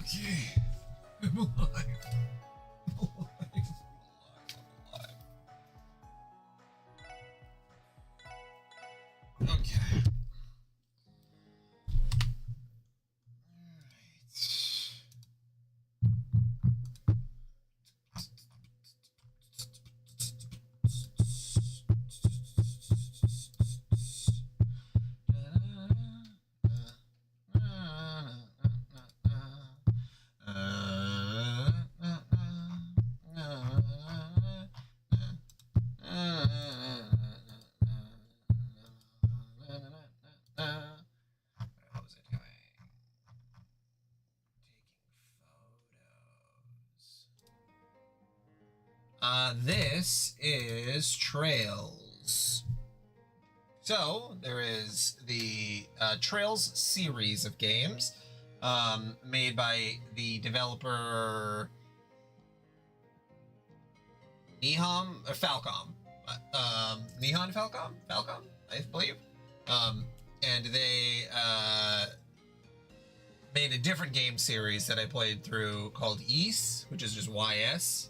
Okay. I'm alive. I'm alive. I'm alive. I'm alive. Okay. What was I doing? This is Trails. So, there is the Trails series of games made by the developer Nihon or Falcom. Nihon Falcom? Falcom, I believe. And they made a different game series that I played through called Ys, which is just YS.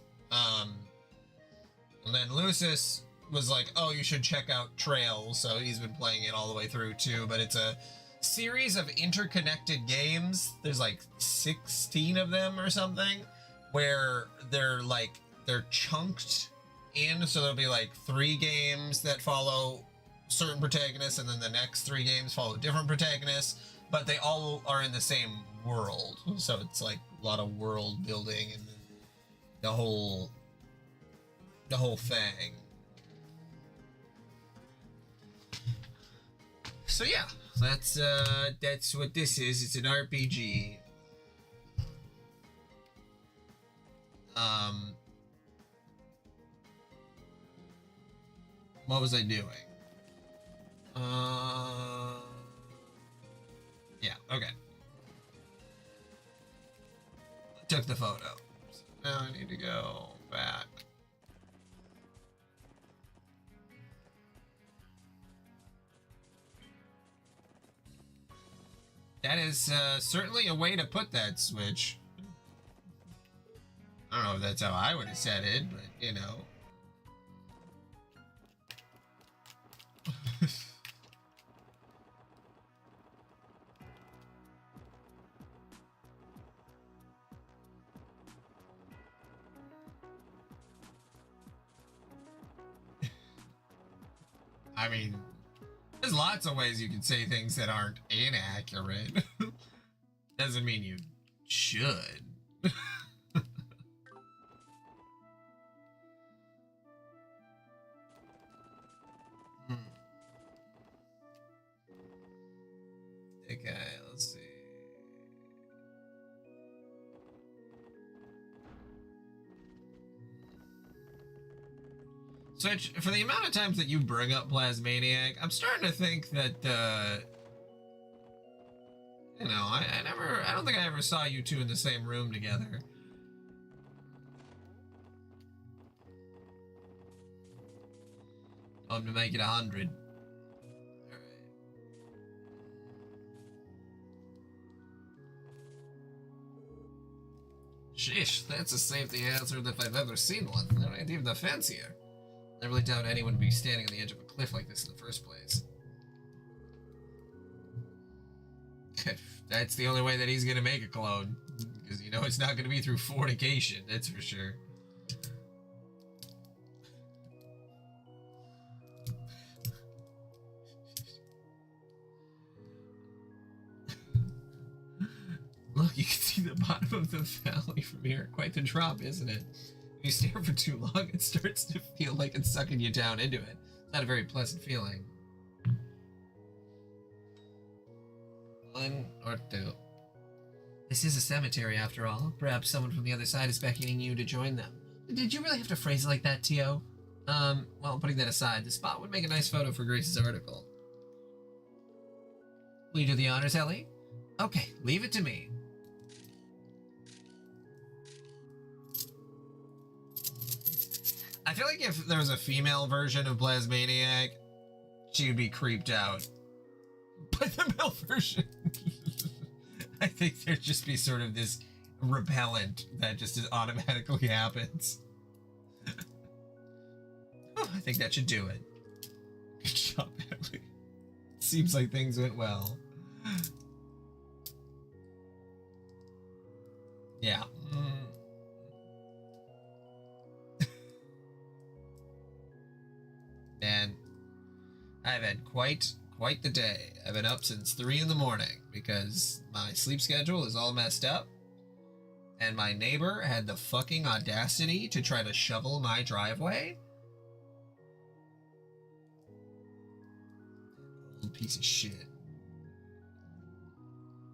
And then Lucis was like, oh, you should check out Trails. So he's been playing it all the way through too. But it's a series of interconnected games. There's like 16 of them or something, where they're chunked in. So there'll be like 3 games that follow certain protagonists, and then the next 3 games follow different protagonists, but they all are in the same world. So it's like a lot of world building and the whole thing. So yeah, that's what this is. It's an RPG. What was I doing? Yeah, okay. Took the photo. Now I need to go back. That is certainly a way to put that switch. I don't know if that's how I would have said it, but you know. I mean, there's lots of ways you can say things that aren't inaccurate. Doesn't mean you should. Okay, let's see. So for the amount of times that you bring up Plasmaniac, I'm starting to think that you know, I don't think I ever saw you two in the same room together. Time to make it 100. Sheesh, that's a safety hazard if I've ever seen one. There ain't even a fence here. I really doubt anyone would be standing on the edge of a cliff like this in the first place. That's the only way that he's gonna make a clone. Because you know it's not gonna be through fornication, that's for sure. Look, you can see the bottom of the valley from here. Quite the drop, isn't it? If you stare for too long, it starts to feel like it's sucking you down into it. It's not a very pleasant feeling. 1 or 2. This is a cemetery, after all. Perhaps someone from the other side is beckoning you to join them. Did you really have to phrase it like that, Tio? Well, putting that aside, the spot would make a nice photo for Grace's article. Will you do the honors, Ellie? Okay, leave it to me. I feel like if there was a female version of Plasmaniac, she would be creeped out by the male version. I think there'd just be sort of this repellent that just automatically happens. Oh, I think that should do it. Good job, Ellie. Seems like things went well. Yeah. Man, I've had quite the day. I've been up since 3 in the morning because my sleep schedule is all messed up. And my neighbor had the fucking audacity to try to shovel my driveway. Old piece of shit.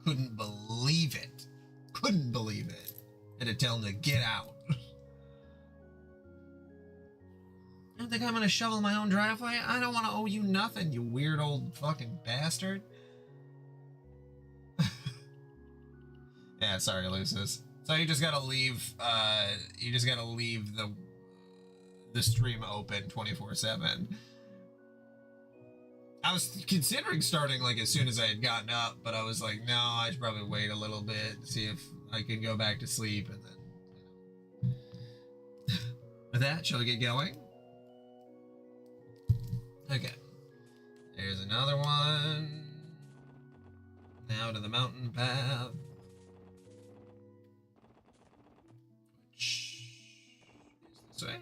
Couldn't believe it. Couldn't believe it. Had to tell him to get out. You don't think I'm gonna shovel my own driveway? I don't want to owe you nothing, you weird old fucking bastard. Yeah, sorry, Lucis. So you just gotta leave. The stream open 24/7. I was considering starting like as soon as I had gotten up, but I was like, no, I should probably wait a little bit, see if I can go back to sleep, and then. With that, shall we get going? Okay. There's another one. Now to the mountain path. Which is this way.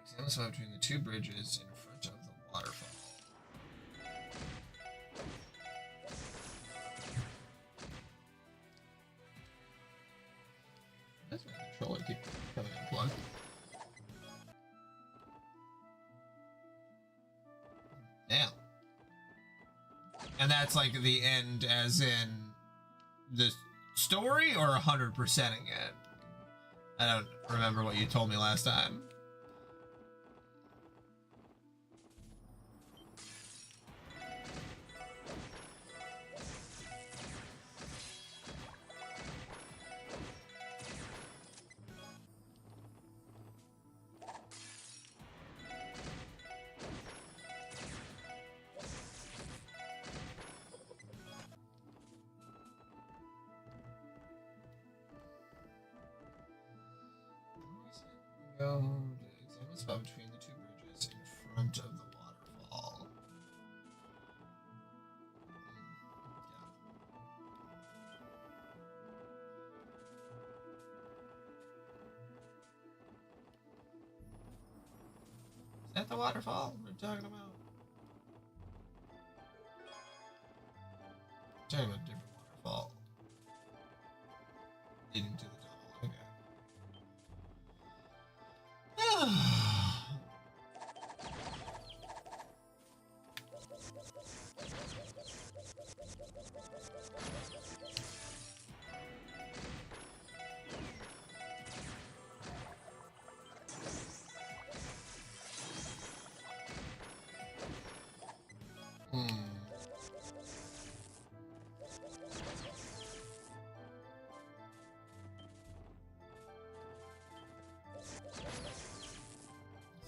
Examine the spot between the two bridges in front of the waterfall. That's my controller keep coming unplugged. Damn. And that's like the end as in the story or 100%ing it? I don't remember what you told me last time. Go to examine the spot between the two bridges in front of the waterfall. Is that the waterfall we're talking about? I'm talking about a different waterfall. Leading to the tunnel, okay.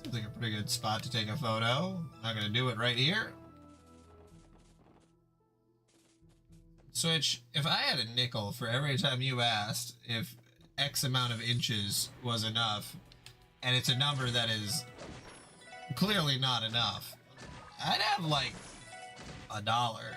Seems like a pretty good spot to take a photo. Not gonna do it right here. Switch, if I had a nickel for every time you asked if X amount of inches was enough, and it's a number that is clearly not enough, I'd have like $1.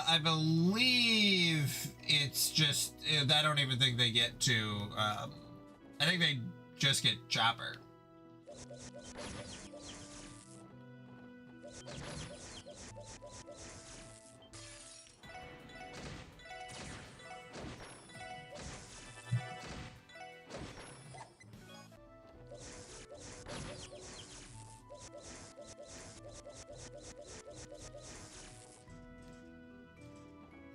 I believe it's just, I don't even think they get to, I think they just get Chopper.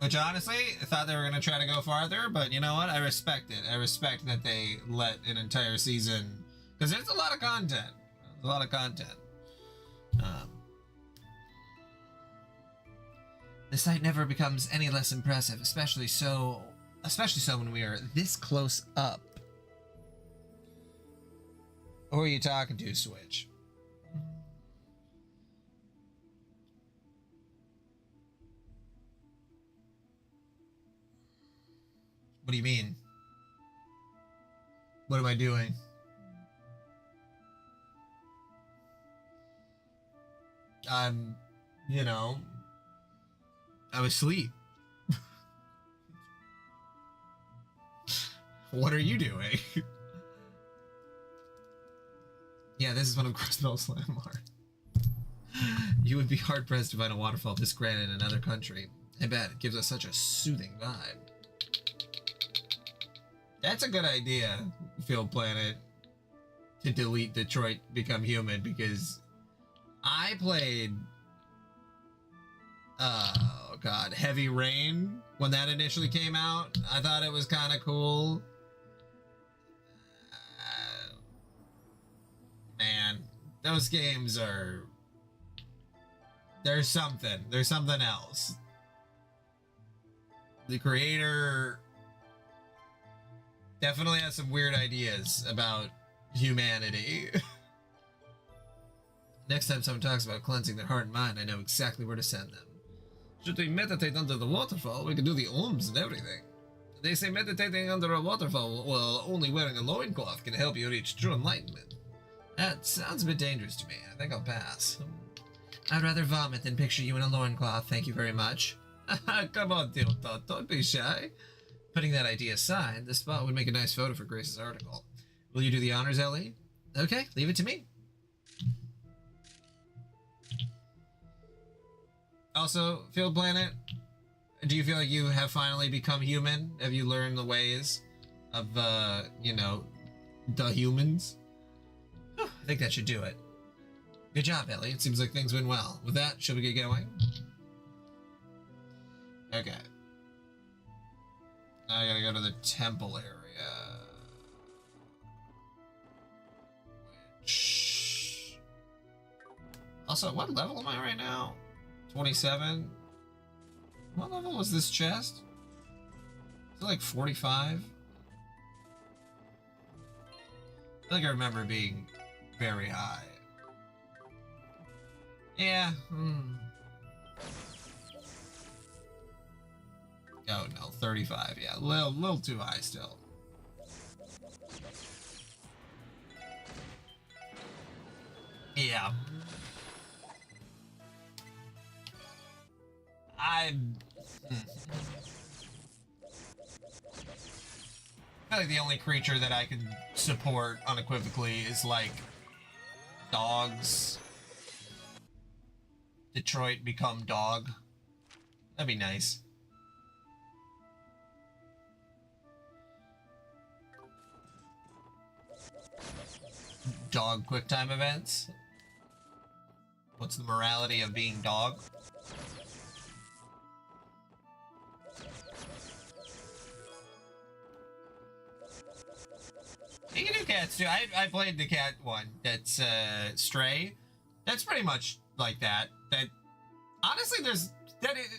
Which honestly, I thought they were going to try to go farther, but you know what? I respect it. I respect that they let an entire season, because there's a lot of content. There's a lot of content. The sight never becomes any less impressive, especially so when we are this close up. Who are you talking to, Switch? What do you mean? What am I doing? I'm, you know, I'm asleep. What are you doing? Yeah, this is one of Crossbell's landmarks. You would be hard-pressed to find a waterfall this grand in another country. I bet it gives us such a soothing vibe. That's a good idea, Field Planet, to delete Detroit Become Human, because I played, oh god, Heavy Rain when that initially came out. I thought it was kind of cool. Man, those games are, there's something else. The creator definitely has some weird ideas about humanity. Next time someone talks about cleansing their heart and mind, I know exactly where to send them. Should we meditate under the waterfall, we can do the ohms and everything. They say meditating under a waterfall while only wearing a loincloth can help you reach true enlightenment. That sounds a bit dangerous to me. I think I'll pass. I'd rather vomit than picture you in a loincloth, thank you very much. Come on, Tilta, don't be shy. Putting that idea aside, this spot would make a nice photo for Grace's article. Will you do the honors, Ellie? Okay, leave it to me. Also, Field Planet, do you feel like you have finally become human? Have you learned the ways of, you know, the humans? I think that should do it. Good job, Ellie. It seems like things went well. With that, shall we get going? Okay. Now I gotta go to the temple area. Which... Also, what level am I right now? 27? What level was this chest? Is it like 45? I feel like I remember being very high. Yeah. Oh no, 35. Yeah, little too high still. Yeah. I feel like the only creature that I can support unequivocally is like dogs. Detroit Become Dog. That'd be nice. Dog QuickTime events. What's the morality of being dog? You can do cats too. I played the cat one. That's Stray. That's pretty much like that. That honestly, that is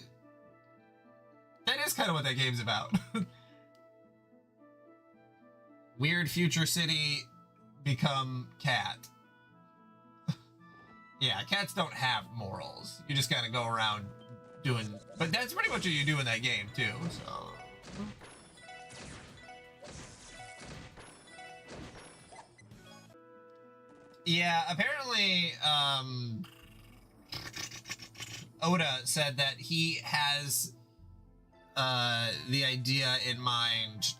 kind of what that game's about. Weird future city become cat. Yeah, cats don't have morals. You just kind of go around doing, but that's pretty much what you do in that game too. So. Yeah, apparently, Oda said that he has the idea in mind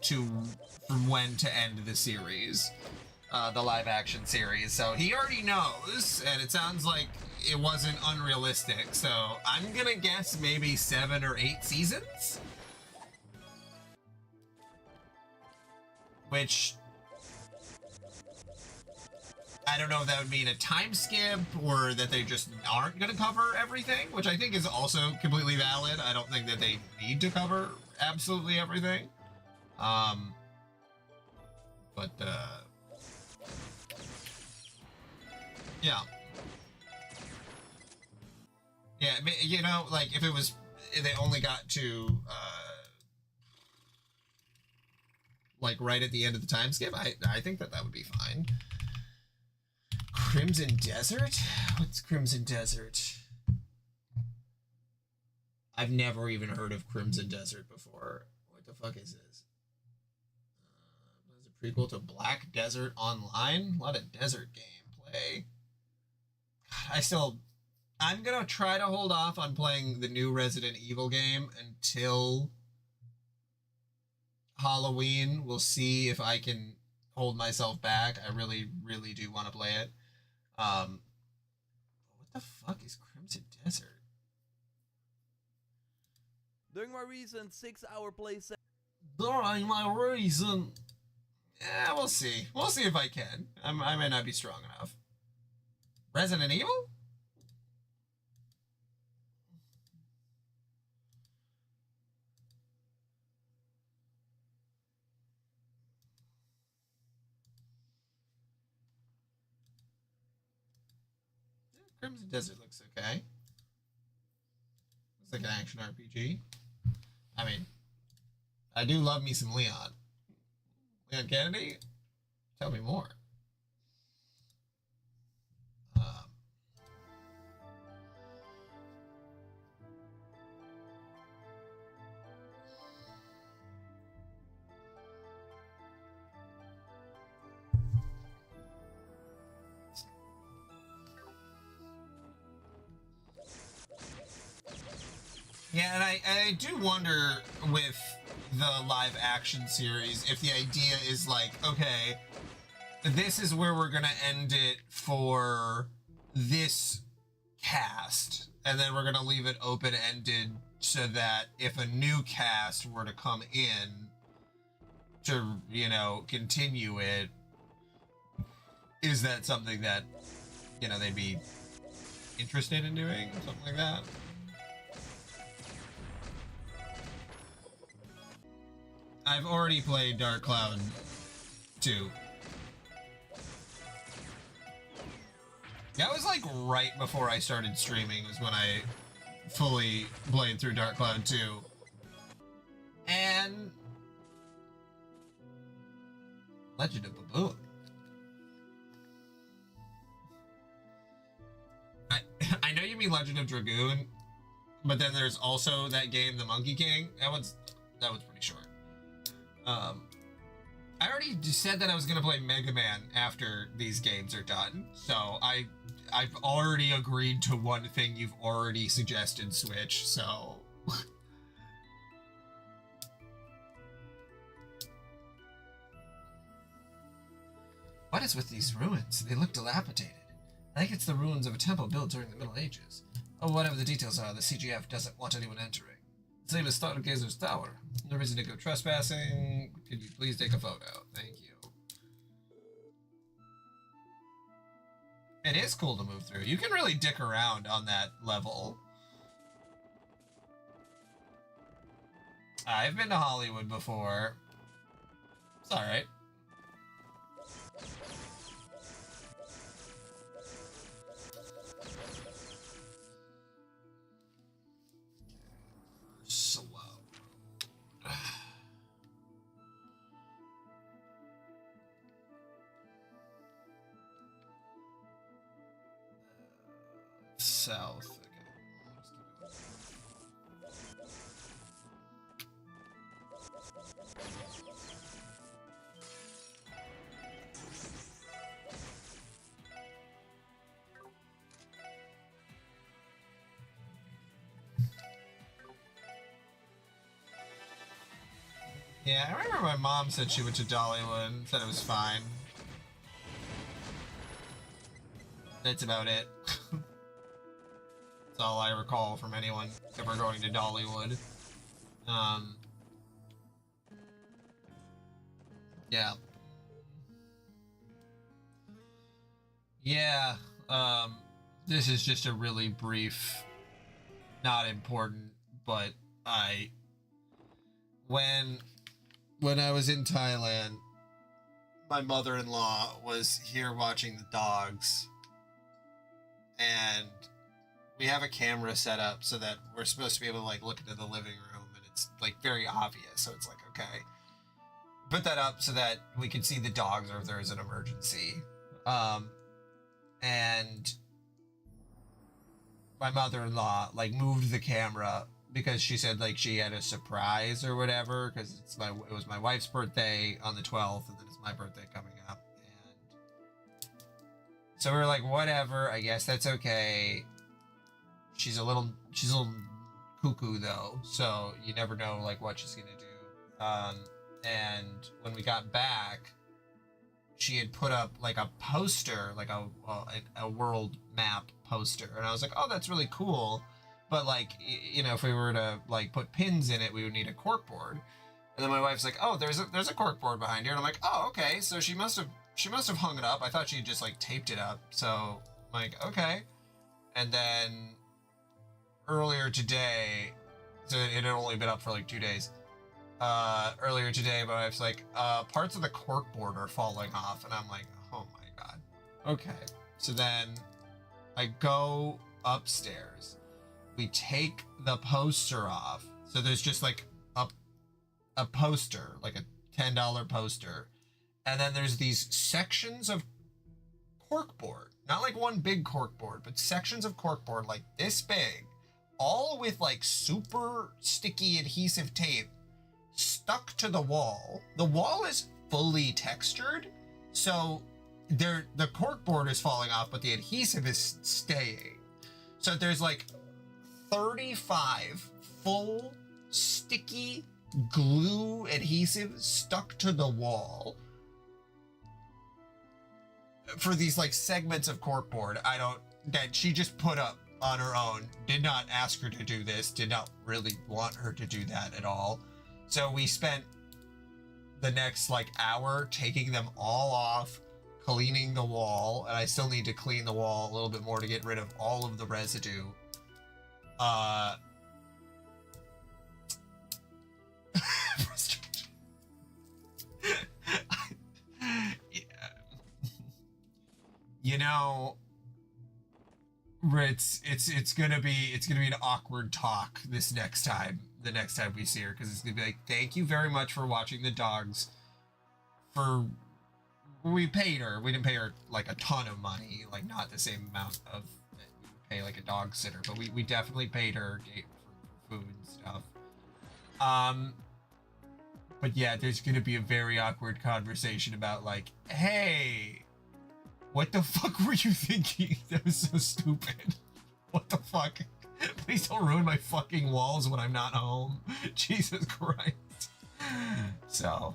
from when to end the series, the live action series. So he already knows, and it sounds like it wasn't unrealistic. So I'm gonna guess maybe 7 or 8 seasons, which I don't know if that would mean a time skip or that they just aren't going to cover everything, which I think is also completely valid. I don't think that they need to cover absolutely everything. Yeah. Yeah, you know, like if they only got to, like right at the end of the time skip, I think that would be fine. Crimson Desert? What's Crimson Desert? I've never even heard of Crimson Desert before. What the fuck is this? It's a prequel to Black Desert Online? A lot of desert gameplay. I'm gonna try to hold off on playing the new Resident Evil game until Halloween. We'll see if I can hold myself back. I really, really do want to play it. What the fuck is Crimson Desert? During my recent 6-hour playset. During my reason. Yeah, we'll see. We'll see if I can. I might not be strong enough. Resident Evil? Crimson Desert looks okay. Looks like an action RPG. I mean, I do love me some Leon. Leon Kennedy? Tell me more. Yeah, and I do wonder with the live action series if the idea is like, okay, this is where we're gonna end it for this cast, and then we're gonna leave it open-ended so that if a new cast were to come in to, you know, continue it, is that something that, you know, they'd be interested in doing? Something like that? I've already played Dark Cloud 2. That was like right before I started streaming was when I fully played through Dark Cloud 2. And Legend of Baboon. I know you mean Legend of Dragoon, but then there's also that game, The Monkey King. That one's pretty short. I already said that I was gonna play Mega Man after these games are done, so I've already agreed to one thing you've already suggested, Switch, so... What is with these ruins? They look dilapidated. I think it's the ruins of a temple built during the Middle Ages. Oh, whatever the details are, the CGF doesn't want anyone entering. Same as Stargazer's Tower. No reason to go trespassing. Could you please take a photo? Thank you. It is cool to move through. You can really dick around on that level. I've been to Hollywood before. It's alright. Slow. South. Okay. Yeah, I remember my mom said she went to Dollywood and said it was fine. That's about it. That's all I recall from anyone ever going to Dollywood. Yeah. Yeah, this is just a really brief, not important, but when I was in Thailand, my mother-in-law was here watching the dogs, and we have a camera set up so that we're supposed to be able to like look into the living room, and it's like very obvious, so it's like, okay, put that up so that we can see the dogs or if there is an emergency. and my mother-in-law like moved the camera because she said like she had a surprise or whatever, because it was my wife's birthday on the 12th, and then it's my birthday coming up, and so we were like, whatever, I guess that's okay. She's a little cuckoo though, so you never know like what she's gonna do. And when we got back, she had put up like a poster, like a world map poster, and I was like, oh, that's really cool, but like, you know, if we were to like put pins in it, we would need a corkboard. And then my wife's like, oh, there's a corkboard behind here, and I'm like, oh, okay, so she must have hung it up. I thought she had just like taped it up, so I'm like, okay. And then earlier today, so it had only been up for like 2 days. Earlier today, my wife's like, parts of the corkboard are falling off, and I'm like, oh my god. Okay. So then I go upstairs. We take the poster off. So there's just like a poster, like a $10 poster. And then there's these sections of corkboard. Not like one big corkboard, but sections of corkboard like this big, all with like super sticky adhesive tape stuck to the wall. The wall is fully textured, so the corkboard is falling off, but the adhesive is staying. So there's like 35 full sticky glue adhesive stuck to the wall for these like segments of corkboard that she just put up on her own. Did not ask her to do this, did not really want her to do that at all. So we spent the next like hour taking them all off, cleaning the wall, and I still need to clean the wall a little bit more to get rid of all of the residue. You know, it's gonna be an awkward talk the next time we see her, because it's gonna be like, thank you very much for watching the dogs. We paid her. We didn't pay her like a ton of money, like not the same amount of that we would pay like a dog sitter, but we definitely paid her for food and stuff. But yeah, there's gonna be a very awkward conversation about like, hey, what the fuck were you thinking? That was so stupid. What the fuck? Please don't ruin my fucking walls when I'm not home. Jesus Christ. So,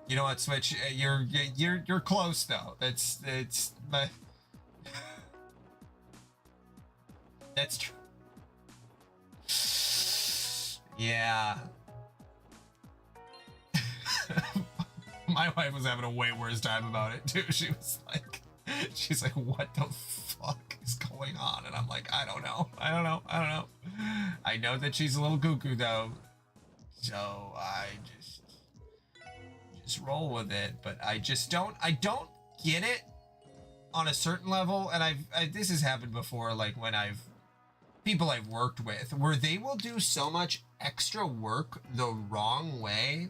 you know what, Switch? You're close though. That's true. Yeah. My wife was having a way worse time about it too. She's like, what the fuck is going on? And I'm like, I don't know. I know that she's a little cuckoo though, so I just roll with it. But I don't get it on a certain level. And this has happened before, like when people I've worked with, where they will do so much extra work the wrong way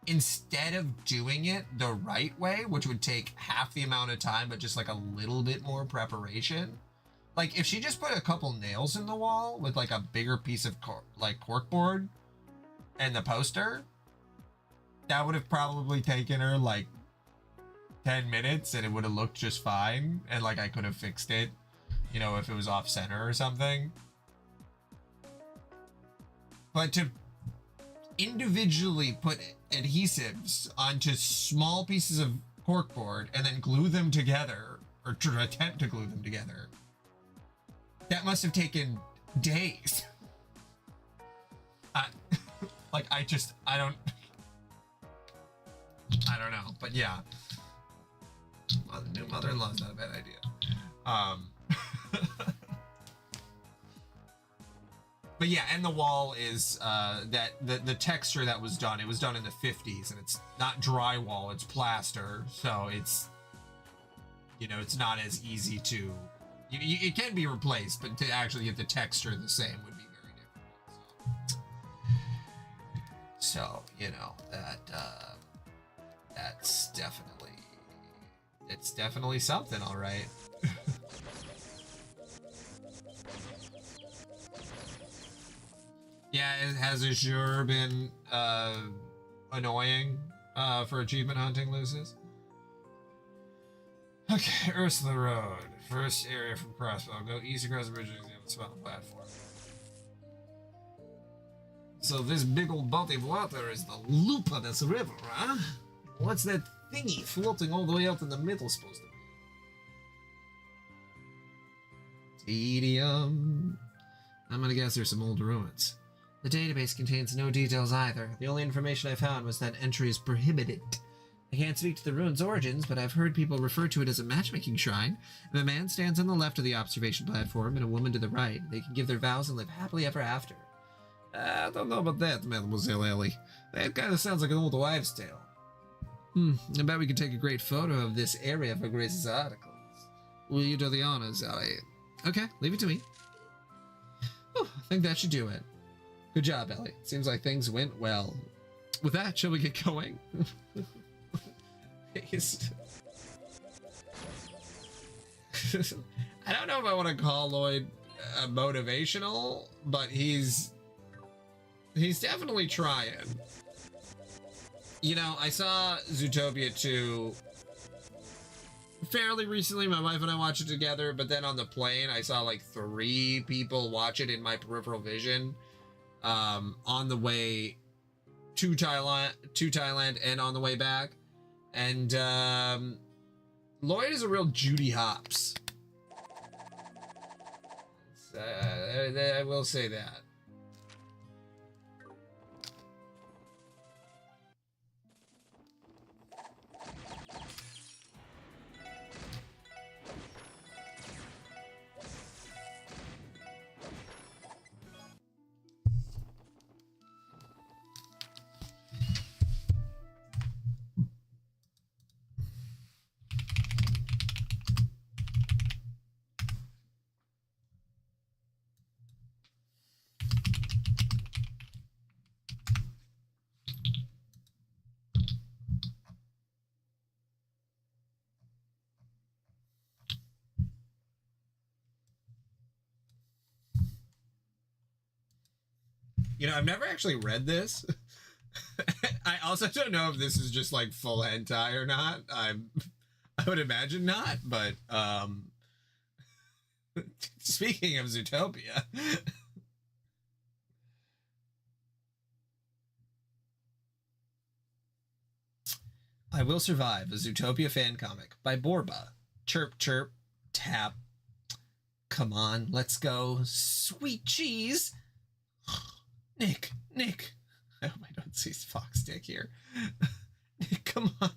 instead of doing it the right way, which would take half the amount of time, but just like a little bit more preparation. Like if she just put a couple nails in the wall with like a bigger piece of corkboard and the poster, that would have probably taken her like 10 minutes and it would have looked just fine. And like I could have fixed it, you know, if it was off center or something. But to individually put adhesives onto small pieces of corkboard and then glue them together, or to attempt to glue them together, that must have taken days. I don't know, but yeah, well, the new mother-in-law's not a bad idea. But yeah, and the wall is that the texture that was done, it was done in the 50s, and it's not drywall, it's plaster, so it's, you know, it's not as easy to, it can be replaced, but to actually get the texture the same would be very difficult. So you know, that That's definitely... It's definitely something, all right. Yeah, has Azure been annoying for achievement hunting, Lucis? Okay, Ursula Road. First area from Crossbow. Go east across the bridge and examine the spot on the platform. So this big old body of water is the loop of this river, huh? What's that thingy floating all the way out in the middle supposed to be? Tedium. I'm gonna guess there's some old ruins. The database contains no details either. The only information I found was that entry is prohibited. I can't speak to the ruin's origins, but I've heard people refer to it as a matchmaking shrine. If a man stands on the left of the observation platform and a woman to the right, they can give their vows and live happily ever after. I don't know about that, Mademoiselle Ellie. That kind of sounds like an old wives' tale. I bet we could take a great photo of this area for Grace's articles. Will you do the honors, Ellie? Okay, leave it to me. I think that should do it. Good job, Ellie. Seems like things went well. With that, shall we get going? I don't know if I want to call Lloyd motivational, but he's definitely trying. You know, I saw Zootopia 2 fairly recently. My wife and I watched it together, but then on the plane, I saw like 3 people watch it in my peripheral vision on the way to Thailand and on the way back. And Lloyd is a real Judy Hopps. I will say that. You know, I've never actually read this. I also don't know if this is just like full hentai or not. I would imagine not, but speaking of Zootopia. I Will Survive, a Zootopia fan comic by Borba. Chirp, chirp, tap. Come on, let's go. Sweet cheese. Nick. I hope I don't see Fox Dick here. Nick, come on.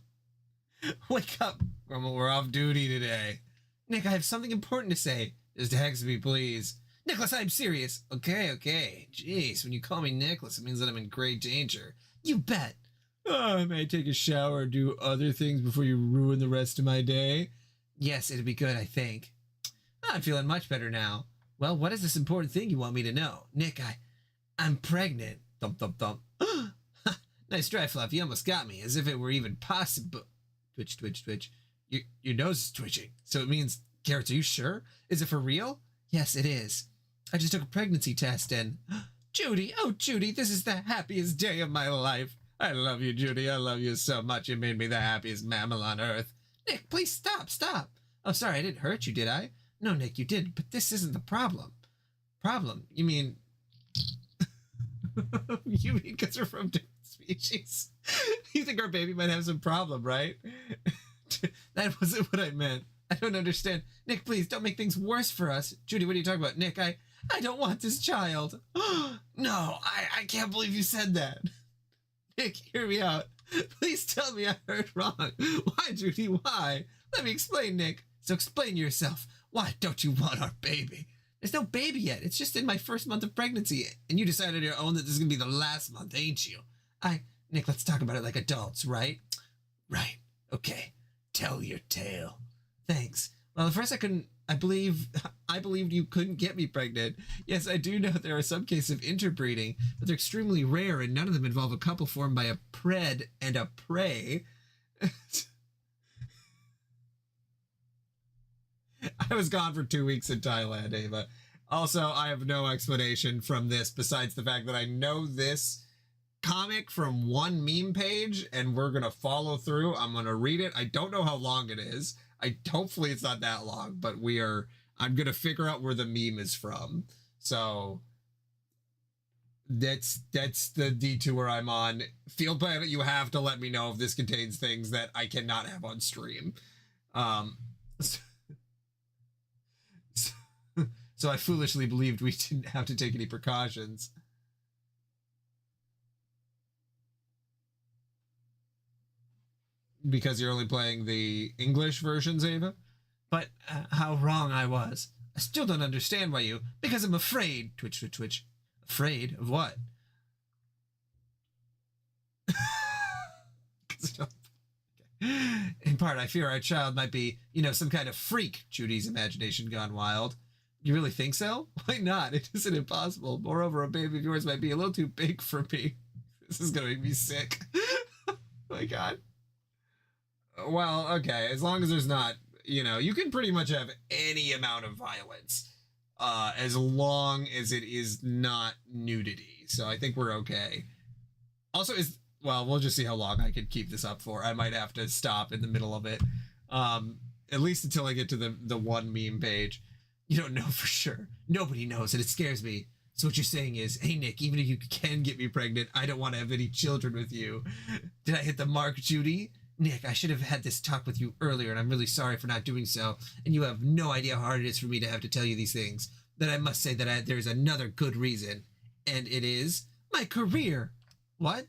Wake up. Grumble, we're off duty today. Nick, I have something important to say. Just text me, please. Nicholas, I'm serious. Okay. Jeez, when you call me Nicholas, it means that I'm in great danger. You bet. I may take a shower or do other things before you ruin the rest of my day. Yes, it'd be good, I think. I'm feeling much better now. Well, what is this important thing you want me to know? Nick, I'm pregnant. Thump, thump, thump. Nice try, Fluff. You almost got me, as if it were even possible. Twitch, twitch, twitch. Your nose is twitching. So it means, Carrots, are you sure? Is it for real? Yes, it is. I just took a pregnancy test and... Judy, oh, Judy, this is the happiest day of my life. I love you, Judy. I love you so much. You made me the happiest mammal on earth. Nick, please stop. Oh, sorry, I didn't hurt you, did I? No, Nick, you did, but this isn't the problem. Problem? You mean... You mean because we're from different species? You think our baby might have some problem, right? That wasn't what I meant. I don't understand. Nick, please, don't make things worse for us. Judy, what are you talking about? Nick, I don't want this child. No, I can't believe you said that. Nick, hear me out. Please tell me I heard wrong. Why, Judy, why? Let me explain, Nick. So explain yourself. Why don't you want our baby? There's no baby yet. It's just in my first month of pregnancy. And you decided on your own that this is going to be the last month, ain't you? Nick, let's talk about it like adults, right? Right. Okay. Tell your tale. Thanks. Well, at first I believed you couldn't get me pregnant. Yes, I do know there are some cases of interbreeding, but they're extremely rare and none of them involve a couple formed by a pred and a prey. I was gone for 2 weeks in Thailand, Ava. Also, I have no explanation from this besides the fact that I know this comic from one meme page and we're going to follow through. I'm going to read it. I don't know how long it is. Hopefully it's not that long, but I'm going to figure out where the meme is from. So that's the detour I'm on. Field Planet, you have to let me know if this contains things that I cannot have on stream. So I foolishly believed we didn't have to take any precautions. Because you're only playing the English versions, Ava? But how wrong I was. I still don't understand why you... Because I'm afraid. Twitch, twitch, twitch. Afraid of what? In part, I fear our child might be, some kind of freak. Judy's imagination gone wild. You really think so? Why not? It isn't impossible. Moreover, a baby of yours might be a little too big for me. This is going to make me sick. Oh my God. Well, okay. As long as there's not, you can pretty much have any amount of violence. As long as it is not nudity. So I think we're okay. Also, we'll just see how long I can keep this up for. I might have to stop in the middle of it. At least until I get to the one meme page. You don't know for sure. Nobody knows, and it scares me. So what you're saying is, hey, Nick, even if you can get me pregnant, I don't want to have any children with you. Did I hit the mark, Judy? Nick, I should have had this talk with you earlier, and I'm really sorry for not doing so. And you have no idea how hard it is for me to have to tell you these things. Then I must say that there's another good reason. And it is my career. What?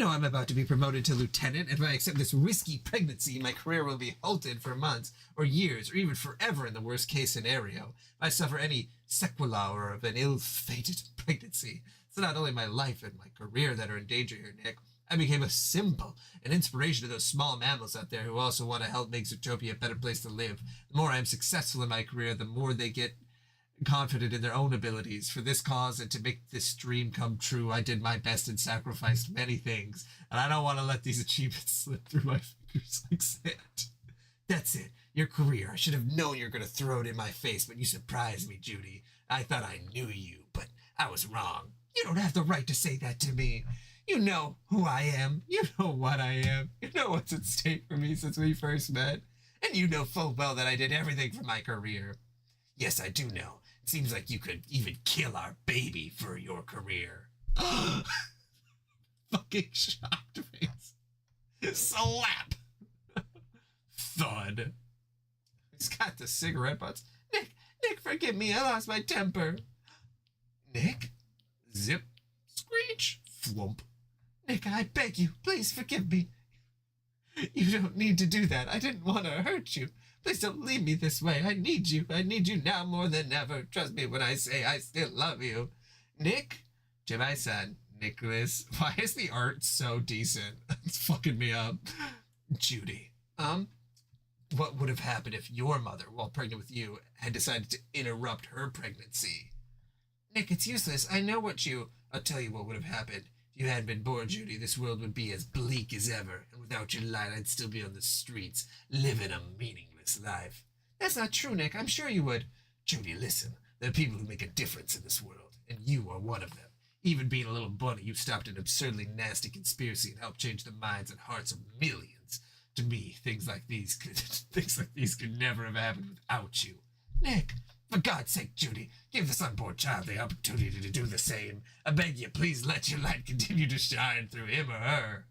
I'm about to be promoted to lieutenant, and if I accept this risky pregnancy, my career will be halted for months, or years, or even forever in the worst case scenario. If I suffer any sequelae of an ill-fated pregnancy, it's not only my life and my career that are in danger here, Nick. I became a symbol, an inspiration to those small mammals out there who also want to help make Zootopia a better place to live. The more I am successful in my career, the more they get confident in their own abilities. For this cause and to make this dream come true, I did my best and sacrificed many things, and I don't want to let these achievements slip through my fingers like sand. That's it. Your career. I should have known you were going to throw it in my face, but you surprised me, Judy. I thought I knew you, but I was wrong. You don't have the right to say that to me. You know who I am. You know what I am. You know what's at stake for me since we first met. And you know full well that I did everything for my career. Yes, I do know. It seems like you could even kill our baby for your career. Fucking shocked face. Slap. Thud. He's got the cigarette butts. Nick, forgive me. I lost my temper. Nick? Zip. Screech. Flump. Nick, I beg you, please forgive me. You don't need to do that. I didn't want to hurt you. Please don't leave me this way. I need you. I need you now more than ever. Trust me when I say I still love you. Nick? To my son, Nicholas. Why is the art so decent? It's fucking me up. Judy. What would have happened if your mother, while pregnant with you, had decided to interrupt her pregnancy? Nick, it's useless. I know I'll tell you what would have happened. If you hadn't been born, Judy, this world would be as bleak as ever, and without your light, I'd still be on the streets, living a meaningless life. That's not true, Nick. I'm sure you would. Judy, listen. There are people who make a difference in this world, and you are one of them. Even being a little bunny, you stopped an absurdly nasty conspiracy and helped change the minds and hearts of millions. To me, things like these could never have happened without you. Nick, for God's sake, Judy, give this unborn child the opportunity to do the same. I beg you, please let your light continue to shine through him or her.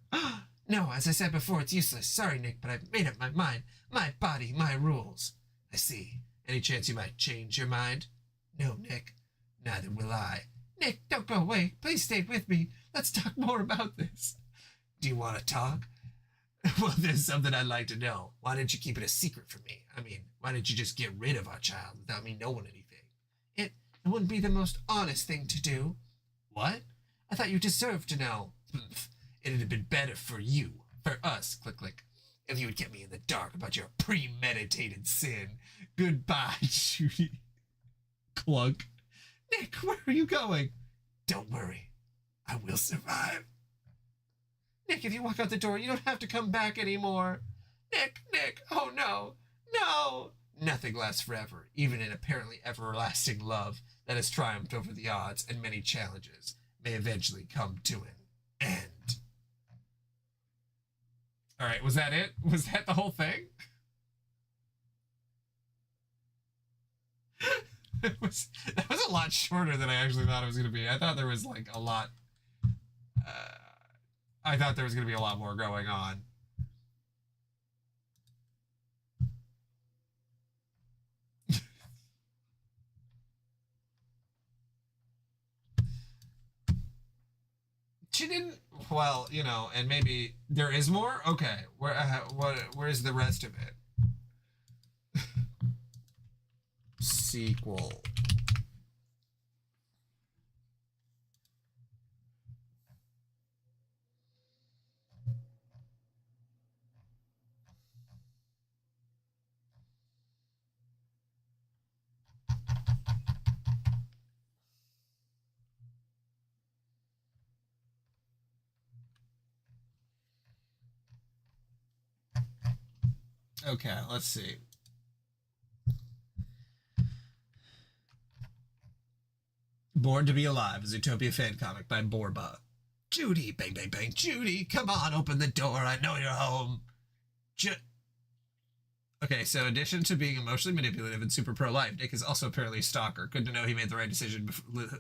No, as I said before, it's useless. Sorry, Nick, but I've made up my mind. My body, my rules. I see. Any chance you might change your mind? No, Nick. Neither will I. Nick, don't go away. Please stay with me. Let's talk more about this. Do you want to talk? Well, there's something I'd like to know. Why didn't you keep it a secret from me? I mean, why didn't you just get rid of our child without me knowing anything? It wouldn't be the most honest thing to do. What? I thought you deserved to know. It'd have been better for you, for us, click, click, if you would kept me in the dark about your premeditated sin. Goodbye, Judy. Clunk. Nick, where are you going? Don't worry. I will survive. Nick, if you walk out the door, you don't have to come back anymore. Nick, oh no, no. Nothing lasts forever, even in apparently everlasting love that has triumphed over the odds and many challenges may eventually come to an end. All right, was that it? Was that the whole thing? That was a lot shorter than I actually thought it was going to be. I thought there was like a lot. I thought there was going to be a lot more going on. She didn't. Well, you know, and maybe there is more. Okay, where's the rest of it? Sequel. Okay, let's see. Born to Be Alive, a Zootopia fan comic by Borba. Judy, bang, bang, bang. Judy, come on, open the door. I know you're home. Okay, so in addition to being emotionally manipulative and super pro-life, Nick is also apparently a stalker. Good to know he made the right decision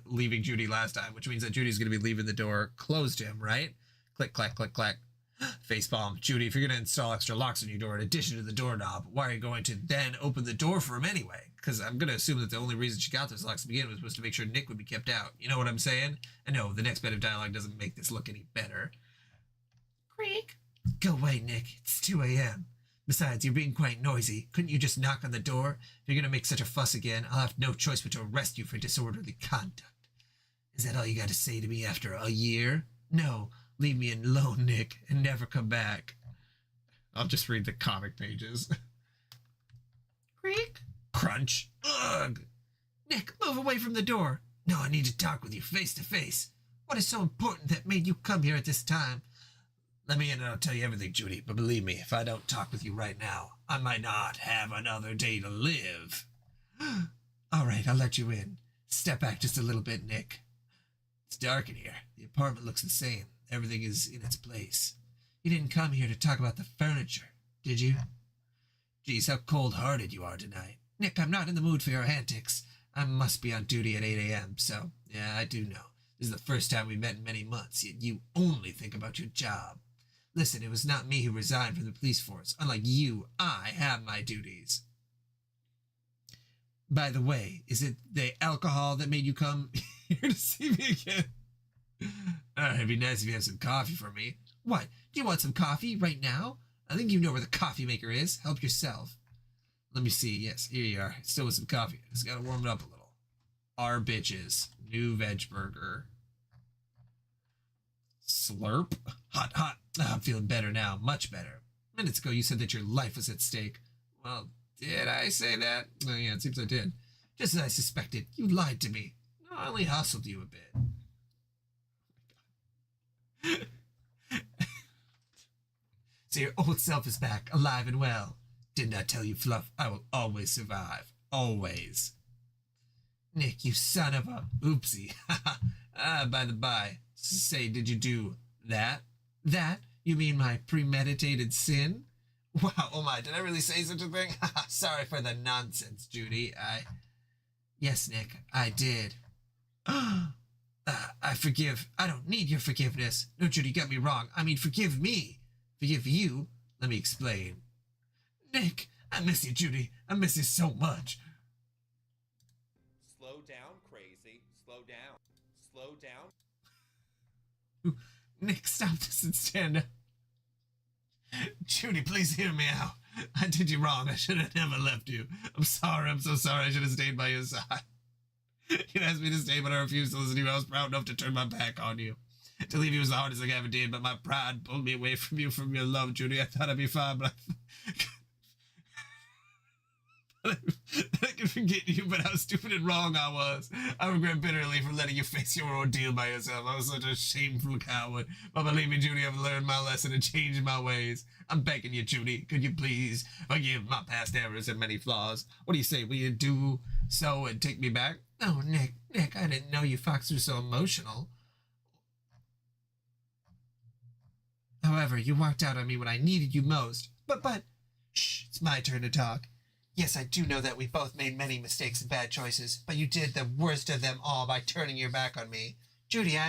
leaving Judy last time, which means that Judy's going to be leaving the door closed to him, right? Click, clack, click, clack. Facepalm. Judy, if you're going to install extra locks on your door in addition to the doorknob, why are you going to then open the door for him anyway? Because I'm going to assume that the only reason she got those locks to begin with was to make sure Nick would be kept out. You know what I'm saying? I know, the next bit of dialogue doesn't make this look any better. Creak. Go away, Nick. It's 2 a.m. Besides, you're being quite noisy. Couldn't you just knock on the door? If you're going to make such a fuss again, I'll have no choice but to arrest you for disorderly conduct. Is that all you got to say to me after a year? No. Leave me alone, Nick, and never come back. I'll just read the comic pages. Creak. Crunch. Ugh. Nick, move away from the door. No, I need to talk with you face to face. What is so important that made you come here at this time? Let me in and I'll tell you everything, Judy. But believe me, if I don't talk with you right now, I might not have another day to live. All right, I'll let you in. Step back just a little bit, Nick. It's dark in here. The apartment looks the same. Everything is in its place. You didn't come here to talk about the furniture, did you? Geez, how cold-hearted you are tonight. Nick, I'm not in the mood for your antics. I must be on duty at 8 a.m., so, yeah, I do know. This is the first time we've met in many months, yet you only think about your job. Listen, it was not me who resigned from the police force. Unlike you, I have my duties. By the way, is it the alcohol that made you come here to see me again? It'd be nice if you had some coffee for me. What? Do you want some coffee right now? I think you know where the coffee maker is. Help yourself. Let me see. Yes, here you are. Still with some coffee. Just gotta warm it up a little. Our bitches. New veg burger. Slurp. Hot, hot. I'm feeling better now. Much better. Minutes ago, you said that your life was at stake. Well, did I say that? Oh, yeah, it seems I did. Just as I suspected. You lied to me. No, I only hustled you a bit. So your old self is back, alive and well. Didn't I tell you, Fluff? I will always survive. Always. Nick, you son of a oopsie. By the by, say, did you do that? That? You mean my premeditated sin? Wow, oh my, did I really say such a thing? Sorry for the nonsense, Judy. Yes, Nick, I did. I forgive. I don't need your forgiveness. No, Judy, get me wrong. I mean, forgive me. Forgive you. Let me explain. Nick, I miss you, Judy. I miss you so much. Slow down, crazy. Slow down. Slow down. Nick, stop this and stand up. Judy, please hear me out. I did you wrong. I should have never left you. I'm sorry. I'm so sorry. I should have stayed by your side. You asked me to stay, but I refused to listen to you. I was proud enough to turn my back on you. To leave you was the hardest thing I ever did, but my pride pulled me away from you, from your love, Judy. I thought I'd be fine, but I can forget you, but how stupid and wrong I was. I regret bitterly for letting you face your ordeal by yourself. I was such a shameful coward. But believe me, Judy, I've learned my lesson and changed my ways. I'm begging you, Judy, could you please forgive my past errors and many flaws? What do you say? Will you do so and take me back? Oh, Nick, I didn't know you fox were so emotional. However, you walked out on me when I needed you most. But, shh, it's my turn to talk. Yes, I do know that we both made many mistakes and bad choices, but you did the worst of them all by turning your back on me. Judy,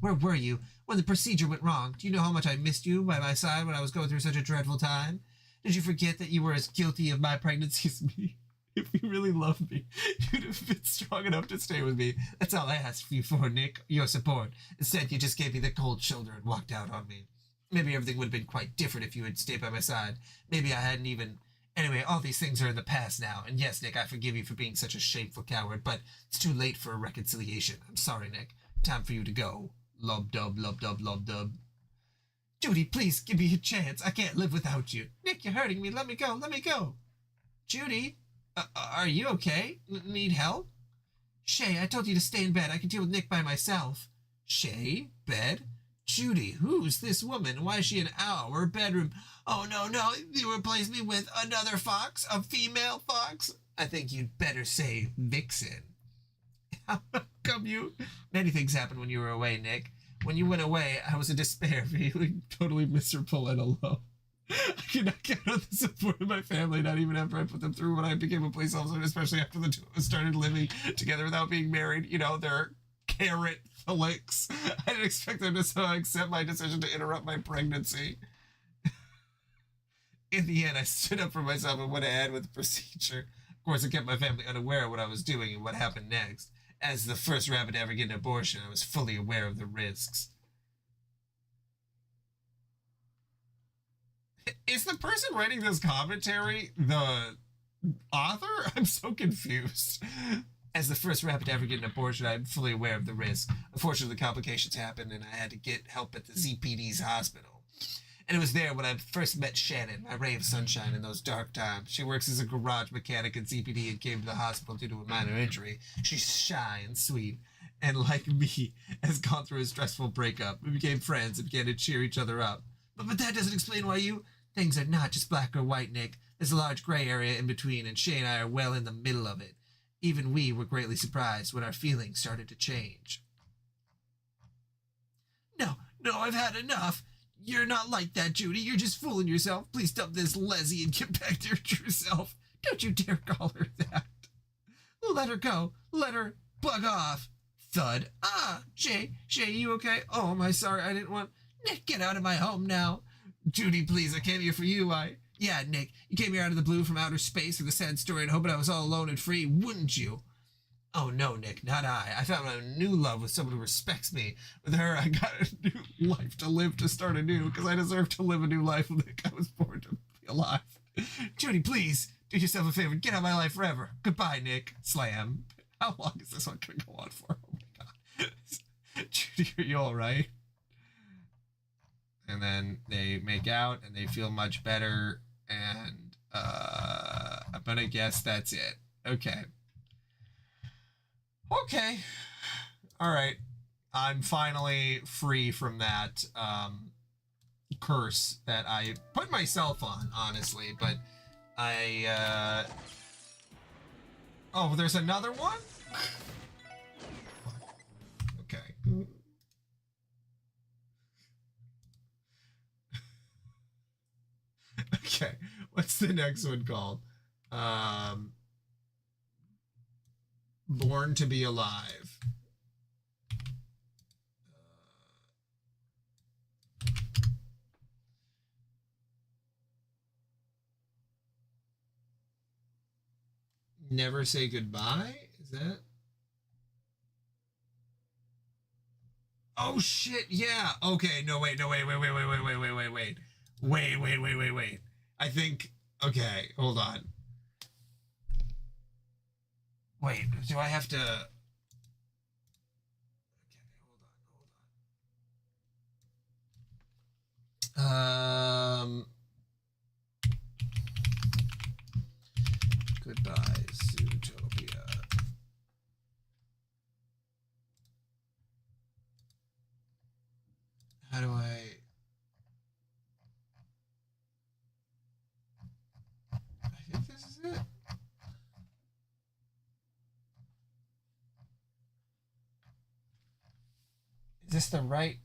where were you when the procedure went wrong? Do you know how much I missed you by my side when I was going through such a dreadful time? Did you forget that you were as guilty of my pregnancy as me? If you really loved me, you'd have been strong enough to stay with me. That's all I asked you for, Nick, your support. Instead, you just gave me the cold shoulder and walked out on me. Maybe everything would have been quite different if you had stayed by my side. Maybe I hadn't even... Anyway, all these things are in the past now. And yes, Nick, I forgive you for being such a shameful coward, but it's too late for a reconciliation. I'm sorry, Nick. Time for you to go. Lub-dub, lub-dub, lub-dub. Judy, please, give me a chance. I can't live without you. Nick, you're hurting me. Let me go. Let me go. Judy, are you okay? Need help? Shay, I told you to stay in bed. I can deal with Nick by myself. Shay? Bed? Judy, who's this woman? Why is she in our bedroom? Oh, no, you replaced me with another fox? A female fox? I think you'd better say vixen. How come you... Many things happened when you were away, Nick. When you went away, I was in despair, feeling totally miserable and alone. I could not count on the support of my family, not even after I put them through when I became a police officer, especially after the two of us started living together without being married. You know, they're carrot flicks. I didn't expect them to somehow accept my decision to interrupt my pregnancy. In the end, I stood up for myself and went ahead with the procedure. Of course, I kept my family unaware of what I was doing and what happened next. As the first rabbit to ever get an abortion, I was fully aware of the risks. Is the person writing this commentary the author? I'm so confused. As the first rabbit to ever get an abortion, I'm fully aware of the risk. Unfortunately, complications happened, and I had to get help at the ZPD's hospital. And it was there when I first met Shannon, my ray of sunshine in those dark times. She works as a garage mechanic at ZPD and came to the hospital due to a minor injury. She's shy and sweet, and like me, has gone through a stressful breakup. We became friends and began to cheer each other up. But that doesn't explain why you... Things are not just black or white, Nick. There's a large gray area in between, and Shay and I are well in the middle of it. Even we were greatly surprised when our feelings started to change. No, I've had enough. You're not like that, Judy. You're just fooling yourself. Please dump this Leslie and get back to your true self. Don't you dare call her that. Let her go. Let her bug off. Thud. Shay, you okay? Oh, am I sorry? I didn't want... Nick, get out of my home now. Judy, please, I came here for you. Yeah, Nick, you came here out of the blue from outer space with a sad story and hoping I was all alone and free, wouldn't you? Oh, no, Nick, not I. I found a new love with someone who respects me. With her, I got a new life to live, to start anew, because I deserve to live a new life, Nick. I was born to be alive. Judy, please, do yourself a favor. Get out of my life forever. Goodbye, Nick. Slam. How long is this one going to go on for? Oh, my God. Judy, are you all right? And then they make out, and they feel much better, and I'm going to guess that's it. Okay. Okay. All right. I'm finally free from that curse that I put myself on, honestly. But oh, there's another one? Okay. Okay. What's the next one called? Born to be Alive. Never say goodbye? Is that? Oh shit, yeah. Okay, no wait. Wait. I think, okay, hold on. Wait, do I have to... Okay, hold on. Goodbye. Is this the right?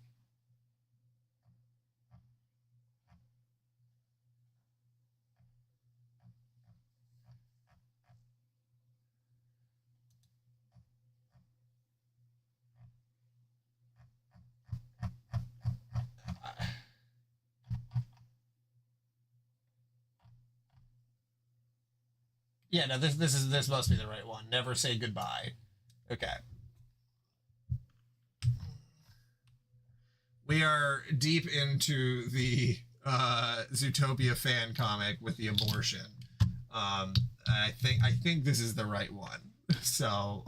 Yeah, no, this must be the right one. Never say goodbye. Okay. We are deep into the Zootopia fan comic with the abortion. I think this is the right one. So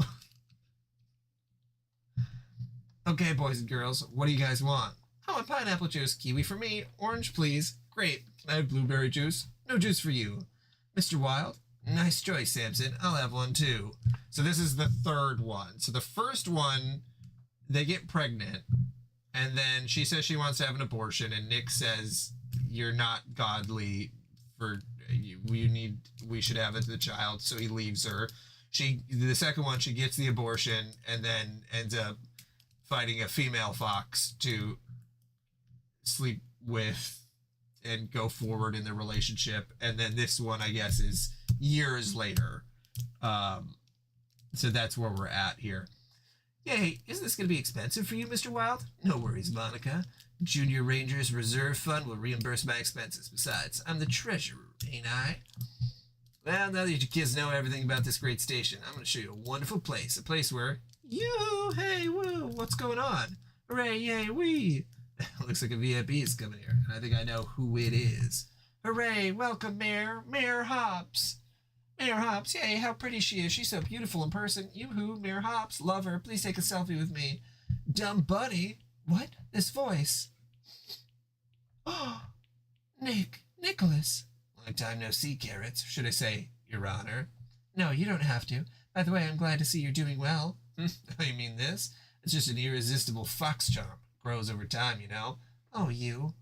okay, boys and girls, what do you guys want? I want pineapple juice, kiwi for me, orange please. Great. Can I have blueberry juice? No juice for you. Mr. Wild? Nice choice, Samson. I'll have one too. So this is the third one. So the first one, they get pregnant, and then she says she wants to have an abortion, and Nick says, "You're not godly. We should have the child." So he leaves her. The second one, she gets the abortion, and then ends up fighting a female fox to sleep with and go forward in the relationship. And then this one, I guess, is years later. So that's where we're at here. Yay, isn't this going to be expensive for you, Mr. Wild? No worries, Monica. Junior Rangers Reserve Fund will reimburse my expenses. Besides, I'm the treasurer, ain't I? Well, now that your kids know everything about this great station, I'm going to show you a wonderful place. A place where, hey, woo, what's going on? Hooray, yay, wee. Looks like a VIP is coming here, and I think I know who it is. Hooray, welcome, Mayor Hops. Mayor Hops, yay, how pretty she is. She's so beautiful in person. Yoo-hoo, Mayor Hops, love her. Please take a selfie with me. Dumb buddy. What? This voice. Oh, Nicholas. Long time no see, Carrots. Should I say, Your Honor? No, you don't have to. By the way, I'm glad to see you're doing well. Oh, you mean this? It's just an irresistible fox charm. Grows over time, you know. Oh, you.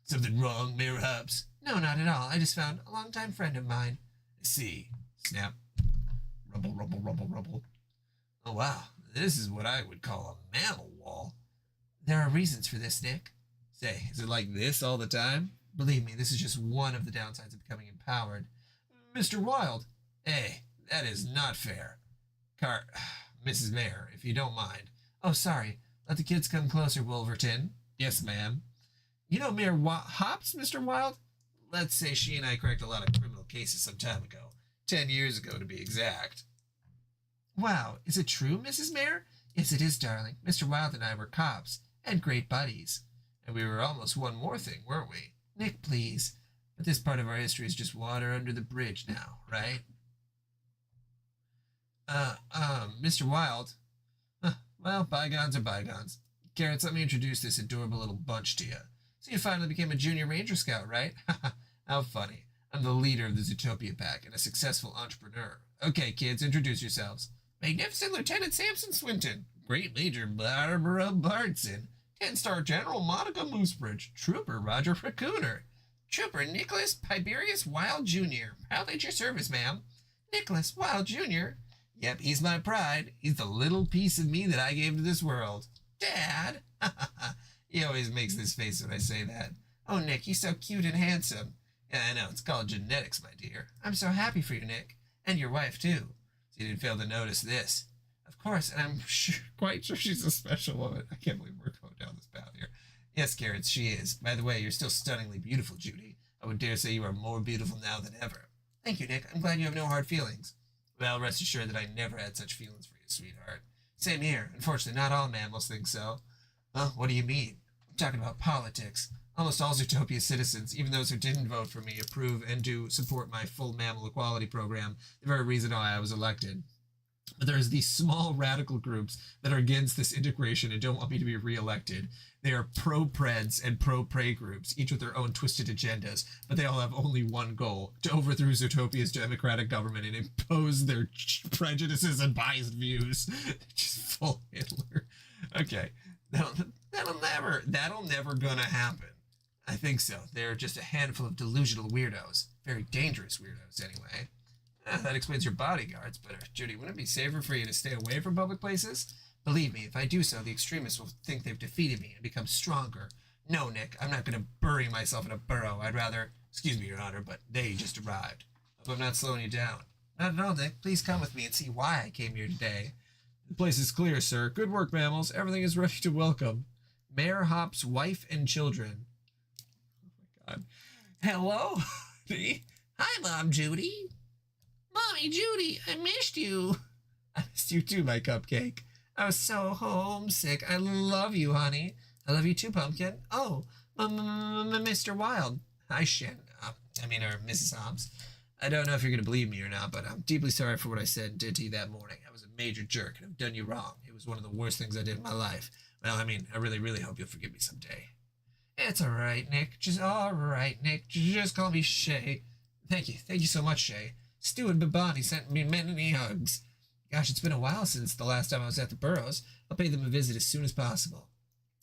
Something wrong, Mayor Hops? No, not at all. I just found a longtime friend of mine. I see. Snap. Rubble, rubble, rubble, rubble. Oh, wow. This is what I would call a mammal wall. There are reasons for this, Nick. Say, is it like this all the time? Believe me, this is just one of the downsides of becoming empowered. Mr. Wild. Hey, that is not fair. Mrs. Mayor, if you don't mind. Oh, sorry. Let the kids come closer, Wolverton. Yes, ma'am. You know Mayor Hops, Mr. Wild? Let's say she and I cracked a lot of criminal cases some time ago. 10 years ago, to be exact. Wow, is it true, Mrs. Mayor? Yes, it is, darling. Mr. Wild and I were cops, and great buddies. And we were almost one more thing, weren't we? Nick, please. But this part of our history is just water under the bridge now, right? Mr. Wild. Well, bygones are bygones. Carrots, let me introduce this adorable little bunch to you. So you finally became a junior ranger scout, right? How funny. I'm the leader of the Zootopia Pack and a successful entrepreneur. Okay, kids, introduce yourselves. Magnificent Lieutenant Samson Swinton. Great Major Barbara Bardson. 10-star General Monica Moosebridge. Trooper Roger Racooner. Trooper Nicholas Tiberius Wild Jr. Proudly at your service, ma'am. Nicholas Wild Jr.? Yep, he's my pride. He's the little piece of me that I gave to this world. Dad! He always makes this face when I say that. Oh, Nick, he's so cute and handsome. Yeah, I know, it's called genetics, my dear. I'm so happy for you, Nick. And your wife, too. So you didn't fail to notice this. Of course, and I'm quite sure she's a special woman. I can't believe we're going down this path here. Yes, Carrots, she is. By the way, you're still stunningly beautiful, Judy. I would dare say you are more beautiful now than ever. Thank you, Nick. I'm glad you have no hard feelings. Well, rest assured that I never had such feelings for you, sweetheart. Same here. Unfortunately, not all mammals think so. Well, what do you mean? I'm talking about politics. Almost all Zootopia citizens, even those who didn't vote for me, approve and do support my full mammal equality program, the very reason why I was elected. But there's these small radical groups that are against this integration and don't want me to be reelected. They are pro-preds and pro-prey groups, each with their own twisted agendas, but they all have only one goal, to overthrow Zootopia's democratic government and impose their prejudices and biased views. Just full Hitler. Okay, that'll never gonna happen. I think so. They're just a handful of delusional weirdos. Very dangerous weirdos, anyway. That explains your bodyguards, but Judy, wouldn't it be safer for you to stay away from public places? Believe me, if I do so, the extremists will think they've defeated me and become stronger. No, Nick, I'm not going to bury myself in a burrow. I'd rather, excuse me, Your Honor, but they just arrived. Hope I'm not slowing you down. Not at all, Nick. Please come with me and see why I came here today. The place is clear, sir. Good work, mammals. Everything is ready to welcome Mayor Hop's wife and children. Oh my God. Hello, Hi, Mom Judy. Mommy Judy, I missed you. I missed you too, my cupcake. I was so homesick. I love you, honey. I love you too, Pumpkin. Oh, Mr. Wild. Hi, Shen. Or Mrs. Hobbs. I don't know if you're going to believe me or not, but I'm deeply sorry for what I said and did to you that morning. I was a major jerk, and I've done you wrong. It was one of the worst things I did in my life. Well, I really, really hope you'll forgive me someday. It's all right, Nick. All right, Nick. Just call me Shay. Thank you. Thank you so much, Shay. Stu and Babani sent me many hugs. Gosh, it's been a while since the last time I was at the Burrows. I'll pay them a visit as soon as possible.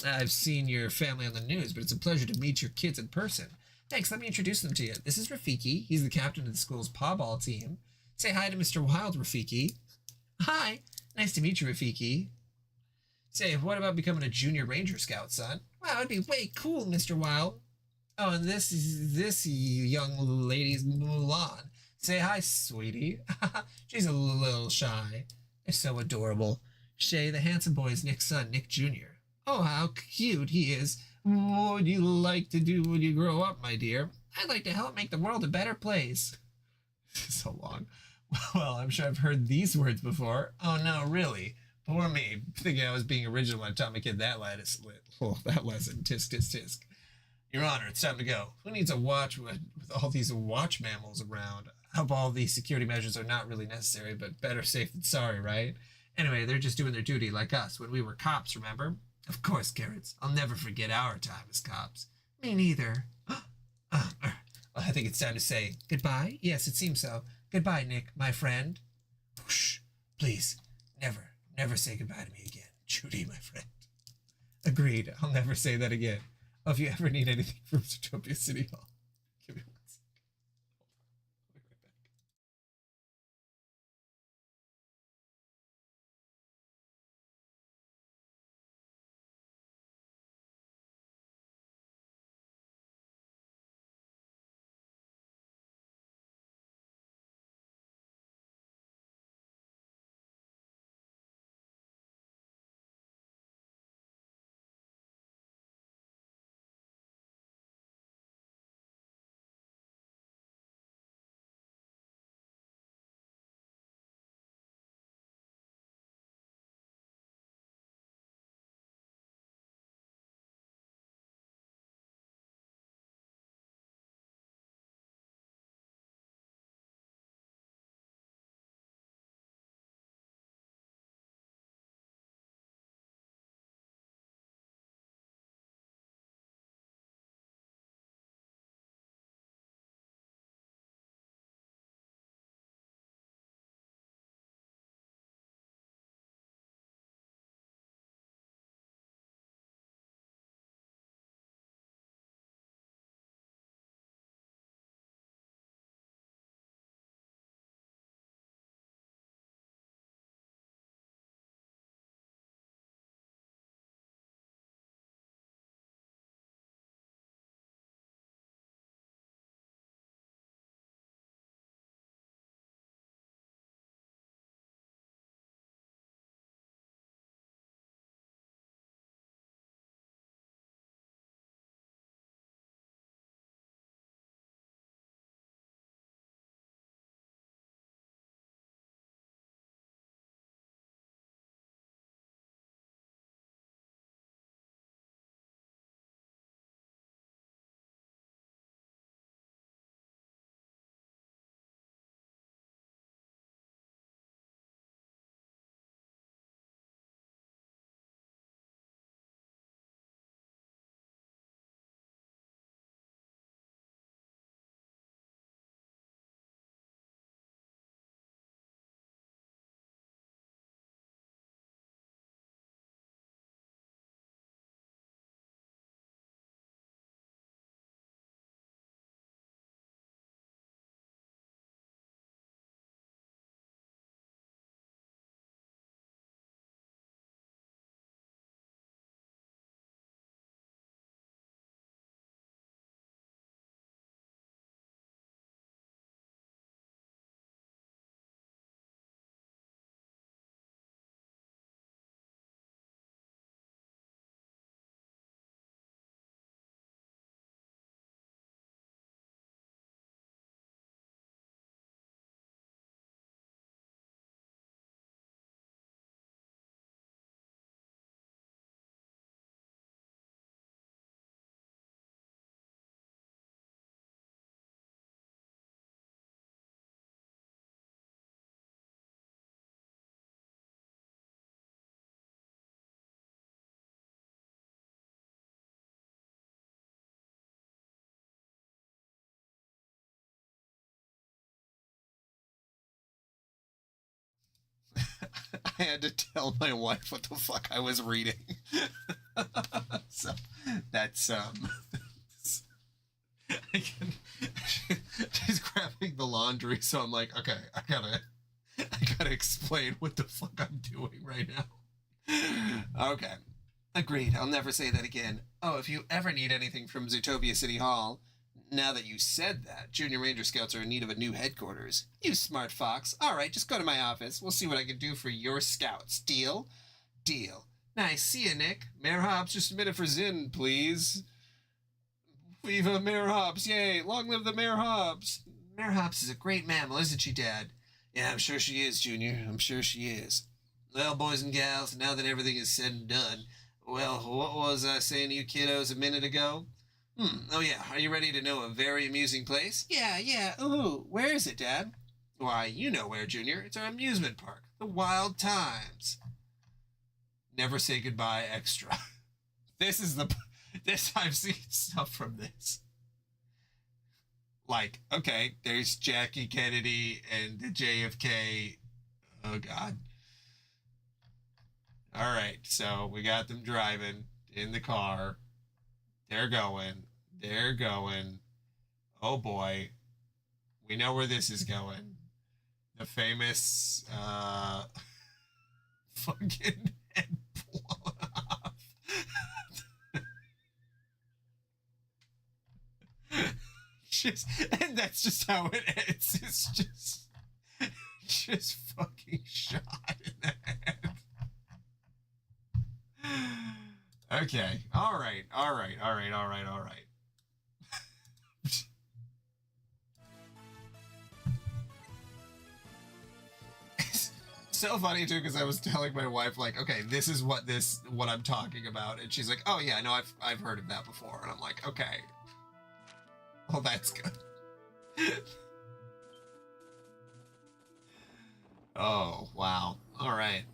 I've seen your family on the news, but it's a pleasure to meet your kids in person. Thanks, let me introduce them to you. This is Rafiki. He's the captain of the school's pawball team. Say hi to Mr. Wild, Rafiki. Hi. Nice to meet you, Rafiki. Say, what about becoming a junior ranger scout, son? Wow, it'd be way cool, Mr. Wild. Oh, and this young lady's Mulan. Say hi, sweetie. She's a little shy. They're so adorable. Shay, the handsome boy, is Nick's son, Nick Jr. Oh, how cute he is. What would you like to do when you grow up, my dear? I'd like to help make the world a better place. So long. Well, I'm sure I've heard these words before. Oh, no, really? Poor me, thinking I was being original when I taught my kid that lesson. Tisk, tisk, tisk. Your Honor, it's time to go. Who needs a watch with all these watch mammals around? I hope all these security measures are not really necessary, but better safe than sorry, right? Anyway, they're just doing their duty like us when we were cops, remember? Of course, Carrots. I'll never forget our time as cops. Me neither. I think it's time to say goodbye. Yes, it seems so. Goodbye, Nick, my friend. Whoosh. Please, never say goodbye to me again. Judy, my friend. Agreed. I'll never say that again. Oh, if you ever need anything from Zootopia City Hall, give me I had to tell my wife what the fuck I was reading. So that's I can, she's grabbing the laundry, so I'm like, okay, I gotta explain what the fuck I'm doing right now. Okay. Agreed. I'll never say that again. Oh, if you ever need anything from Zootopia City Hall, now that you said that, Junior Ranger Scouts are in need of a new headquarters. You smart fox. All right, just go to my office. We'll see what I can do for your scouts. Deal? Deal. Nice. See ya, Nick. Mayor Hobbs, just a minute for Zinn, please. Viva Mayor Hobbs. Yay. Long live the Mayor Hobbs. Mayor Hobbs is a great mammal, isn't she, Dad? Yeah, I'm sure she is, Junior. I'm sure she is. Well, boys and gals, now that everything is said and done, well, what was I saying to you kiddos a minute ago? Oh yeah, are you ready to know a very amusing place? Yeah. Ooh, where is it, Dad? Why, you know where, Junior. It's our amusement park, the Wild Times. Never say goodbye extra. This I've seen stuff from this. Like, okay, there's Jackie Kennedy and the JFK. Oh God. All right, so we got them driving in the car. They're going. Oh boy. We know where this is going. The famous fucking head blown off. And that's just how it ends. It's just fucking shot in the head. Okay. All right. It's so funny too, because I was telling my wife, like, okay, this is what I'm talking about, and she's like, oh yeah, no, I've heard of that before, and I'm like, okay, well, that's good. Oh wow. All right.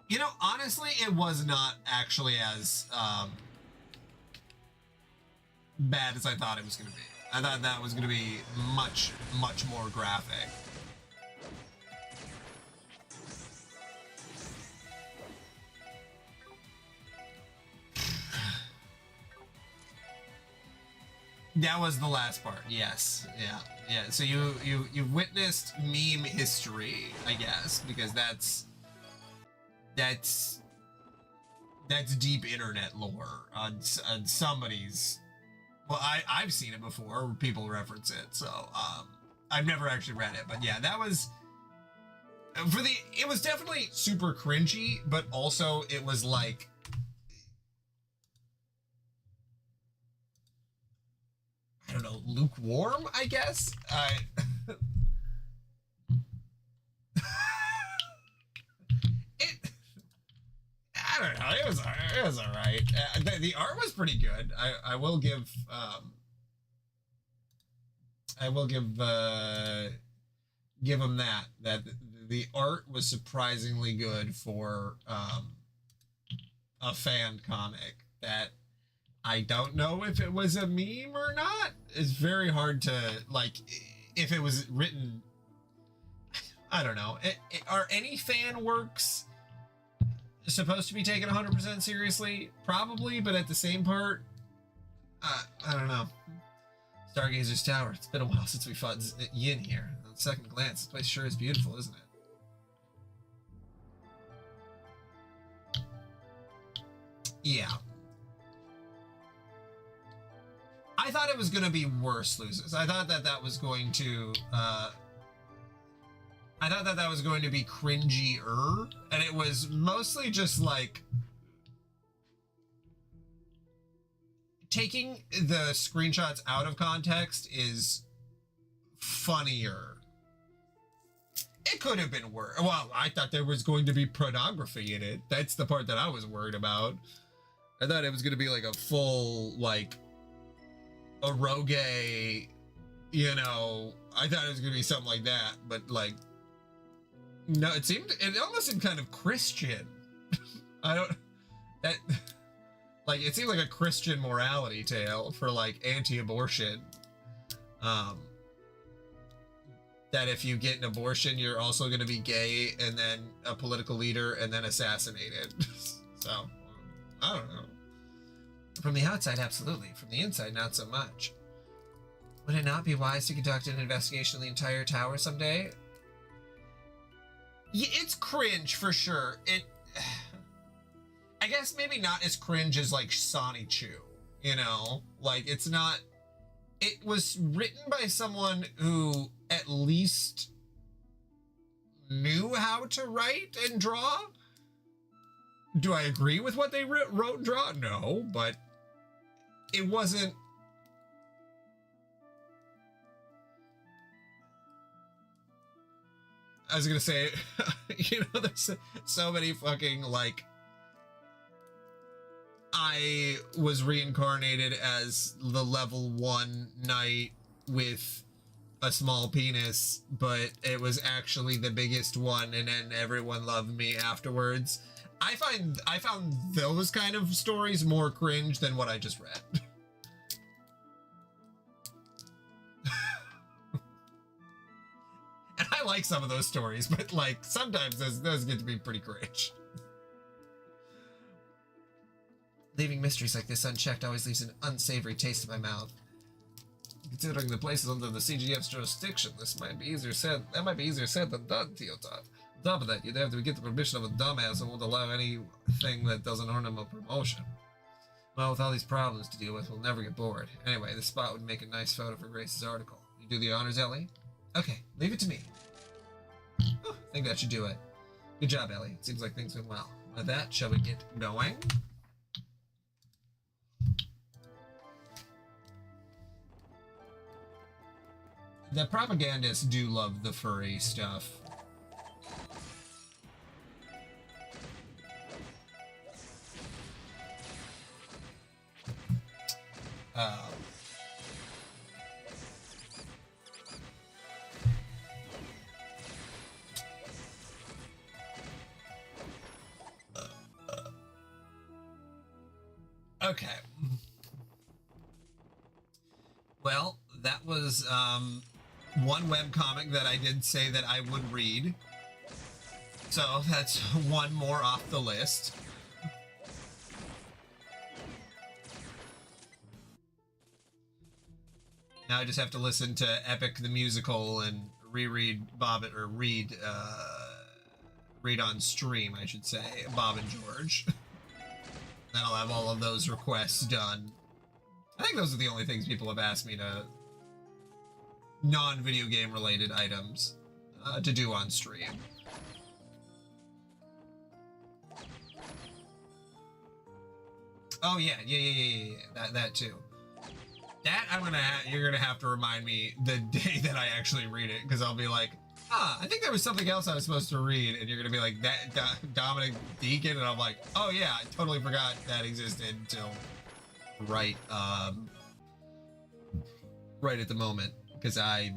You know, honestly, it was not actually as bad as I thought it was going to be. I thought that was going to be much, much more graphic. That was the last part. Yes. Yeah. So you witnessed meme history, I guess, because that's deep internet lore on somebody's. Well, I've seen it before. Where people reference it, so I've never actually read it, but yeah, that was it was definitely super cringy, but also it was like, I don't know, lukewarm, I guess. I don't know. It was all right. The art was pretty good. I will give give him that the art was surprisingly good for a fan comic. That I don't know if it was a meme or not. It's very hard to, like, if it was written. I don't know. Are any fan works supposed to be taken 100% seriously? Probably, but at the same part, I don't know. Stargazer's Tower. It's been a while since we fought Yin here. On second glance, this place sure is beautiful, isn't it? Yeah. I thought it was going to be worse, Lucis. I thought that was going to be cringier, and it was mostly just like taking the screenshots out of context is funnier. It could have been worse. Well, I thought there was going to be pornography in it. That's the part that I was worried about. I thought it was going to be like a full, like, eroge, you know, I thought it was going to be something like that, but like, No, it almost seemed kind of Christian. I don't, that, like, it seemed like a Christian morality tale for, like, anti-abortion. That if you get an abortion, you're also going to be gay, and then a political leader, and then assassinated. So, I don't know. From the outside, absolutely. From the inside, not so much. Would it not be wise to conduct an investigation of the entire tower someday? Yeah, it's cringe for sure. I guess maybe not as cringe as like Sonichu, you know? Like, it's not. It was written by someone who at least knew how to write and draw. Do I agree with what they wrote and draw? No, but it wasn't. I was gonna say, you know, there's so many fucking, like, I was reincarnated as the level 1 knight with a small penis, but it was actually the biggest one, and then everyone loved me afterwards. I found those kind of stories more cringe than what I just read. And I like some of those stories, but like sometimes those get to be pretty cringe. Leaving mysteries like this unchecked always leaves an unsavory taste in my mouth. Considering the places under the CGF's jurisdiction, that might be easier said than done, Teotar. On top of that, you'd have to get the permission of a dumbass who won't allow anything that doesn't earn him a promotion. Well, with all these problems to deal with, we'll never get bored. Anyway, this spot would make a nice photo for Grace's article. You do the honors, Ellie? Okay, leave it to me. I think that should do it. Good job, Ellie. Seems like things went well. With that, shall we get going? The propagandists do love the furry stuff. Okay. Well, that was one webcomic that I did say that I would read. So that's one more off the list. Now I just have to listen to Epic the Musical and reread read on stream, I should say, Bob and George. Then I'll have all of those requests done. I think those are the only things people have asked me to non-video game related items to do on stream. Oh yeah, that too. That you're gonna have to remind me the day that I actually read it, because I'll be like, I think there was something else I was supposed to read, and you're gonna be like, that Dominic Deacon, and I'm like, oh yeah, I totally forgot that existed until right at the moment, because I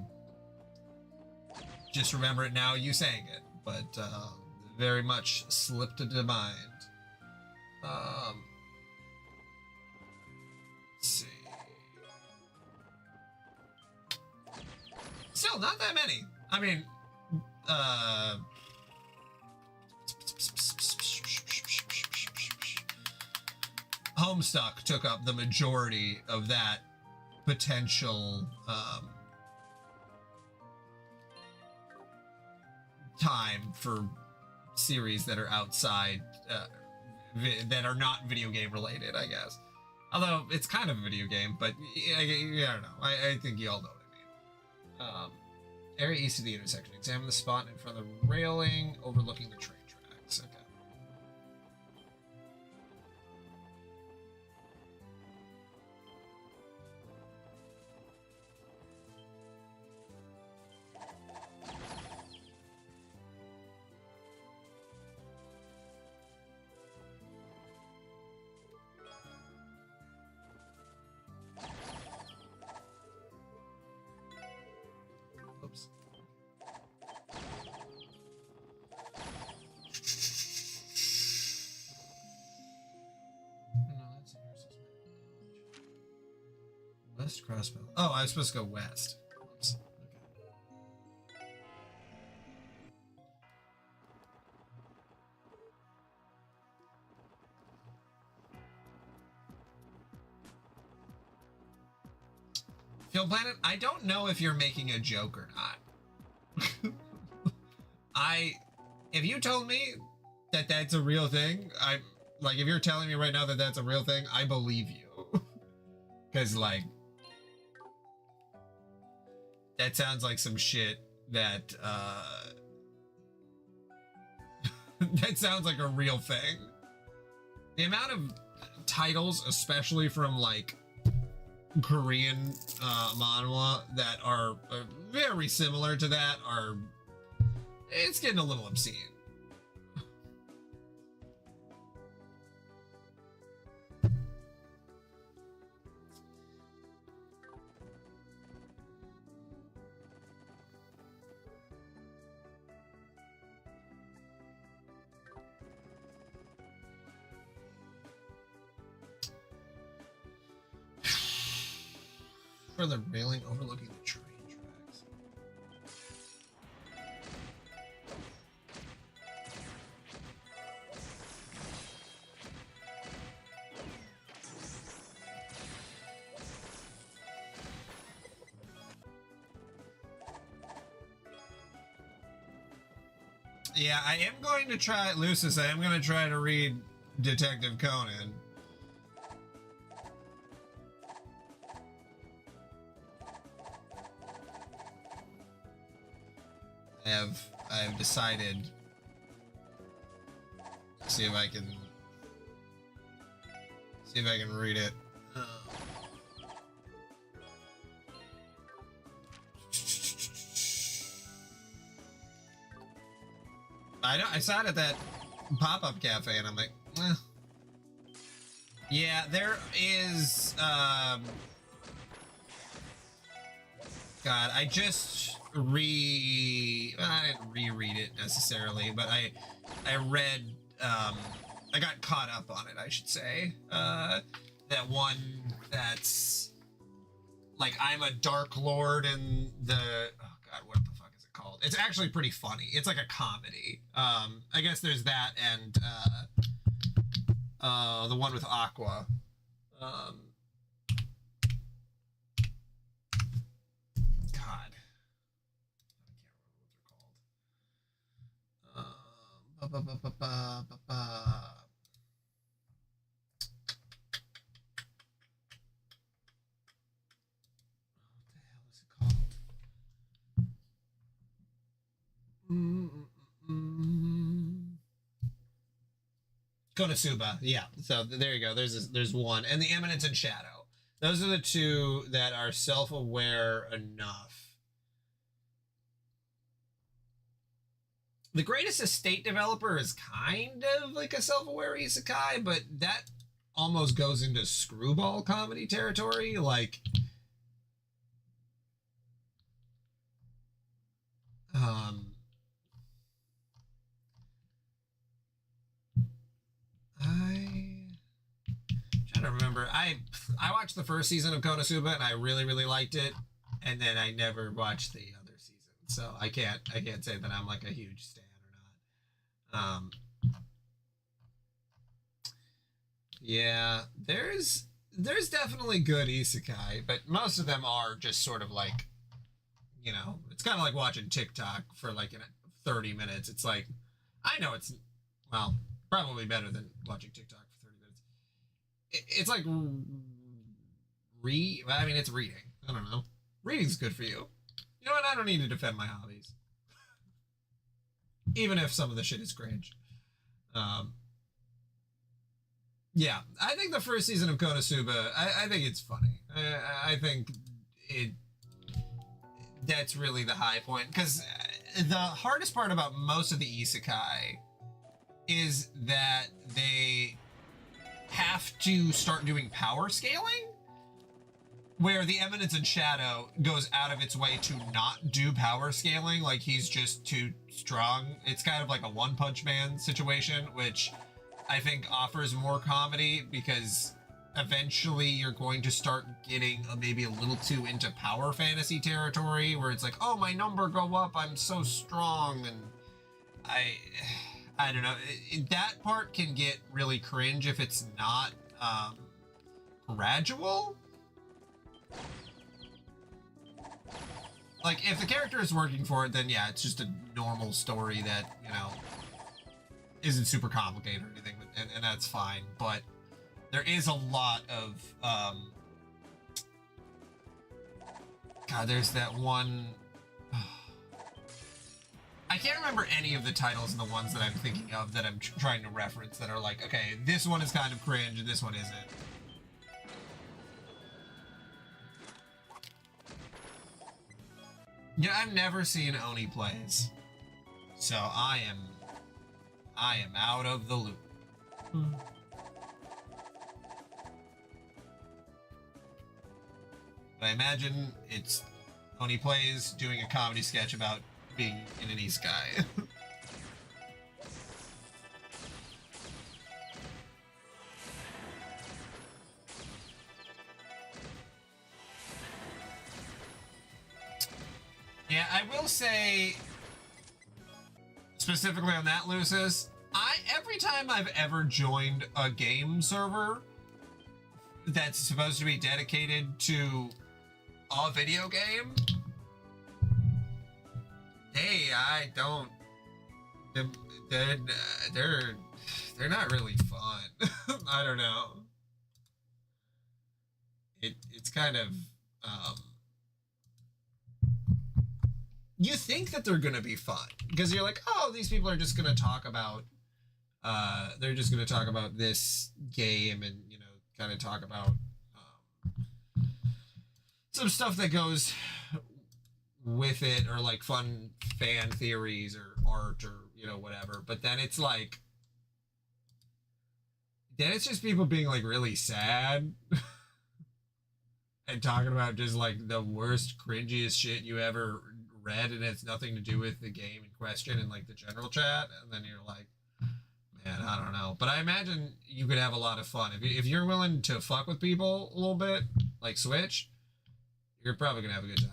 just remember it now you saying it, but very much slipped into mind. Let's see. Still not that many. I mean, Homestuck took up the majority of that potential time for series that are outside, that are not video game related, I guess. Although it's kind of a video game, but I don't know. I think you all know what I mean. Area east of the intersection. Examine the spot in front of the railing overlooking the train tracks. Okay. West Crossbow. Oh, I was supposed to go west. Oops. Okay. Phil Planet, I don't know if you're making a joke or not. If you told me that that's a real thing, like, if you're telling me right now that that's a real thing, I believe you. Because, like, that sounds like some shit that, that sounds like a real thing. The amount of titles, especially from, like, Korean manhwa that are very similar to that it's getting a little obscene. For the railing overlooking the train tracks. Yeah, I am going to try, Lucis, I am going to try to read Detective Conan. I have decided. See if I can read it. I saw it at that pop-up cafe and I'm like, eh. Yeah, there is God, I just I didn't reread it necessarily, but I read I got caught up on it, I should say. That one that's like, I'm a Dark Lord and the, oh God, what the fuck is it called? It's actually pretty funny. It's like a comedy. I guess there's that and the one with Aqua. God. I can't remember what they're called. Konosuba, yeah. So there you go. There's one, and the Eminence and Shadow. Those are the two that are self-aware enough. The Greatest Estate Developer is kind of like a self-aware isekai, but that almost goes into screwball comedy territory. Like, I'm trying to remember. I watched the first season of Konosuba and I really, really liked it, and then I never watched the other season, so I can't say that I'm like a huge stan or not. Yeah, there's definitely good isekai, but most of them are just sort of like, you know, it's kind of like watching TikTok for like 30 minutes. It's like, I know it's, well, probably better than watching TikTok for 30 minutes. It's like it's reading. I don't know. Reading's good for you. You know what? I don't need to defend my hobbies. Even if some of the shit is cringe. Yeah, I think the first season of Konosuba, I think it's funny. I think that's really the high point, because the hardest part about most of the isekai is that they have to start doing power scaling, where the Eminence and Shadow goes out of its way to not do power scaling. Like, he's just too strong. It's kind of like a One Punch Man situation, which I think offers more comedy, because eventually you're going to start getting maybe a little too into power fantasy territory where it's like, oh, my number go up, I'm so strong, and I don't know. That part can get really cringe if it's not gradual. Like, if the character is working for it, then yeah, it's just a normal story that, you know, isn't super complicated or anything, and that's fine. But there is a lot of, God, there's that one, I can't remember any of the titles and the ones that I'm thinking of that I'm trying to reference that are like, okay, this one is kind of cringe and this one isn't. Yeah, I've never seen Oni plays, so I am out of the loop. But I imagine it's Oni plays doing a comedy sketch about being in an isekai. Yeah, I will say, specifically on that, Lucis, every time I've ever joined a game server that's supposed to be dedicated to a video game, I don't. They're not really fun. I don't know. It's kind of you think that they're gonna be fun because you're like, oh, these people are just gonna talk about they're just gonna talk about this game and, you know, kind of talk about some stuff that goes with it, or like fun fan theories or art or, you know, whatever. But then it's like, then it's just people being like really sad and talking about just like the worst, cringiest shit you ever read, and it's nothing to do with the game in question and like the general chat. And then you're like, man, I don't know. But I imagine you could have a lot of fun if you're willing to fuck with people a little bit, like Switch. You're probably gonna have a good time.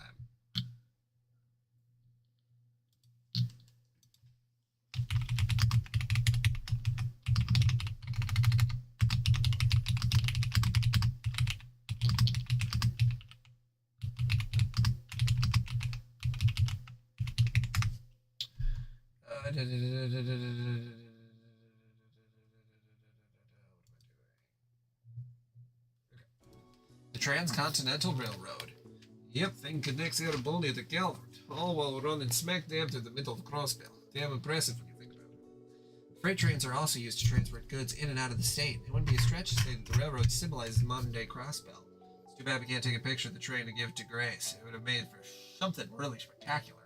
The Transcontinental Railroad. Yep, thing connects Erebony to Calvert, all while running smack dab through the middle of Crossbell. Damn impressive when you think about it. Freight trains are also used to transport goods in and out of the state. It wouldn't be a stretch to say that the railroad symbolizes modern-day Crossbell. It's too bad we can't take a picture of the train to give it to Grace. It would have made for something really spectacular.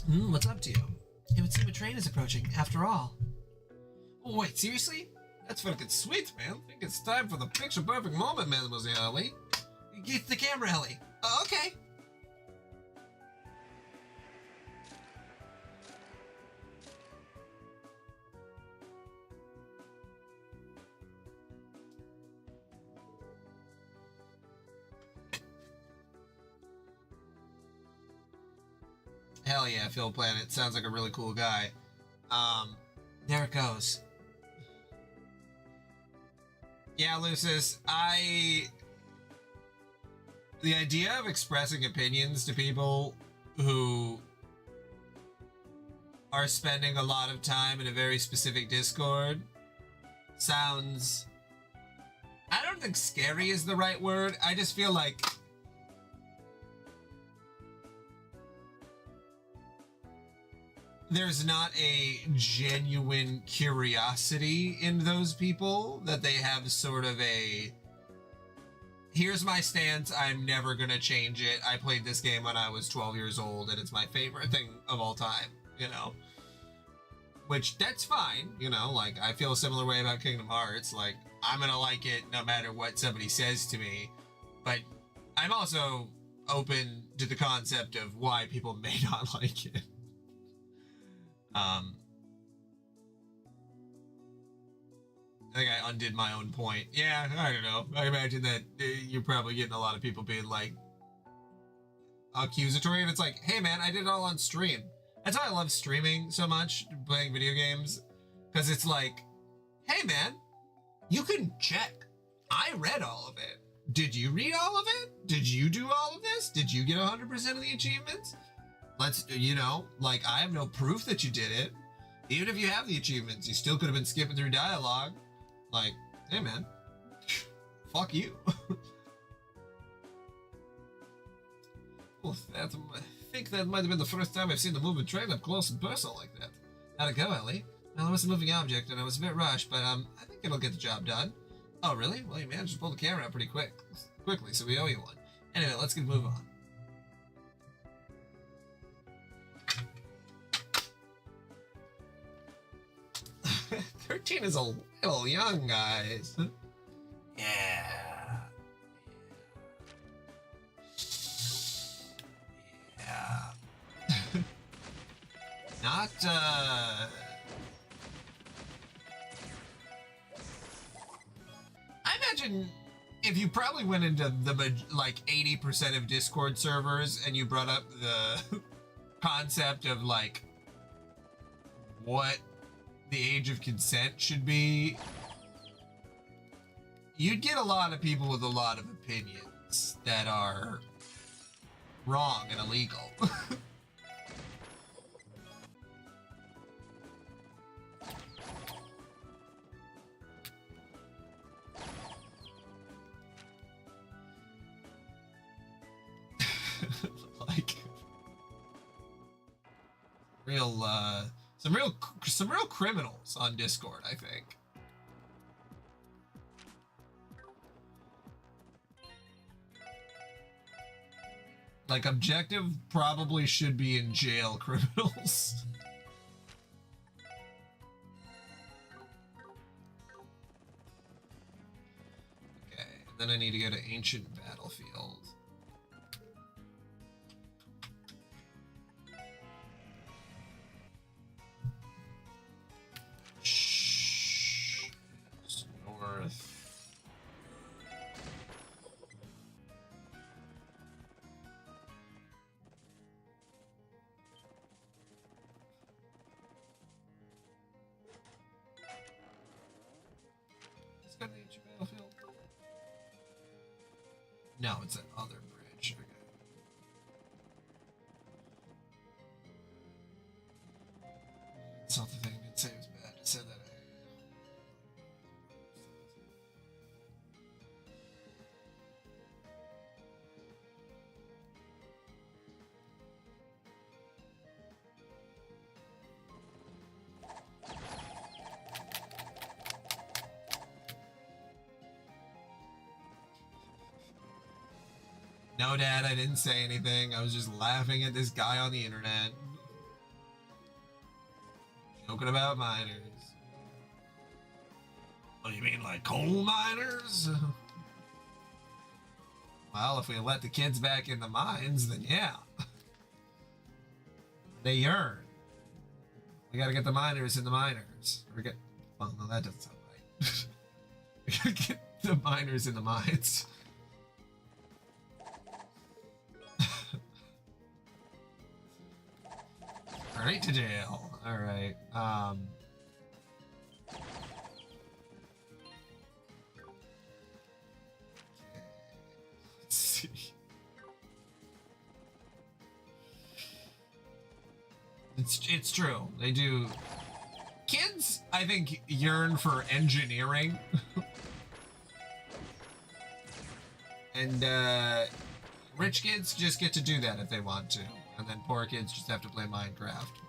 What's up to you? It would seem a train is approaching, after all. Oh, wait, seriously? That's fucking sweet, man. I think it's time for the picture-perfect moment, Mademoiselle Ellie. Get the camera, Ellie. Okay. Hell yeah, Phil Planet. Sounds like a really cool guy. There it goes. Yeah, Lucis, the idea of expressing opinions to people who are spending a lot of time in a very specific Discord sounds, I don't think scary is the right word. I just feel like there's not a genuine curiosity in those people, that they have sort of a, here's my stance, I'm never gonna change it. I played this game when I was 12 years old and it's my favorite thing of all time, you know? Which, that's fine, you know, like, I feel a similar way about Kingdom Hearts. Like, I'm gonna like it no matter what somebody says to me, but I'm also open to the concept of why people may not like it. I think I undid my own point. Yeah, I don't know. I imagine that you're probably getting a lot of people being like accusatory, and it's like, hey man, I did it all on stream. That's why I love streaming so much, playing video games, because it's like, hey man, you can check. I read all of it. Did you read all of it? Did you do all of this? Did you get 100% of the achievements? Let's, you know, like, I have no proof that you did it. Even if you have the achievements, you still could have been skipping through dialogue. Like, hey man, fuck you. Well, I think that might have been the first time I've seen the moving train up close and personal like that. How'd it go, Ellie? Well, it was a moving object, and I was a bit rushed, but I think it'll get the job done. Oh, really? Well, you managed to pull the camera out pretty quickly, so we owe you one. Anyway, let's get a move on. 13 is a little young, guys. Yeah. Not, I imagine if you probably went into the, like, 80% of Discord servers and you brought up the concept of, like, what the age of consent should be, you'd get a lot of people with a lot of opinions that are wrong and illegal. Like, some real criminals on Discord, I think. Like, objective probably should be in jail criminals. Okay, and then I need to go to Ancient Battlefield. North. Let's go to the Ancient Battlefield. No, it's that other bridge. Okay. It's not the thing I didn't say was bad. I said that. No, Dad, I didn't say anything. I was just laughing at this guy on the internet. Joking about miners. What do you mean, like coal miners? Well, if we let the kids back in the mines, then yeah. They yearn. We gotta get the miners in the miners. Well, no, that doesn't sound right. We gotta get the miners in the mines. Right to jail. All right. Let's see. It's true. They do. Kids, I think, yearn for engineering. And rich kids just get to do that if they want to. And then poor kids just have to play Minecraft.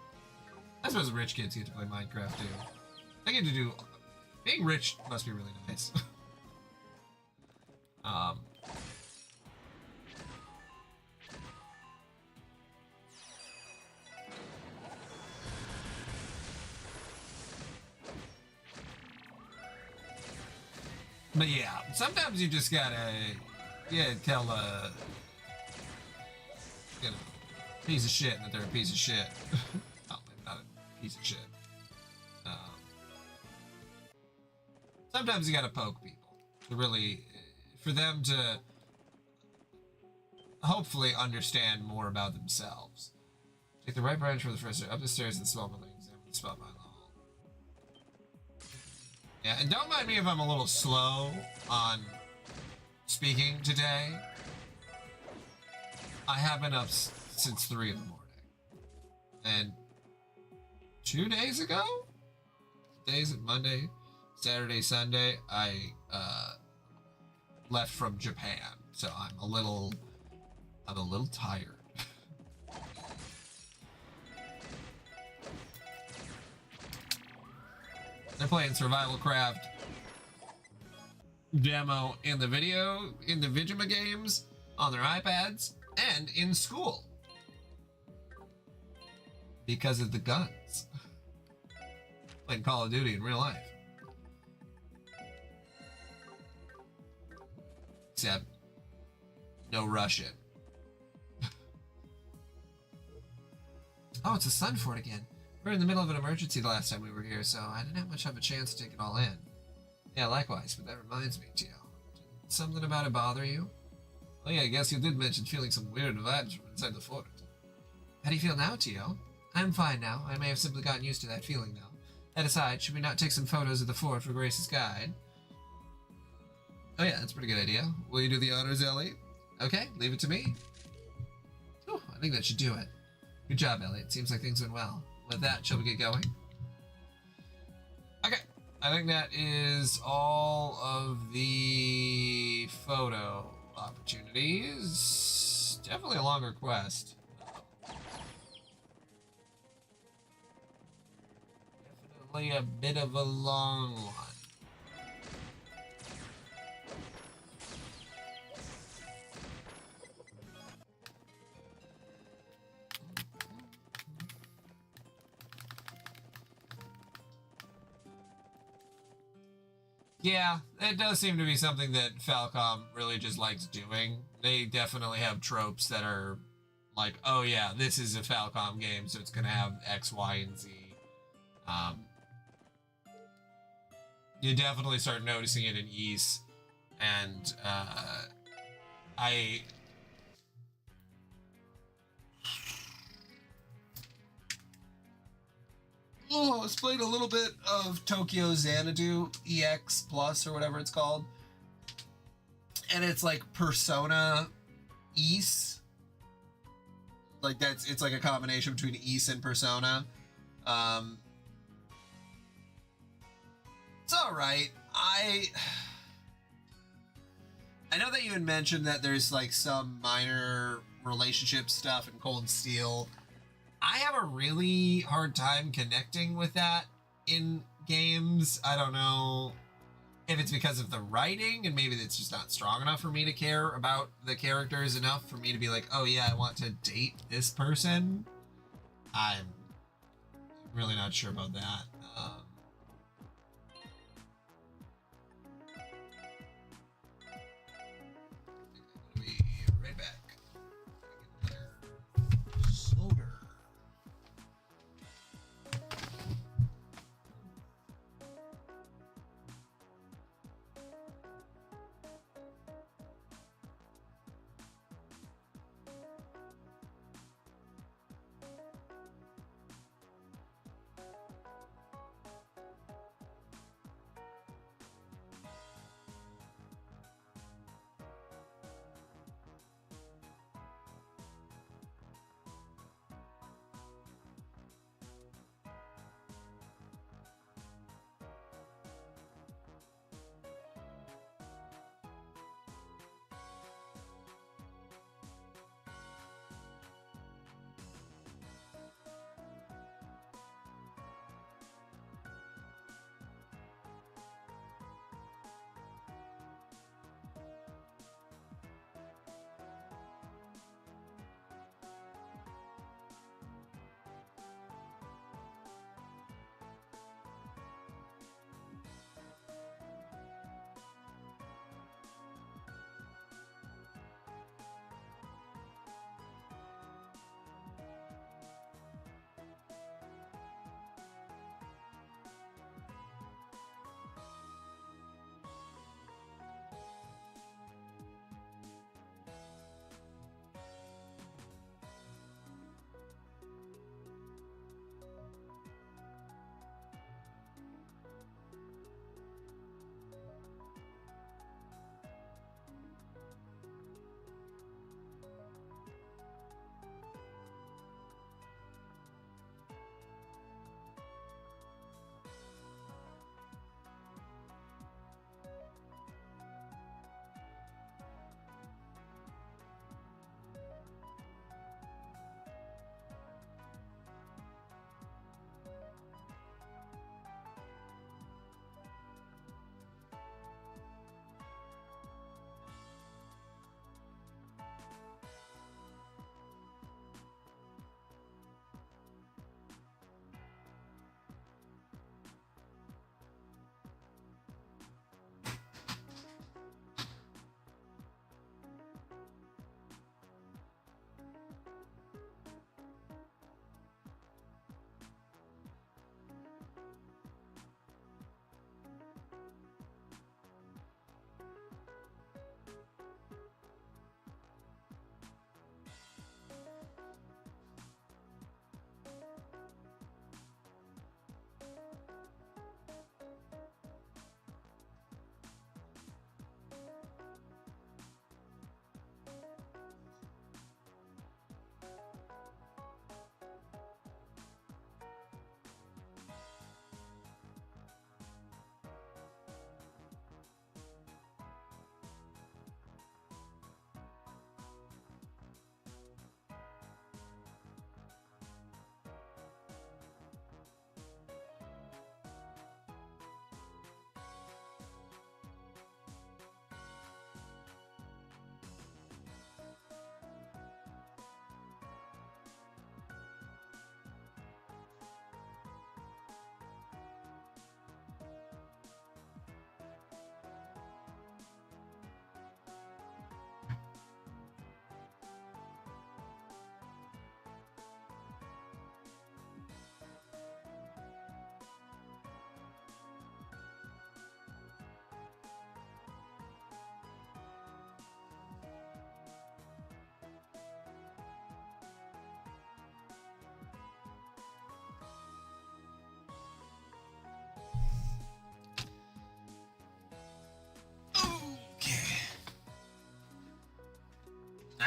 I suppose rich kids get to play Minecraft too. They get to do... Being rich must be really nice. But yeah, sometimes you just gotta... Yeah, tell you know, piece of shit that they're a piece of shit. Oh, maybe not a piece of shit. sometimes you gotta poke people to really, for them to hopefully understand more about themselves. Take the right branch for the first up the stairs and small building. Examine the spot behind the hall. Yeah, and don't mind me if I'm a little slow on speaking today. I have been up since 3 in the morning. And 2 days ago? Days, Monday, Saturday, Sunday, I left from Japan. So I'm a little tired. They're playing Survival Craft demo in the Vigima games, on their iPads, and in school. Because of the guns. Playing Call of Duty in real life. Except, no Russian. Oh, it's a Sun Fort again. We were in the middle of an emergency the last time we were here, so I didn't have much of a chance to take it all in. Yeah, likewise, but that reminds me, Tio. Did something about it bother you? Oh yeah, I guess you did mention feeling some weird vibes from inside the fort. How do you feel now, Tio? I'm fine now. I may have simply gotten used to that feeling, though. That aside, should we not take some photos of the fort for Grace's guide? Oh yeah, that's a pretty good idea. Will you do the honors, Ellie? Okay, leave it to me. Whew, I think that should do it. Good job, Elliot. Seems like things went well. With that, shall we get going? Okay, I think that is all of the photo opportunities. Definitely a longer quest. Definitely a bit of a long one. Yeah, it does seem to be something that Falcom really just likes doing. They definitely have tropes that are like, oh yeah, this is a Falcom game, so it's going to have X, Y, and Z. You definitely start noticing it in Ys, and I was playing a little bit of Tokyo Xanadu EX Plus or whatever it's called. And it's like Persona Ys. Like it's like a combination between Ys and Persona. It's alright. I know that you had mentioned that there's like some minor relationship stuff in Cold Steel. I have a really hard time connecting with that in games. I don't know if it's because of the writing and maybe it's just not strong enough for me to care about the characters enough for me to be like, oh yeah, I want to date this person. I'm really not sure about that. I'll be right back. Soda.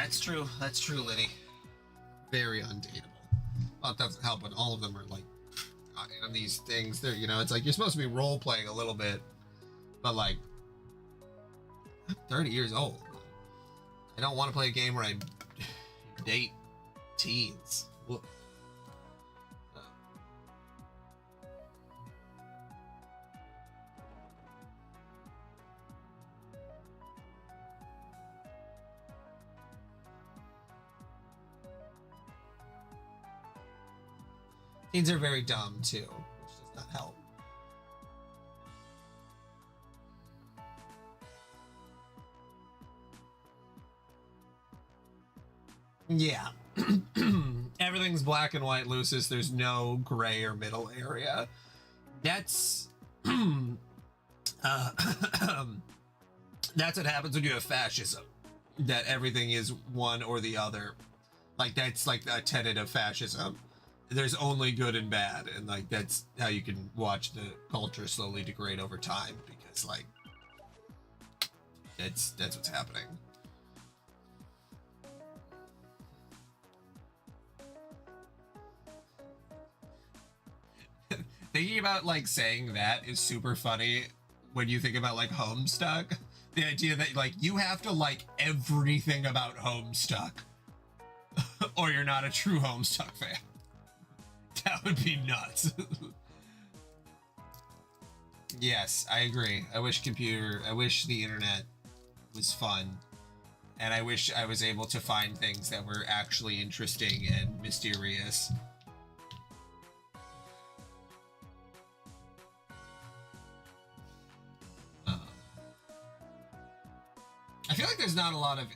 That's true. That's true, Liddy. Very undateable. Well, it doesn't help when all of them are like on these things. They're, you know, it's like you're supposed to be role playing a little bit, but like, I'm 30 years old. I don't want to play a game where I date teens. Whoa. Teens are very dumb too, which does not help. Yeah. Everything's black and white, Lucis. There's no gray or middle area. That's that's what happens when you have fascism. That everything is one or the other. Like that's like a tenet of fascism. There's only good and bad, and like that's how you can watch the culture slowly degrade over time, because like that's what's happening. Thinking about like saying that is super funny when you think about like Homestuck. The idea that like you have to like everything about Homestuck or you're not a true Homestuck fan. That would be nuts. Yes, I agree. I wish the internet was fun. And I wish I was able to find things that were actually interesting and mysterious. I feel like there's not a lot of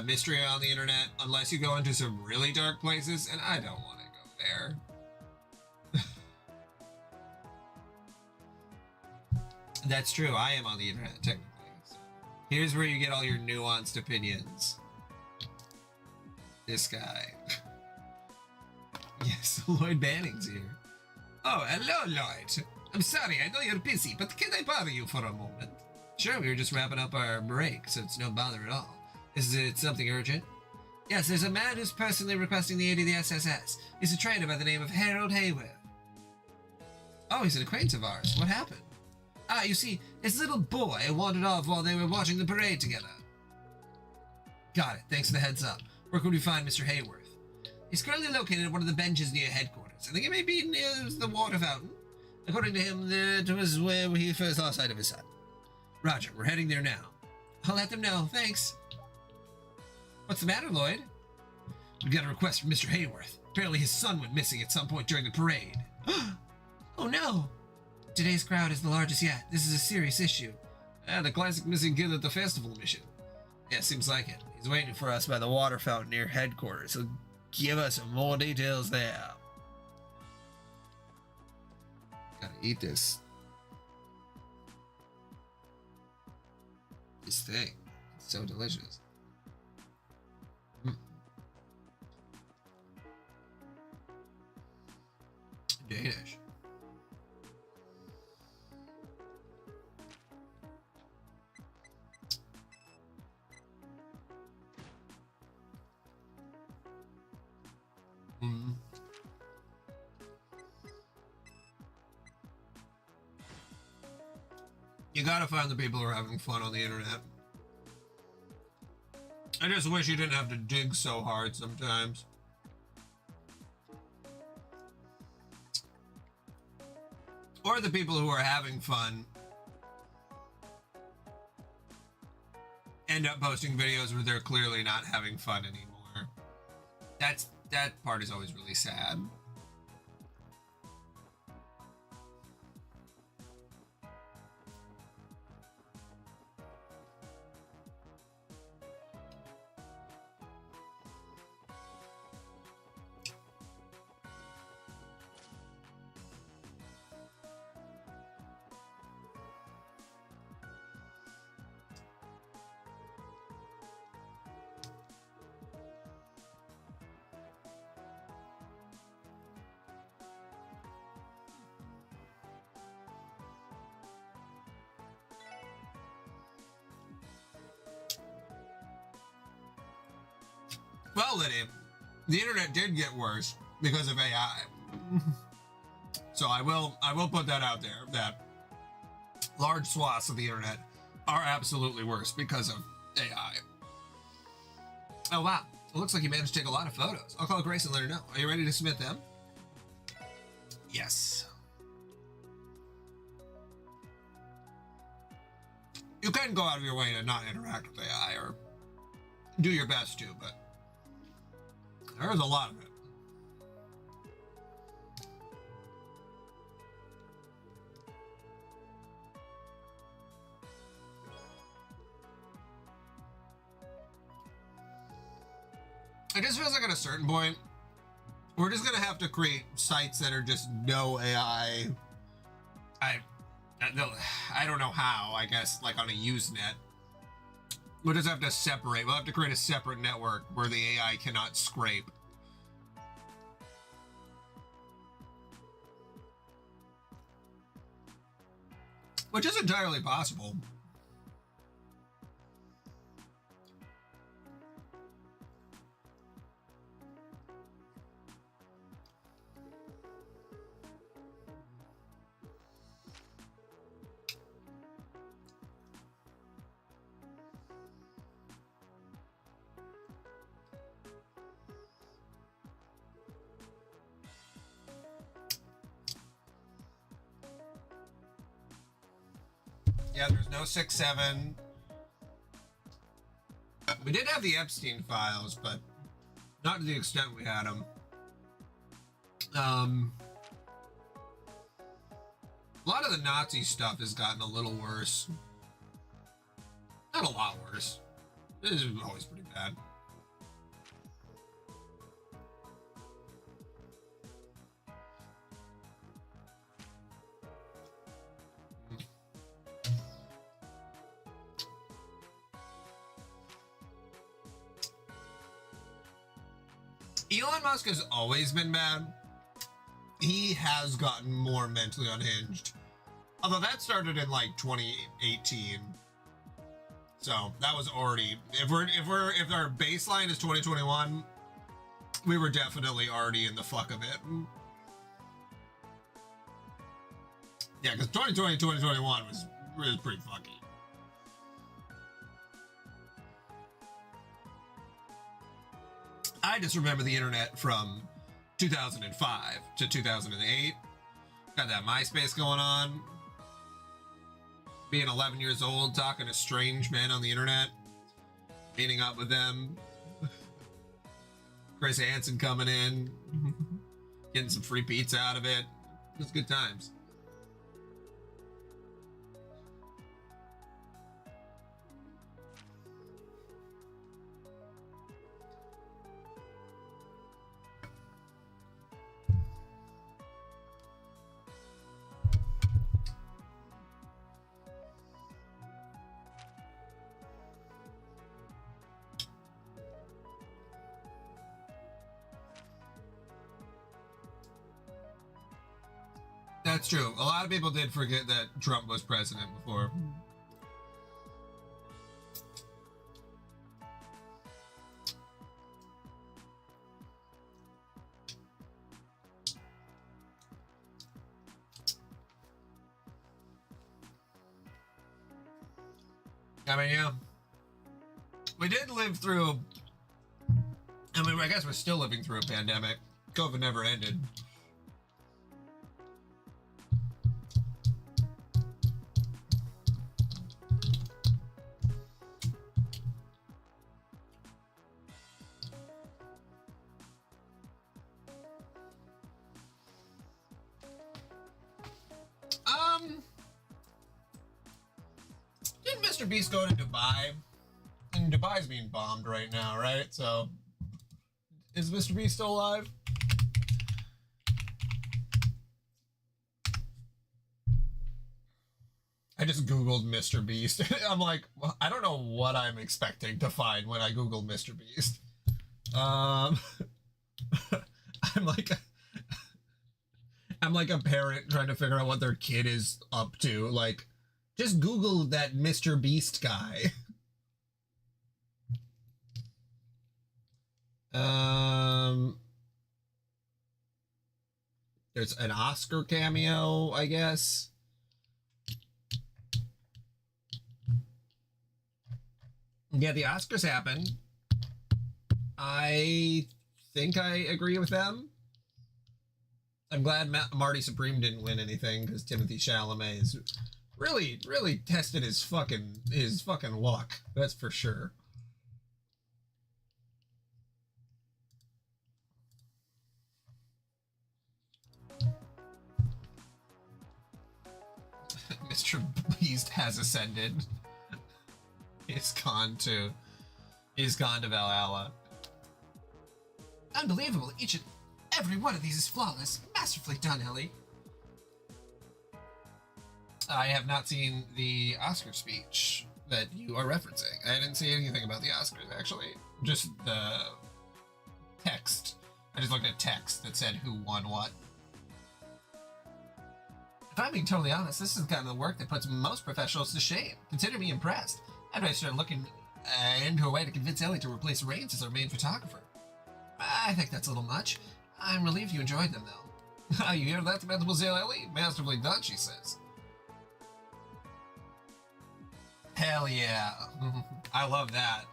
mystery on the internet unless you go into some really dark places, and I don't want to go there. That's true. I am on the internet, technically. So here's where you get all your nuanced opinions. This guy. Yes, Lloyd Banning's here. Oh, hello, Lloyd. I'm sorry, I know you're busy, but can I bother you for a moment? Sure, we were just wrapping up our break, so it's no bother at all. Is it something urgent? Yes, there's a man who's personally requesting the aid of the SSS. He's a trainer by the name of Harold Hayworth. Oh, he's an acquaintance of ours. What happened? Ah, you see, his little boy wandered off while they were watching the parade together. Got it. Thanks for the heads up. Where could we find Mr. Hayworth? He's currently located at one of the benches near headquarters. I think it may be near the water fountain. According to him, that was where he first lost sight of his son. Roger, we're heading there now. I'll let them know. Thanks. What's the matter, Lloyd? We've got a request from Mr. Hayworth. Apparently his son went missing at some point during the parade. Oh no! Today's crowd is the largest yet. This is a serious issue. The classic missing kid at the festival mission. Yeah, seems like it. He's waiting for us by the water fountain near headquarters, so give us some more details there. Gotta eat this. This thing. It's so delicious. Danish. You gotta find the people who are having fun on the internet. I just wish you didn't have to dig so hard sometimes. Or the people who are having fun end up posting videos where they're clearly not having fun anymore. That part is always really sad. Well, Liddy, the internet did get worse because of AI. So I will put that out there, that large swaths of the internet are absolutely worse because of AI. Oh, wow. It looks like you managed to take a lot of photos. I'll call Grace and let her know. Are you ready to submit them? Yes. You can go out of your way to not interact with AI or do your best to, but there's a lot of it. It just feels like at a certain point, we're just going to have to create sites that are just no AI. I don't know how, I guess, like on a Usenet. We'll just have to separate. We'll have to create a separate network where the AI cannot scrape. Which is entirely possible. Yeah, there's no 6-7. We did have the Epstein files, but not to the extent we had them. A lot of the Nazi stuff has gotten a little worse. Not a lot worse. This is always pretty bad. Elon Musk has always been bad. He has gotten more mentally unhinged. Although that started in like 2018. So that was already, if our baseline is 2021, we were definitely already in the fuck of it. Yeah, because 2020, 2021 was pretty fucky. I just remember the internet from 2005 to 2008. Got that MySpace going on. Being 11 years old, talking to strange men on the internet. Meeting up with them. Chris Hansen coming in. Getting some free pizza out of it. It was good times. That's true. A lot of people did forget that Trump was president before. I mean, yeah. We did live through, I mean, I guess we're still living through a pandemic. COVID never ended. Didn't Mr. Beast go to Dubai? And Dubai's being bombed right now, right? So, is Mr. Beast still alive? I just Googled Mr. Beast. I'm like, well, I don't know what I'm expecting to find when I Google Mr. Beast. I'm like a parent trying to figure out what their kid is up to. Like, just Google that Mr. Beast guy. there's an Oscar cameo, I guess. Yeah, the Oscars happen. I think I agree with them. I'm glad Marty Supreme didn't win anything because Timothy Chalamet is really tested his fucking luck. That's for sure. Mr. Beast has ascended. He's gone to Valhalla. Unbelievable. Each and every one of these is flawless. Masterfully done, Ellie. I have not seen the Oscar speech that you are referencing. I didn't see anything about the Oscars, actually. Just the text. I just looked at text that said who won what. If I'm being totally honest, this is the kind of work that puts most professionals to shame. Consider me impressed. After I started looking into a way to convince Ellie to replace Rains as our main photographer. I think that's a little much. I'm relieved you enjoyed them, though. You hear that, Mademoiselle Ellie? Masterfully done, she says. Hell yeah. I love that.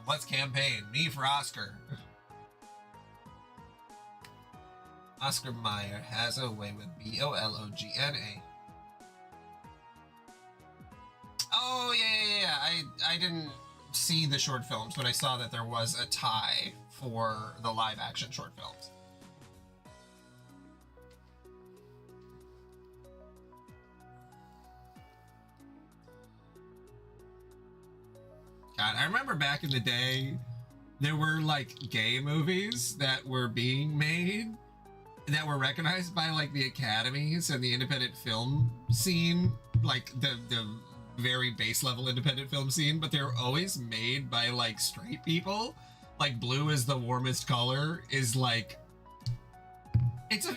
Let's campaign. Me for Oscar. Oscar Mayer has a way with Bologna. Oh, yeah. I didn't see the short films, but I saw that there was a tie for the live action short films. God, I remember back in the day, there were like gay movies that were being made that were recognized by like the academies and the independent film scene, like the very base level independent film scene, but they're always made by like straight people. Like Blue is the Warmest Color is like it's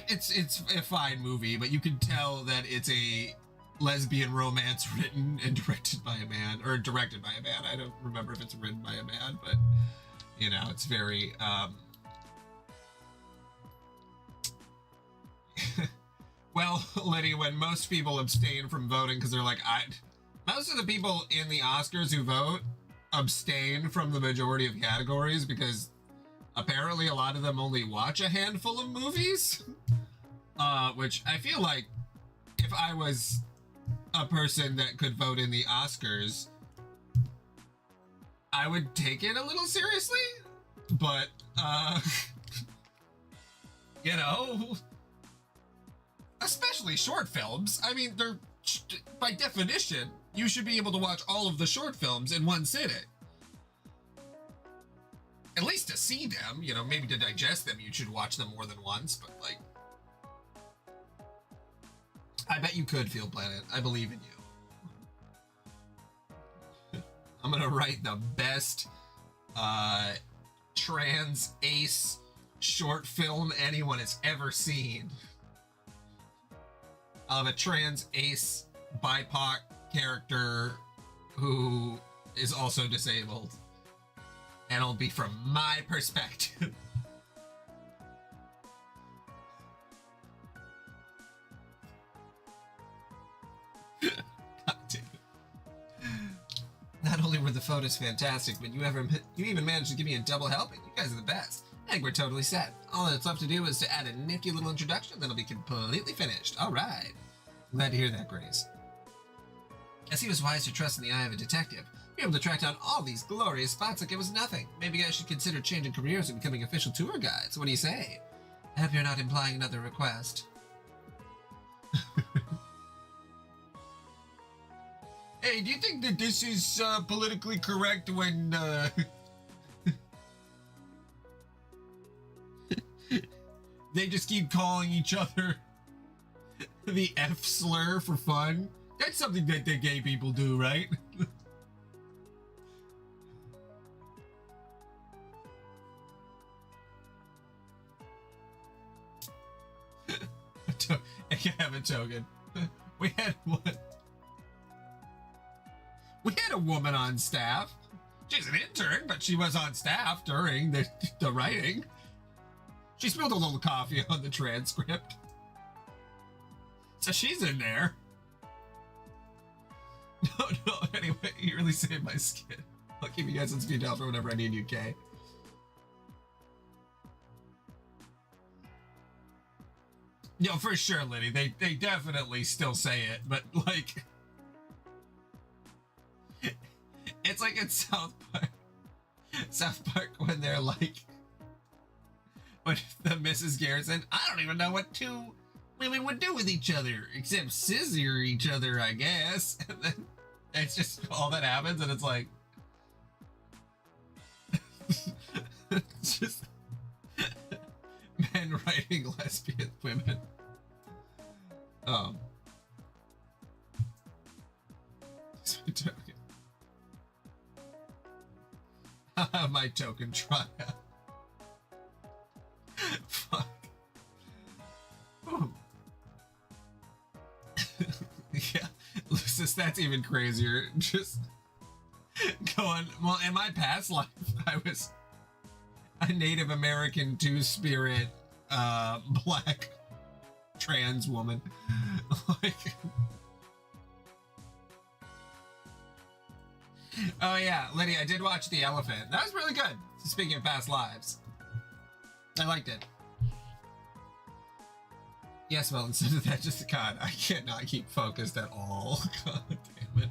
a fine movie, but you can tell that it's a lesbian romance written and directed by a man, or directed by a man. I don't remember if it's written by a man, but you know, it's very well, Liddy, when most people abstain from voting because they're like, most of the people in the Oscars who vote abstain from the majority of categories because apparently a lot of them only watch a handful of movies. Which I feel like if I was a person that could vote in the Oscars, I would take it a little seriously. But, you know, especially short films. I mean, they're, by definition, you should be able to watch all of the short films in one sitting. At least to see them, you know, maybe to digest them, you should watch them more than once, but like, I bet you could, Field Planet. I believe in you. I'm gonna write the best trans ace short film anyone has ever seen. Of a trans ace BIPOC character who is also disabled. And it'll be from my perspective. God damn it. Not only were the photos fantastic, but you even managed to give me a double helping. You guys are the best. I think we're totally set. All that's left to do is to add a nifty little introduction, then it'll be completely finished. All right. Glad to hear that, Grace. As he was wise to trust in the eye of a detective, be able to track down all these glorious spots like it was nothing. Maybe I should consider changing careers and becoming official tour guides. What do you say? I hope you're not implying another request. Hey, do you think that this is politically correct when they just keep calling each other the F slur for fun? That's something that the gay people do, right? I can have a token. We had a woman on staff. She's an intern, but she was on staff during the writing. She spilled a little coffee on the transcript. So she's in there. No, no, anyway, you really saved my skin. I'll keep you guys on speed dial for whenever I need you, Kay. No, for sure, Liddy. They definitely still say it, but like it's like in South Park. South Park when they're like when the Mrs. Garrison, I don't even know what two women would do with each other except scissor each other, I guess. And then it's just all that happens, and it's like it's just men writing lesbian women. My token tryout. Fuck. Yeah, Lucis, that's even crazier. Just going, well, in my past life, I was a Native American two-spirit, black trans woman. Like, oh yeah, Liddy, I did watch The Elephant. That was really good. Speaking of past lives, I liked it. Yes, well, instead of that, just God, I cannot keep focused at all. God damn it.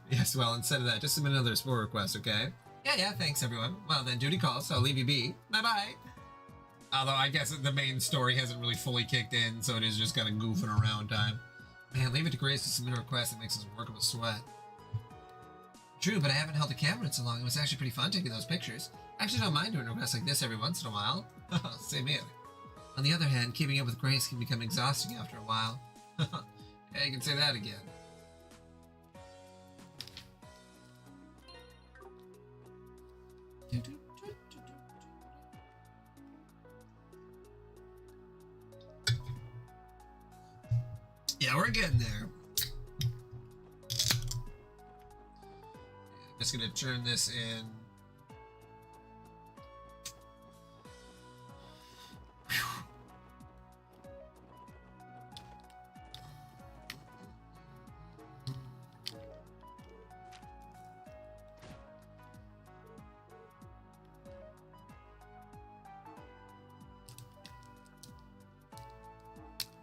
Yes, well, instead of that, just submit another sport request, okay? Yeah, thanks everyone. Well then, duty calls, so I'll leave you be. Bye-bye. Although I guess the main story hasn't really fully kicked in, so it is just kind of goofing around time. Man, leave it to Grace to submit a request that makes us work with sweat. True, but I haven't held a camera in so long. It was actually pretty fun taking those pictures. I actually don't mind doing requests like this every once in a while. Same here. On the other hand, keeping up with Grace can become exhausting after a while. Yeah, you can say that again. Yeah, we're getting there. I'm just gonna turn this in.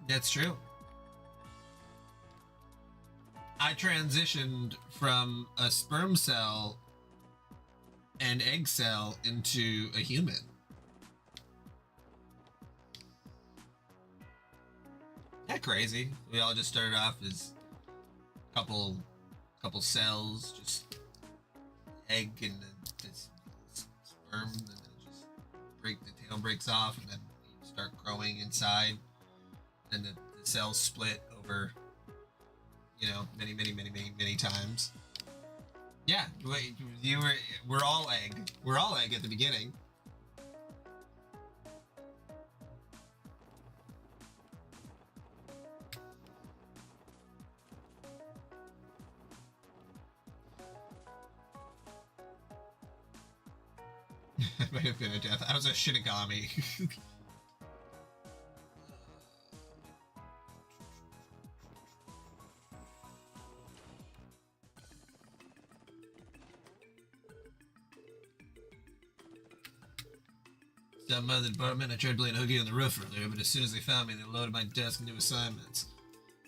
That's true. I transitioned from a sperm cell and egg cell into a human. That crazy. We all just started off as a couple cells, just egg and then this sperm, and then the tail breaks off, and then you start growing inside. And the cells split over, you know, many times. Yeah, we're all egg. We're all egg at the beginning. It might have been a death. I was a Shinigami. Down by the department, I tried playing hooky on the roof earlier, but as soon as they found me, they loaded my desk into assignments.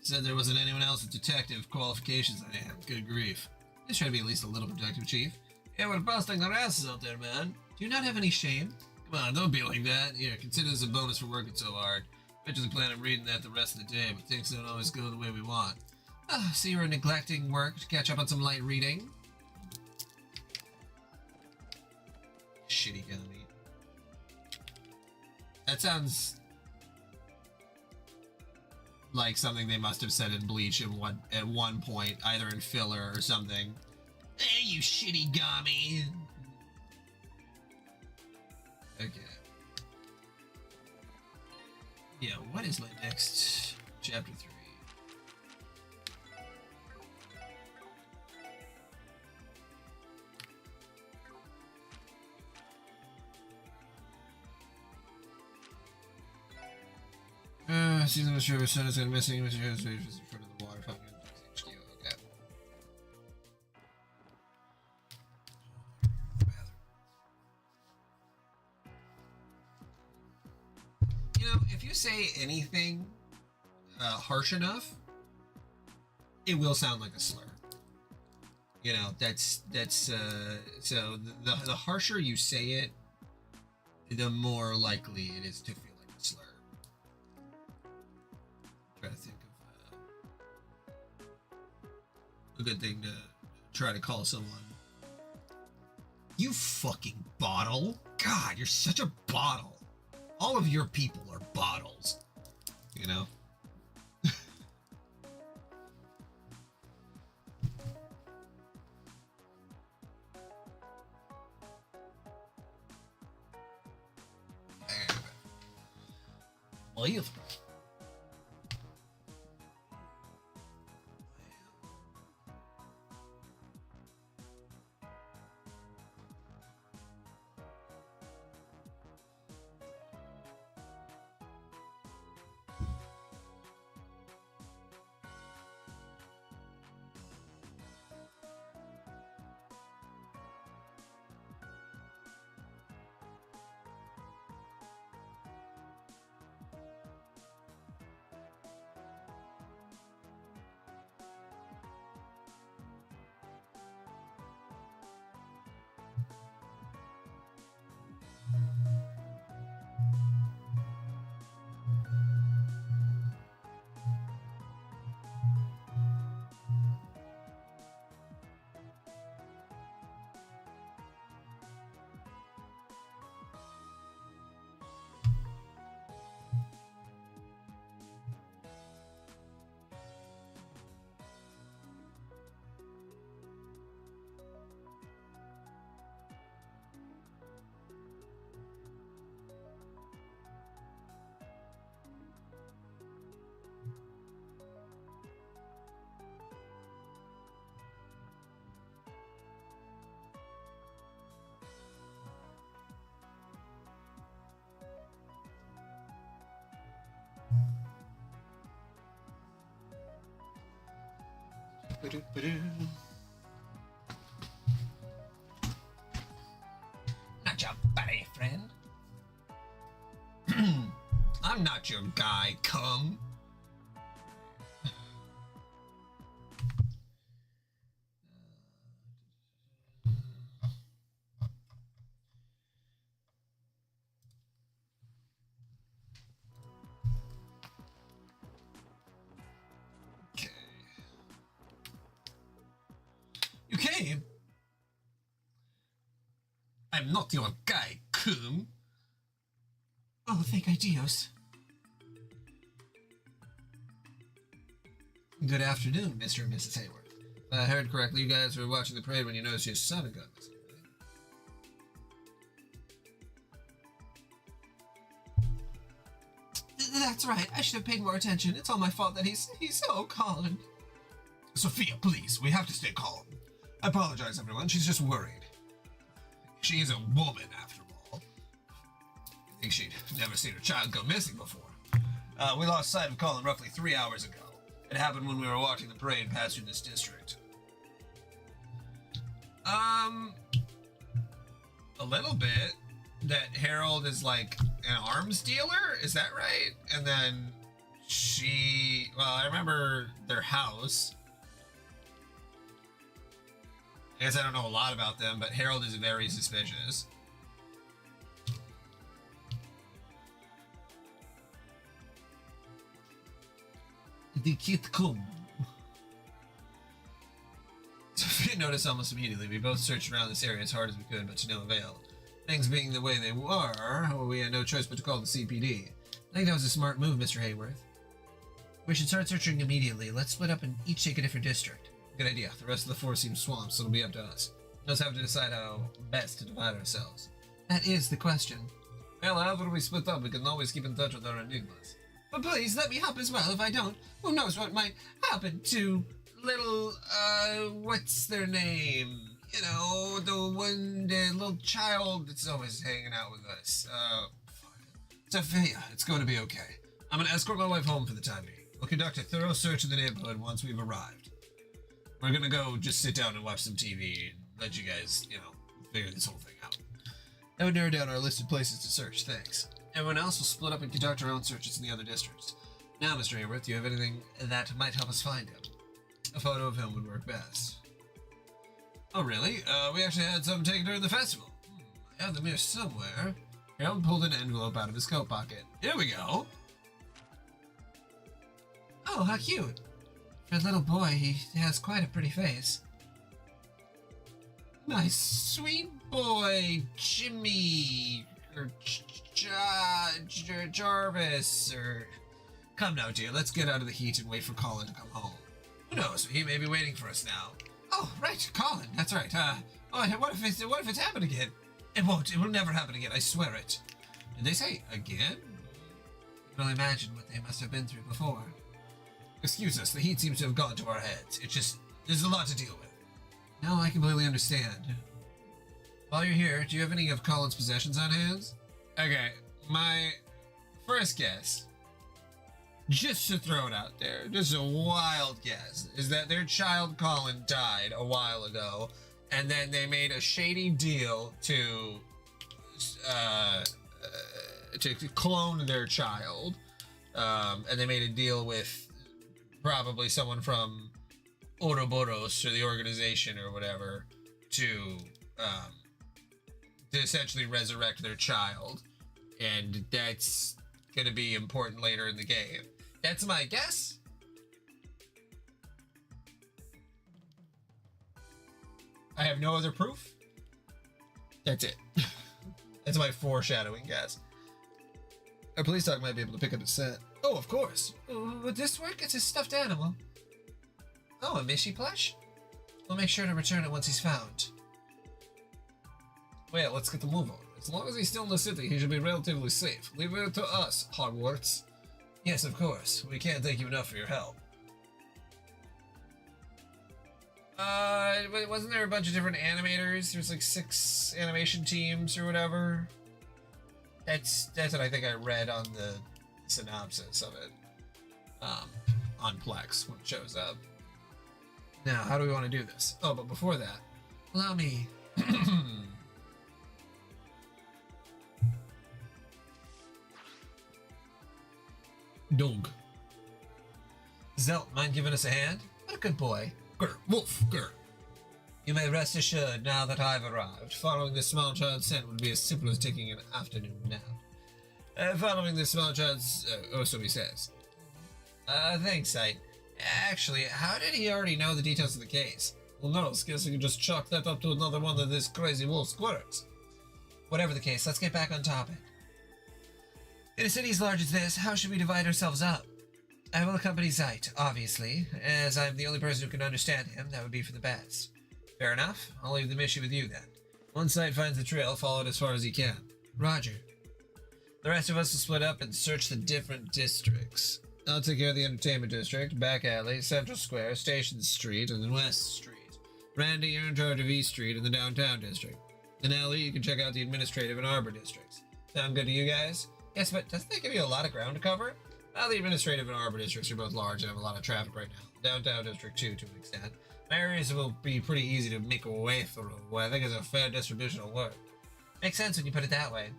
Said there wasn't anyone else with detective qualifications I am. Good grief. Just try to be at least a little productive, Chief. Yeah, we're busting our asses out there, man. Do you not have any shame? Come on, don't be like that. Here, consider this a bonus for working so hard. Originally planned on reading that the rest of the day, but things don't always go the way we want. So you were neglecting work to catch up on some light reading? Shitty gummy. That sounds like something they must have said in Bleach at one point, either in filler or something. Hey, you shitty gummy. Okay. Yeah, what is my next chapter 3? season of Sugar Son is going missing. Mr. Harris in front of the water fountain. HQ. Okay. You know, if you say anything harsh enough, it will sound like a slur. You know, that's so the harsher you say it, the more likely it is to feel like a slur. Try to think of a good thing to try to call someone. You fucking bottle. God, you're such a bottle. All of your people are bottles. You know? Leave. Not your buddy, friend. I'm not your guy, cum. You came? I'm not your guy, cum. Oh, thank Dios. Good afternoon, Mr. and Mrs. Hayworth. If I heard correctly, you guys were watching the parade when you noticed your son had gone missing, right? That's right. I should have paid more attention. It's all my fault that he's so calm. Sophia, please. We have to stay calm. I apologize, everyone. She's just worried. She is a woman, after all. I think she'd never seen her child go missing before. We lost sight of Colin roughly 3 hours ago. It happened when we were watching the parade pass through this district. A little bit. That Harold is like an arms dealer? Is that right? And then I remember their house. I guess I don't know a lot about them, but Harold is very suspicious. The kid come. Sophia noticed almost immediately. We both searched around this area as hard as we could, but to no avail. Things being the way they were, we had no choice but to call the CPD. I think that was a smart move, Mr. Hayworth. We should start searching immediately. Let's split up and each take a different district. Good idea. The rest of the force seems swamped, so it'll be up to us. We'll just have to decide how best to divide ourselves. That is the question. Well, after we split up, we can always keep in touch with our enigmas. But please, let me help as well. If I don't, who knows what might happen to little, what's their name? You know, the little child that's always hanging out with us. Sophia, it's going to be okay. I'm going to escort my wife home for the time being. We'll conduct a thorough search of the neighborhood once we've arrived. We're going to go just sit down and watch some TV and let you guys, figure this whole thing out. That would narrow down our listed places to search, thanks. Everyone else will split up and conduct our own searches in the other districts. Now, Mr. Hayworth, do you have anything that might help us find him? A photo of him would work best. Oh, really? We actually had some taken during the festival. I have them here somewhere. Harold pulled an envelope out of his coat pocket. Here we go. Oh, how cute. For a little boy, he has quite a pretty face. My sweet boy, Jimmy, or Jarvis, or... Come now, dear, let's get out of the heat and wait for Colin to come home. Who knows, he may be waiting for us now. Oh, right, Colin, that's right. What if it's happened again? It won't, it will never happen again, I swear it. Did they say again? You can only imagine what they must have been through before. Excuse us, the heat seems to have gone to our heads. There's a lot to deal with. No, I completely understand. While you're here, do you have any of Colin's possessions on hand? Okay, my first guess, just to throw it out there, just a wild guess, is that their child Colin died a while ago, and then they made a shady deal to clone their child, and they made a deal with probably someone from Ouroboros or the organization or whatever to essentially resurrect their child, and that's going to be important later in the game. That's my guess. I have no other proof. That's it. That's my foreshadowing guess. Our police dog might be able to pick up a scent. Oh, of course. Would this work? It's a stuffed animal. Oh, a Mishy plush? We'll make sure to return it once he's found. Well, let's get the move on. As long as he's still in the city, he should be relatively safe. Leave it to us, Hogwarts. Yes, of course. We can't thank you enough for your help. Wasn't there a bunch of different animators? There's like 6 animation teams or whatever. That's what I think I read on the synopsis of it. On Plex when it shows up. Now, how do we want to do this? Oh, but before that, allow me. Dog. Zelt, mind giving us a hand? What a good boy. Grr, woof, grr. You may rest assured now that I've arrived. Following this small child's scent would be as simple as taking an afternoon nap. Following this small child's... so he says. Thanks, Sight. Actually, how did he already know the details of the case? Well, no, I guess we could just chalk that up to another one of this crazy wolf squirts. Whatever the case, let's get back on topic. In a city as large as this, how should we divide ourselves up? I will accompany Zeit, obviously. As I'm the only person who can understand him, that would be for the best. Fair enough. I'll leave the mission with you then. Once Zeit finds the trail, follow it as far as he can. Roger. The rest of us will split up and search the different districts. I'll take care of the entertainment district, back alley, Central Square, Station Street, and then West Street. Randy, you're in charge of East Street and the downtown district. In Ellie, you can check out the administrative and arbor districts. Sound good to you guys? Yes, but doesn't that give you a lot of ground to cover? Well, the administrative and arbor districts are both large and have a lot of traffic right now. Downtown district too, to an extent. My areas will be pretty easy to make a way through, what I think is a fair distribution of work. Makes sense when you put it that way.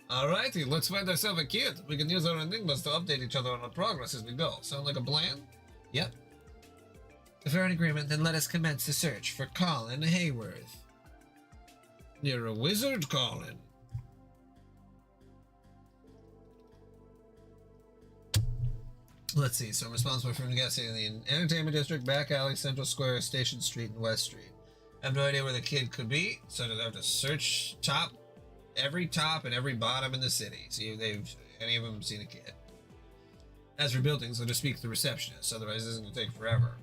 Alrighty, let's find ourselves a kid. We can use our enigmas to update each other on our progress as we go. Sound like a plan? Yep. If we're in agreement, then let us commence the search for Colin Hayworth. You're a wizard, Colin. Let's see, so I'm responsible for investigating the entertainment district, back alley, Central Square, Station Street, and West Street. I have no idea where the kid could be, so I have to search every top and every bottom in the city, see if any of them seen a kid. As for buildings, I'll just speak to the receptionist, otherwise this is going to take forever.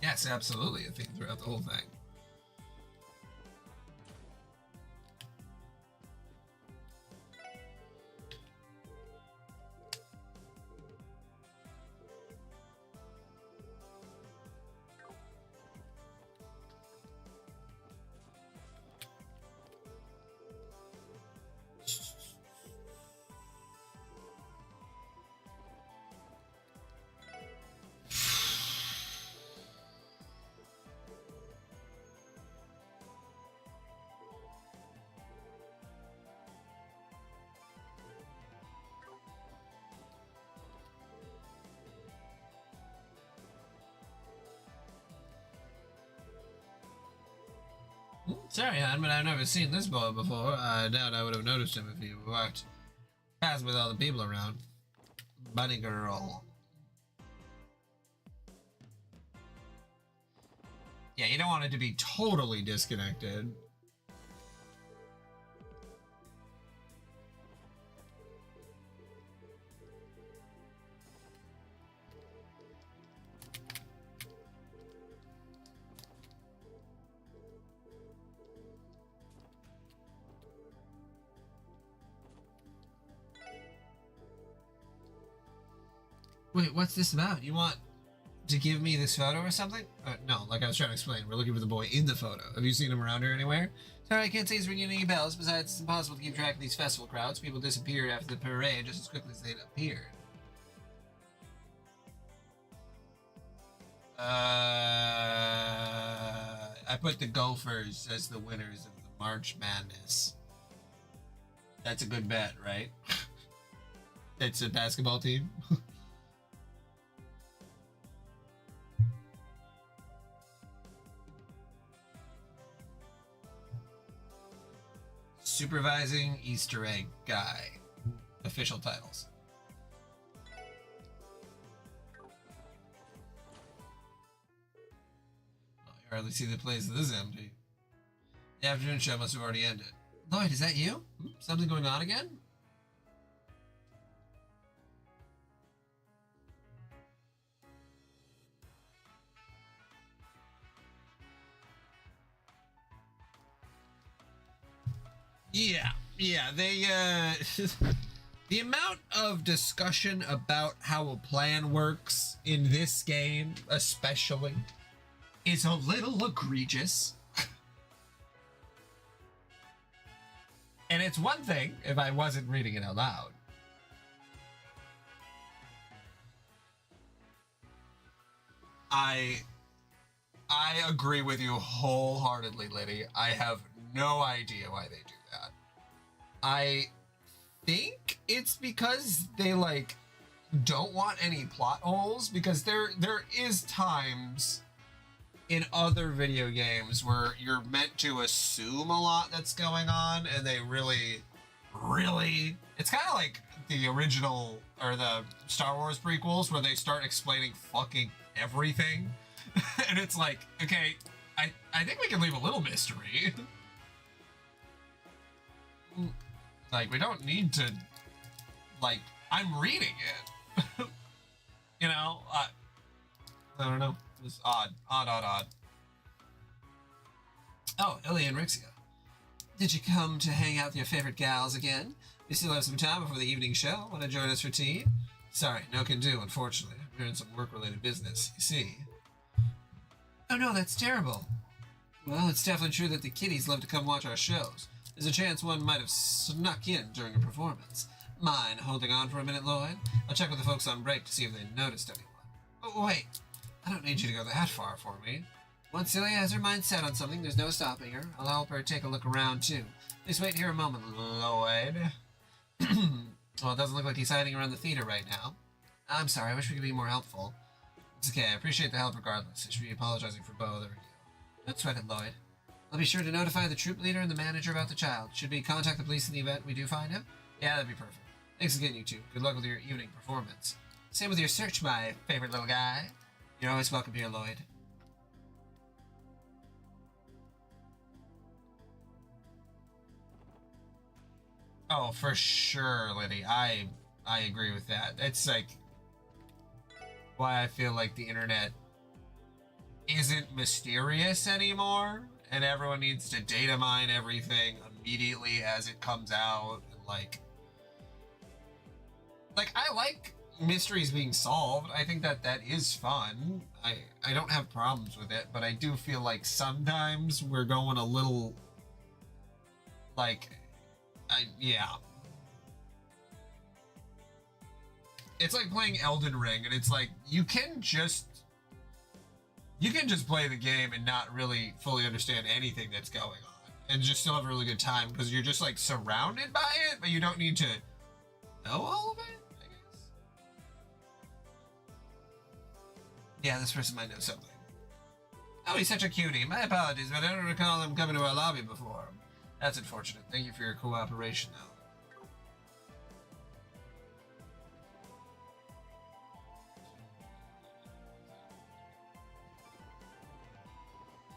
Yes, absolutely, I think throughout the whole thing. Sorry, hon, but I've never seen this boy before. I doubt I would have noticed him if he walked past with all the people around. Bunny girl. Yeah, you don't want it to be totally disconnected. Wait, what's this about? You want to give me this photo or something? No, like I was trying to explain, we're looking for the boy in the photo. Have you seen him around here anywhere? Sorry, I can't say he's ringing any bells. Besides, it's impossible to keep track of these festival crowds. People disappeared after the parade just as quickly as they'd appeared. I put the Gophers as the winners of the March Madness. That's a good bet, right? It's a basketball team. Supervising Easter egg guy. Official titles. Oh, you hardly see the place that is empty. The afternoon show must have already ended. Lloyd, is that you? Something going on again? Yeah, they, the amount of discussion about how a plan works in this game, especially, is a little egregious. And it's one thing if I wasn't reading it out loud. I agree with you wholeheartedly, Liddy. I have no idea why they do that. I think it's because they like don't want any plot holes, because there is times in other video games where you're meant to assume a lot that's going on, and they really it's kind of like the original or the Star Wars prequels where they start explaining fucking everything. And it's like, okay, I think we can leave a little mystery. Like, we don't need to, like, I'm reading it. You know, I don't know. It was odd. Oh, Ilya and Rixia. Did you come to hang out with your favorite gals again? We still have some time before the evening show. Want to join us for tea? Sorry, no can do, unfortunately. I'm doing some work-related business, you see. Oh no, that's terrible. Well, it's definitely true that the kiddies love to come watch our shows. There's a chance one might have snuck in during a performance. Mind holding on for a minute, Lloyd? I'll check with the folks on break to see if they noticed anyone. Oh, wait. I don't need you to go that far for me. Once Celia has her mind set on something, there's no stopping her. I'll help her take a look around, too. Just wait here a moment, Lloyd. Well, it doesn't look like he's hiding around the theater right now. I'm sorry, I wish we could be more helpful. It's okay, I appreciate the help regardless. I should be apologizing for bothering you. Don't sweat it, Lloyd. I'll be sure to notify the troop leader and the manager about the child. Should we contact the police in the event we do find him? Yeah, that'd be perfect. Thanks again, you two. Good luck with your evening performance. Same with your search, my favorite little guy. You're always welcome here, Lloyd. Oh, for sure, Liddy. I agree with that. It's like why I feel like the internet isn't mysterious anymore, and everyone needs to data mine everything immediately as it comes out. And like I like mysteries being solved. I think that is fun. I don't have problems with it, but I do feel like sometimes we're going a little like yeah. It's like playing Elden Ring, and it's like you can just play the game and not really fully understand anything that's going on, and just still have a really good time because you're just like surrounded by it, but you don't need to know all of it, I guess. Yeah, this person might know something. Oh, he's such a cutie. My apologies, but I don't recall him coming to our lobby before. That's unfortunate. Thank you for your cooperation, though.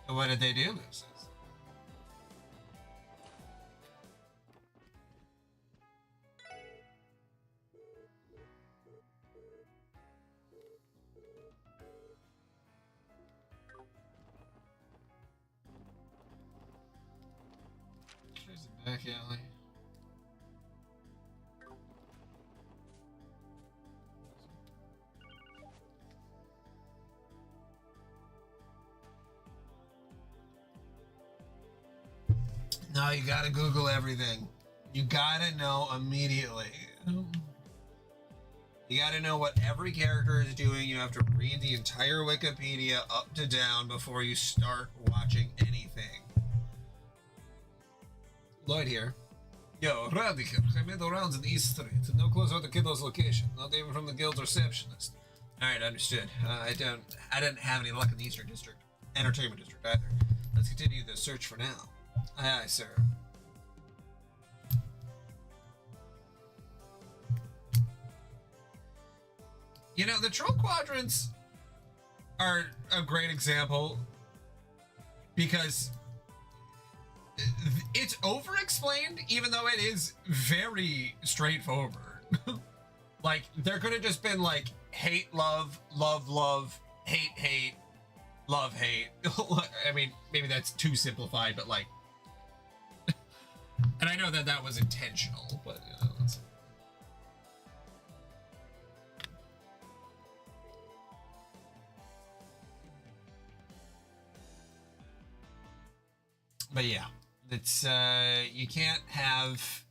So what did they do, Lucis? There's a back alley. No, you gotta Google everything. You gotta know immediately. You gotta know what every character is doing. You have to read the entire Wikipedia up to down before you start watching anything. Lloyd here. Yo, Radical. I made the rounds in East Street. No clues about the kiddo's location. Not even from the guild's receptionist. Alright, understood. I didn't have any luck in the Eastern District. Entertainment District either. Let's continue the search for now. Aye, aye, sir. You know, the troll quadrants are a great example because it's over-explained, even though it is very straightforward. Like, there could have just been, like, hate, love, love, love, hate, hate, love, hate. I mean, maybe that's too simplified, but, like... And I know that that was intentional, but, you know, it's... But yeah, it's, you can't have...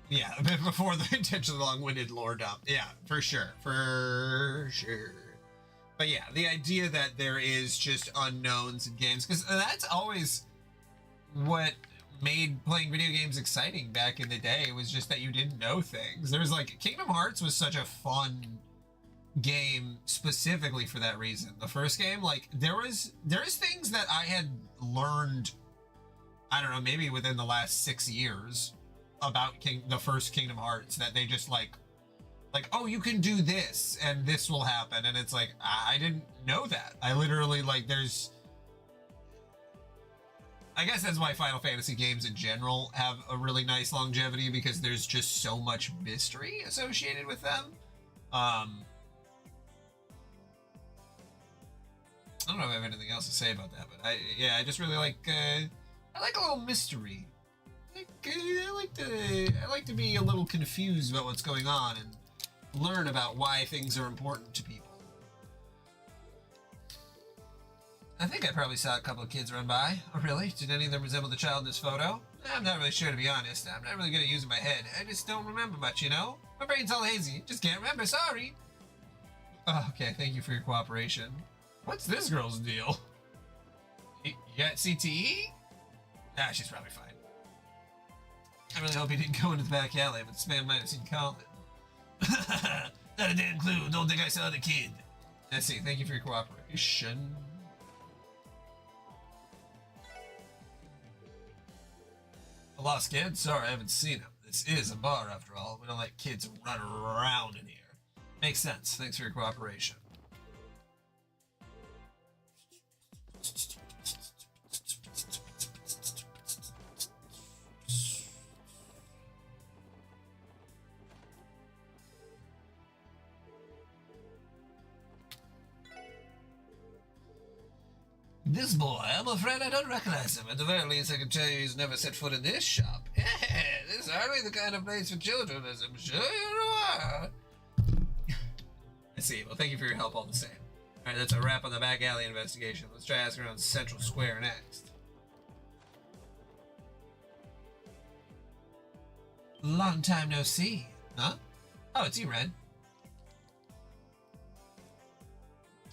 Yeah, before the intentionally long-winded lore dump. Yeah, for sure. For sure. But yeah, the idea that there is just unknowns in games, because that's always what made playing video games exciting back in the day, was just that you didn't know things. There was like, Kingdom Hearts was such a fun game specifically for that reason. The first game, like, there's things that I had learned, I don't know, maybe within the last 6 years about the first Kingdom Hearts, that they just like, oh, you can do this and this will happen, and it's like, I didn't know that. I literally, like, there's, I guess that's why Final Fantasy games in general have a really nice longevity, because there's just so much mystery associated with them. I don't know if I have anything else to say about that, but I just really like, I like a little mystery. I like to be a little confused about what's going on and learn about why things are important to people. I think I probably saw a couple of kids run by. Oh, really? Did any of them resemble the child in this photo? I'm not really sure, to be honest. I'm not really good at using my head. I just don't remember much, you know? My brain's all hazy. Just can't remember, sorry. Oh, okay, thank you for your cooperation. What's this girl's deal? You got CTE? Nah, she's probably fine. I really hope he didn't go into the back alley, but this man might have seen Colin. Not a damn clue. Don't think I saw the kid. I see. Thank you for your cooperation. A lost kid? Sorry, I haven't seen him. This is a bar, after all. We don't like kids running around in here. Makes sense. Thanks for your cooperation. This boy, I'm afraid I don't recognize him. At the very least, I can tell you he's never set foot in this shop. Yeah, this is hardly the kind of place for children, as I'm sure you are. I see. Well, thank you for your help all the same. Alright, that's a wrap on the back alley investigation. Let's try asking around Central Square next. Long time no see. Huh? Oh, it's you, Red.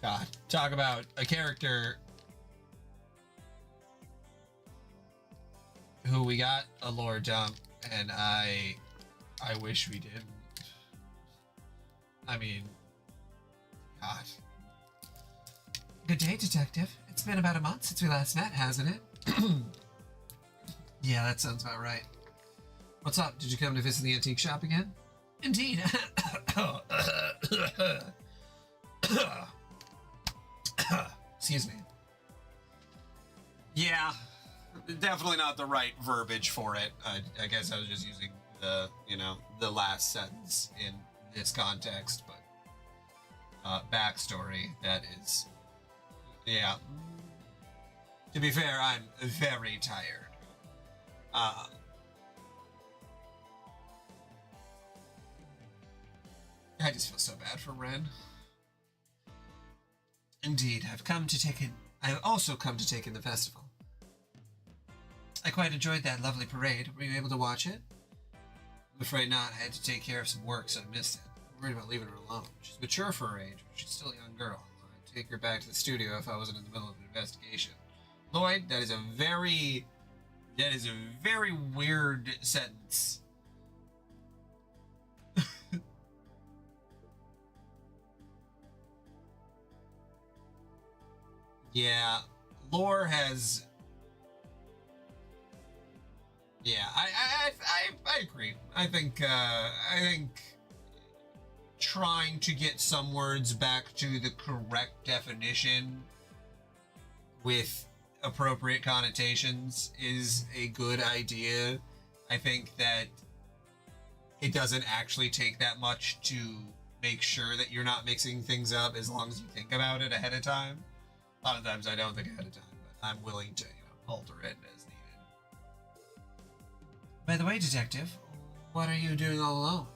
God, talk about a character who we got a lore dump, and I wish we didn't. I mean, God. Good day, Detective. It's been about a month since we last met, hasn't it? Yeah, that sounds about right. What's up? Did you come to visit the antique shop again? Indeed. Excuse me. Yeah, definitely not the right verbiage for it. I guess I was just using the last sentence in this context, but backstory, that is, yeah. To be fair, I'm very tired. I just feel so bad for Ren. Indeed, I've also come to take in the festival. I quite enjoyed that lovely parade. Were you able to watch it? I'm afraid not. I had to take care of some work, so I missed it. I'm worried about leaving her alone. She's mature for her age, but she's still a young girl. I'd take her back to the studio if I wasn't in the middle of an investigation. Lloyd, that is a very weird sentence. Yeah, lore has. Yeah, I agree. I think trying to get some words back to the correct definition with appropriate connotations is a good idea. I think that it doesn't actually take that much to make sure that you're not mixing things up as long as you think about it ahead of time. A lot of times I don't think ahead of time, but I'm willing to, alter it as needed. By the way, Detective, what are you doing all alone?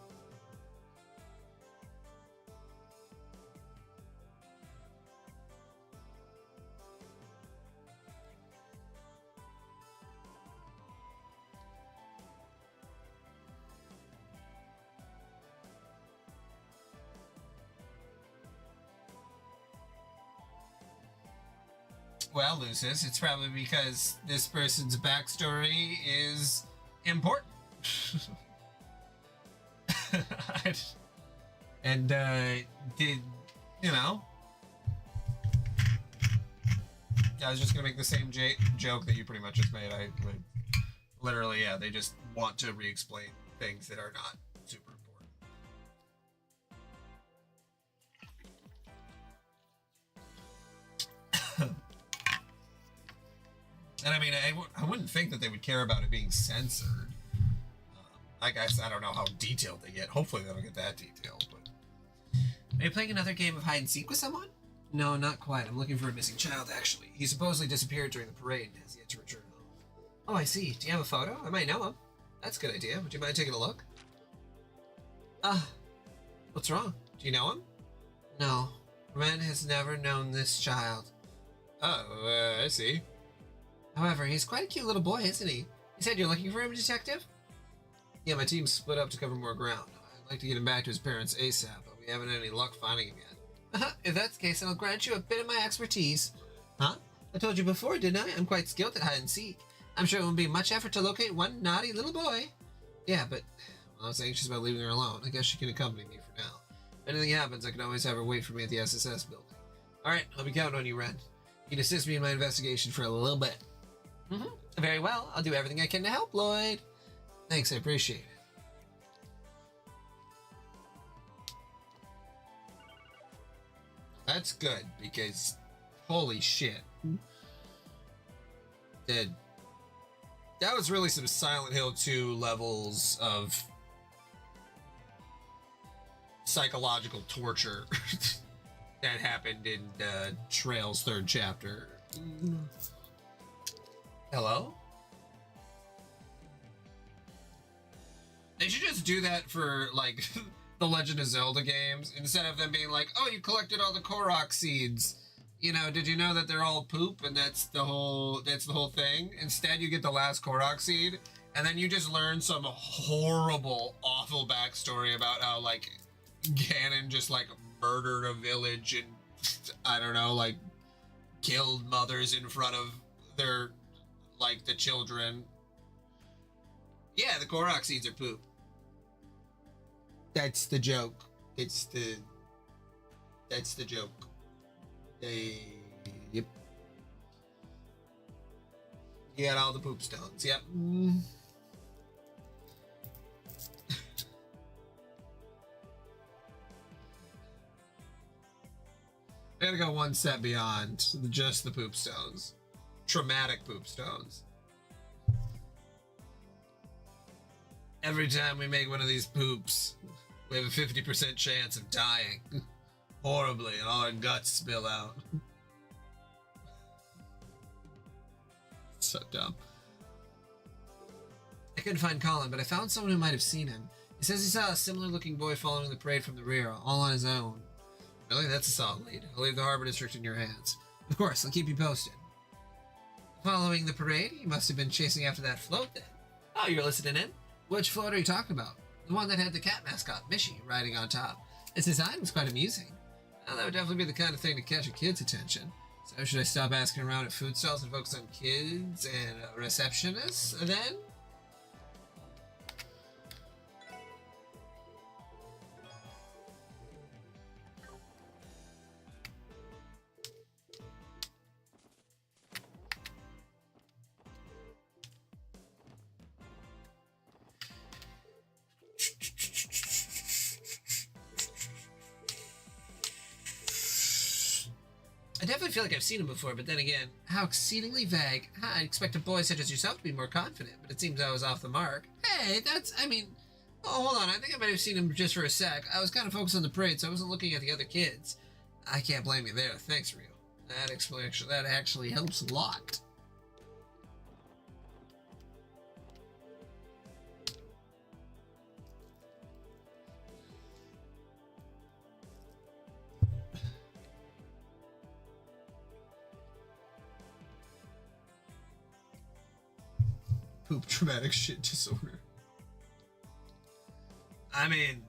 Well, Lucis, it's probably because this person's backstory is important. And, did, I was just gonna make the same joke that you pretty much just made. I literally, yeah, they just want to re-explain things that are not super important. And I mean, I wouldn't think that they would care about it being censored. I guess I don't know how detailed they get. Hopefully they don't get that detailed. But are you playing another game of hide and seek with someone? No, not quite. I'm looking for a missing child, actually. He supposedly disappeared during the parade and has yet to return home. Oh, I see. Do you have a photo? I might know him. That's a good idea. Would you mind taking a look? What's wrong? Do you know him? No. Ren has never known this child. Oh, I see. However, he's quite a cute little boy, isn't he? You said you're looking for him, Detective? Yeah, my team split up to cover more ground. I'd like to get him back to his parents ASAP, but we haven't had any luck finding him yet. If that's the case, then I'll grant you a bit of my expertise. Huh? I told you before, didn't I? I'm quite skilled at hide and seek. I'm sure it won't be much effort to locate one naughty little boy. Yeah, but I was anxious about leaving her alone. I guess she can accompany me for now. If anything happens, I can always have her wait for me at the SSS building. Alright, I'll be counting on you, Ren. You can assist me in my investigation for a little bit. Very well. I'll do everything I can to help, Lloyd. Thanks, I appreciate it. That's good, because holy shit. That was really some Silent Hill 2 levels of psychological torture that happened in Trail's third chapter. Hello? They should just do that for, like, the Legend of Zelda games, instead of them being like, oh, you collected all the Korok seeds. Did you know that they're all poop and that's the whole thing? Instead, you get the last Korok seed, and then you just learn some horrible, awful backstory about how, like, Ganon just, like, murdered a village and, I don't know, like, killed mothers in front of their, like, the children. Yeah, the Korok seeds are poop. That's the joke. That's the joke. You got all the poop stones. Yep. I gotta go one step beyond just the poop stones. Traumatic poop stones. Every time we make one of these poops, we have a 50% chance of dying horribly and all our guts spill out. So dumb. I couldn't find Colin, but I found someone who might have seen him. He says he saw a similar looking boy following the parade from the rear, all on his own. Really? That's a solid lead. I'll leave the harbor district in your hands. Of course, I'll keep you posted. Following the parade, you must have been chasing after that float then. Oh, you're listening in? Which float are you talking about? The one that had the cat mascot, Mishy, riding on top. Its design was quite amusing. Well, that would definitely be the kind of thing to catch a kid's attention. So should I stop asking around at food stalls and focus on kids and receptionists then? I definitely feel like I've seen him before, but then again, how exceedingly vague. I expect a boy such as yourself to be more confident, but it seems I was off the mark. Hey, oh, hold on, I think I might have seen him just for a sec. I was kind of focused on the parade, so I wasn't looking at the other kids. I can't blame you there. Thanks, Rio. That actually helps a lot. Poop traumatic shit disorder. I mean,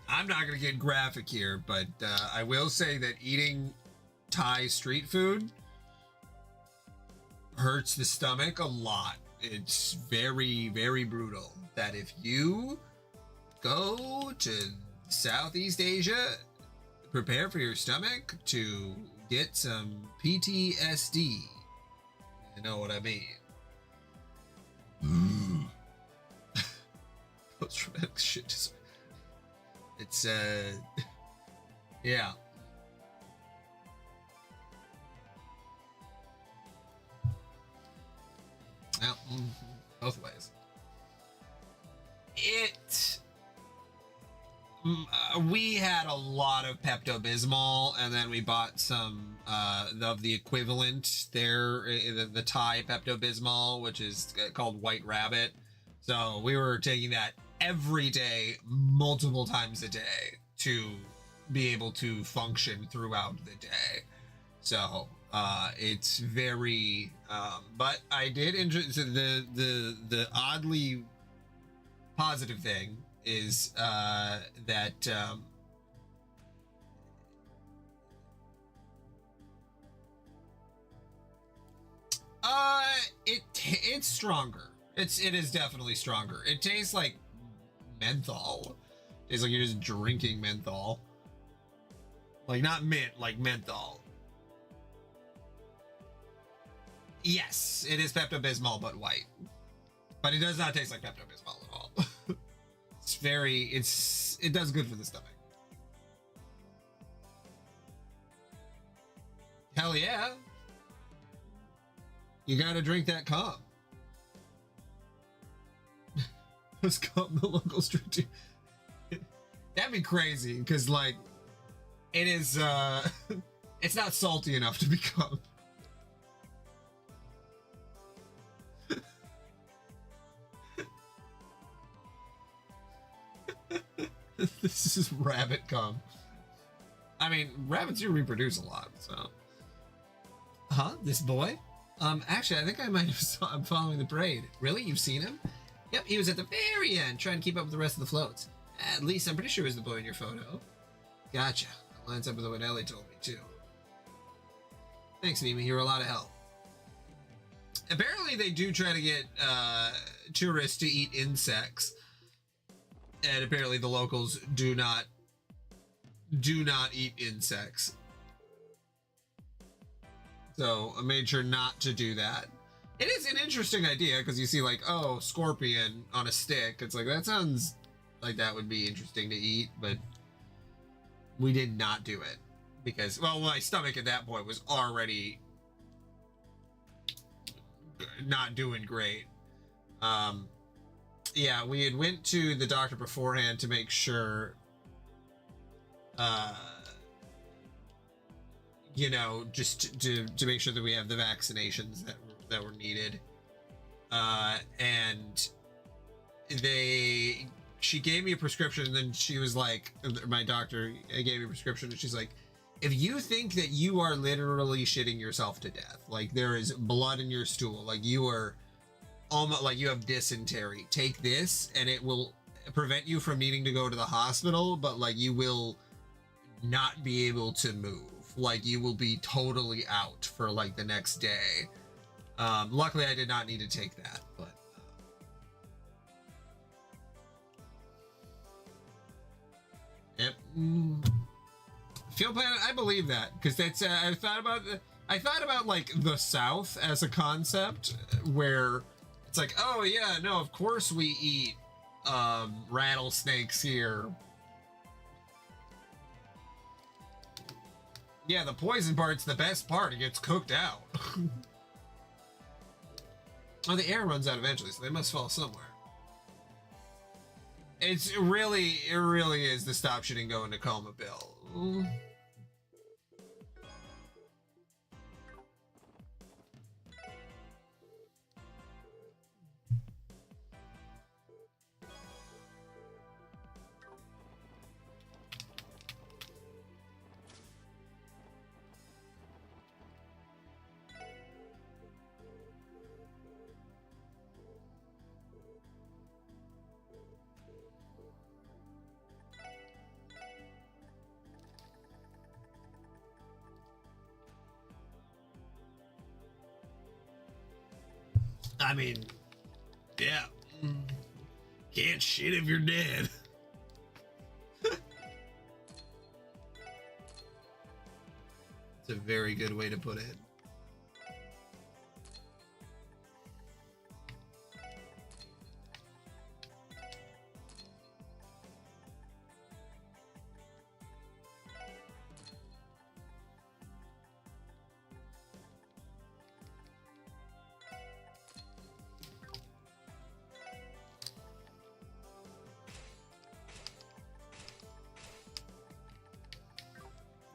I'm not going to get graphic here, but I will say that eating Thai street food hurts the stomach a lot. It's very, very brutal. That if you go to Southeast Asia, prepare for your stomach to get some PTSD. You know what I mean? Post-traumatic shit disorder. It's, yeah. Well, both ways. We had a lot of Pepto-Bismol, and then we bought some of the equivalent there, the Thai Pepto-Bismol, which is called White Rabbit. So we were taking that every day, multiple times a day, to be able to function throughout the day. So it's very, but I did enjoy the oddly positive thing is that it's stronger. It is definitely stronger. It tastes like menthol. It's like you're just drinking menthol. Like not mint, like menthol. Yes, it is Pepto-Bismol, but white. But it does not taste like Pepto-Bismol at all. It does good for the stomach. Hell yeah. You gotta drink that cum. Let's cum the local street too. That'd be crazy, because like it is it's not salty enough to become. This is rabbit cum. I mean, rabbits do reproduce a lot, so. Huh? This boy? Actually, I think I might have saw him following the parade. Really? You've seen him? Yep, he was at the very end, trying to keep up with the rest of the floats. At least I'm pretty sure it was the boy in your photo. Gotcha. That lines up with what Ellie told me, too. Thanks, Mimi. You're a lot of help. Apparently, they do try to get tourists to eat insects. And apparently the locals do not eat insects. So I made sure not to do that. It is an interesting idea because you see like, oh, scorpion on a stick. It's like, that sounds like that would be interesting to eat, but we did not do it because, well, my stomach at that point was already not doing great. Yeah, we had went to the doctor beforehand to make sure, you know, just to make sure that we have the vaccinations that were needed. And she gave me a prescription, and then she was like, my doctor gave me a prescription, and she's like, if you think that you are literally shitting yourself to death, like there is blood in your stool, like you are almost like you have dysentery, take this and it will prevent you from needing to go to the hospital, but like you will not be able to move. Like you will be totally out for like the next day. Luckily I did not need to take that, but yep. Feel bad. I believe that because that's I thought about like the South as a concept where it's like, oh yeah, no, of course we eat rattlesnakes here. Yeah, the poison part's the best part. It gets cooked out. Oh, the air runs out eventually, so they must fall somewhere. It really is the stop shitting go into coma bill. I mean, yeah. Can't shit if you're dead. It's a very good way to put it.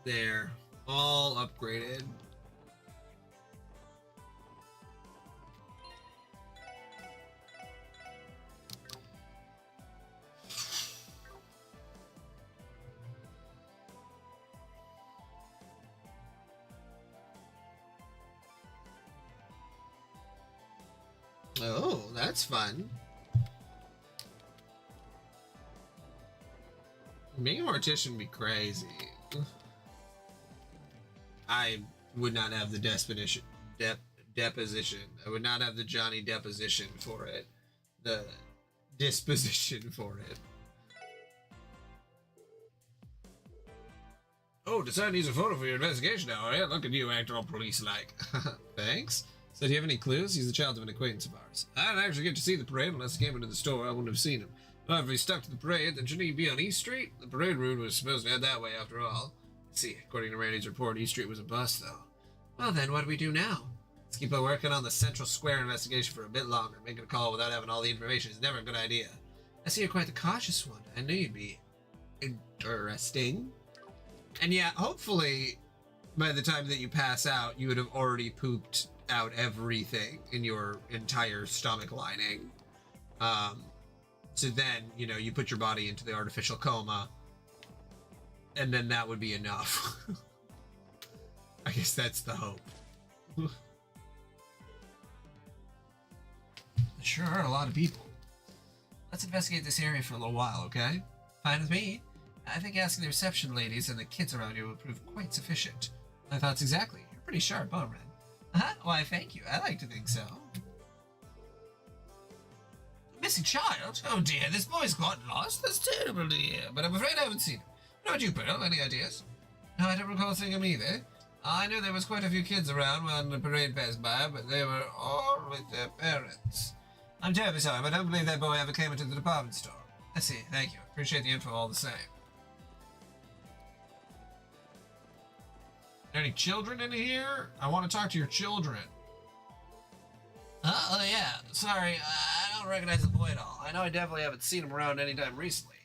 There, all upgraded. Oh, that's fun. Being a mortician would be crazy. I would not have the deposition. I would not have the Johnny deposition for it. The disposition for it. Oh, decide needs a photo for your investigation now. Yeah, look at you acting all police-like. Thanks. So do you have any clues? He's the child of an acquaintance of ours. I didn't actually get to see the parade unless he came into the store. I wouldn't have seen him. Well, if he stuck to the parade, then shouldn't he be on East Street? The parade route was supposed to head that way after all. Let's see, according to Randy's report, East Street was a bust, though. Well then, what do we do now? Let's keep on working on the Central Square investigation for a bit longer. Making a call without having all the information is never a good idea. I see you're quite the cautious one. I knew you'd be interesting. And yeah, hopefully, by the time that you pass out, you would have already pooped out everything in your entire stomach lining. So then, you know, you put your body into the artificial coma, and then that would be enough. I guess that's the hope. Sure are a lot of people. Let's investigate this area for a little while, okay? Fine with me. I think asking the reception ladies and the kids around here will prove quite sufficient. My thoughts exactly. You're pretty sharp, huh, Ren? Uh-huh. Why, thank you. I like to think so. Missing child? Oh dear, this boy's gotten lost. That's terrible to hear, but I'm afraid I haven't seen him. What about you, Pearl? Any ideas? No, I don't recall seeing him either. I knew there was quite a few kids around when the parade passed by, but they were all with their parents. I'm terribly sorry, but I don't believe that boy ever came into the department store. I see. Thank you. Appreciate the info all the same. Any children in here? I want to talk to your children. Oh, yeah. Sorry, I don't recognize the boy at all. I know I definitely haven't seen him around any time recently.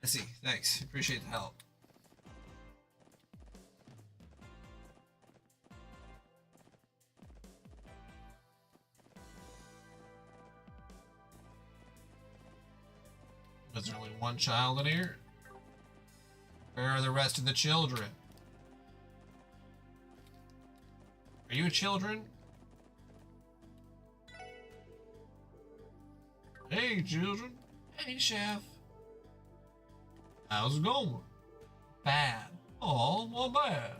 I see. Thanks. Appreciate the help. Is there only one child in here? Where are the rest of the children? Are you children? Hey, children. Hey, Chef. How's it going? Bad. Oh, what bad?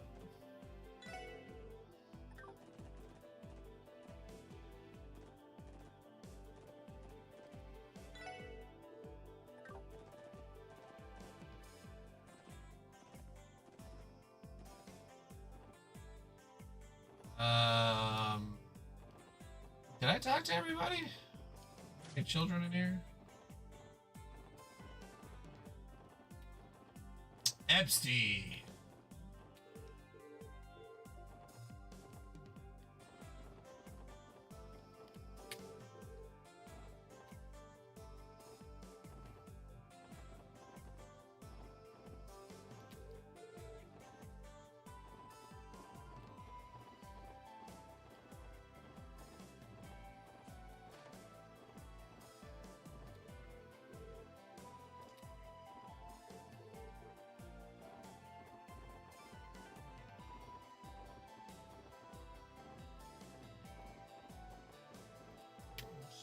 Did I talk to everybody? Any children in here? Epstein.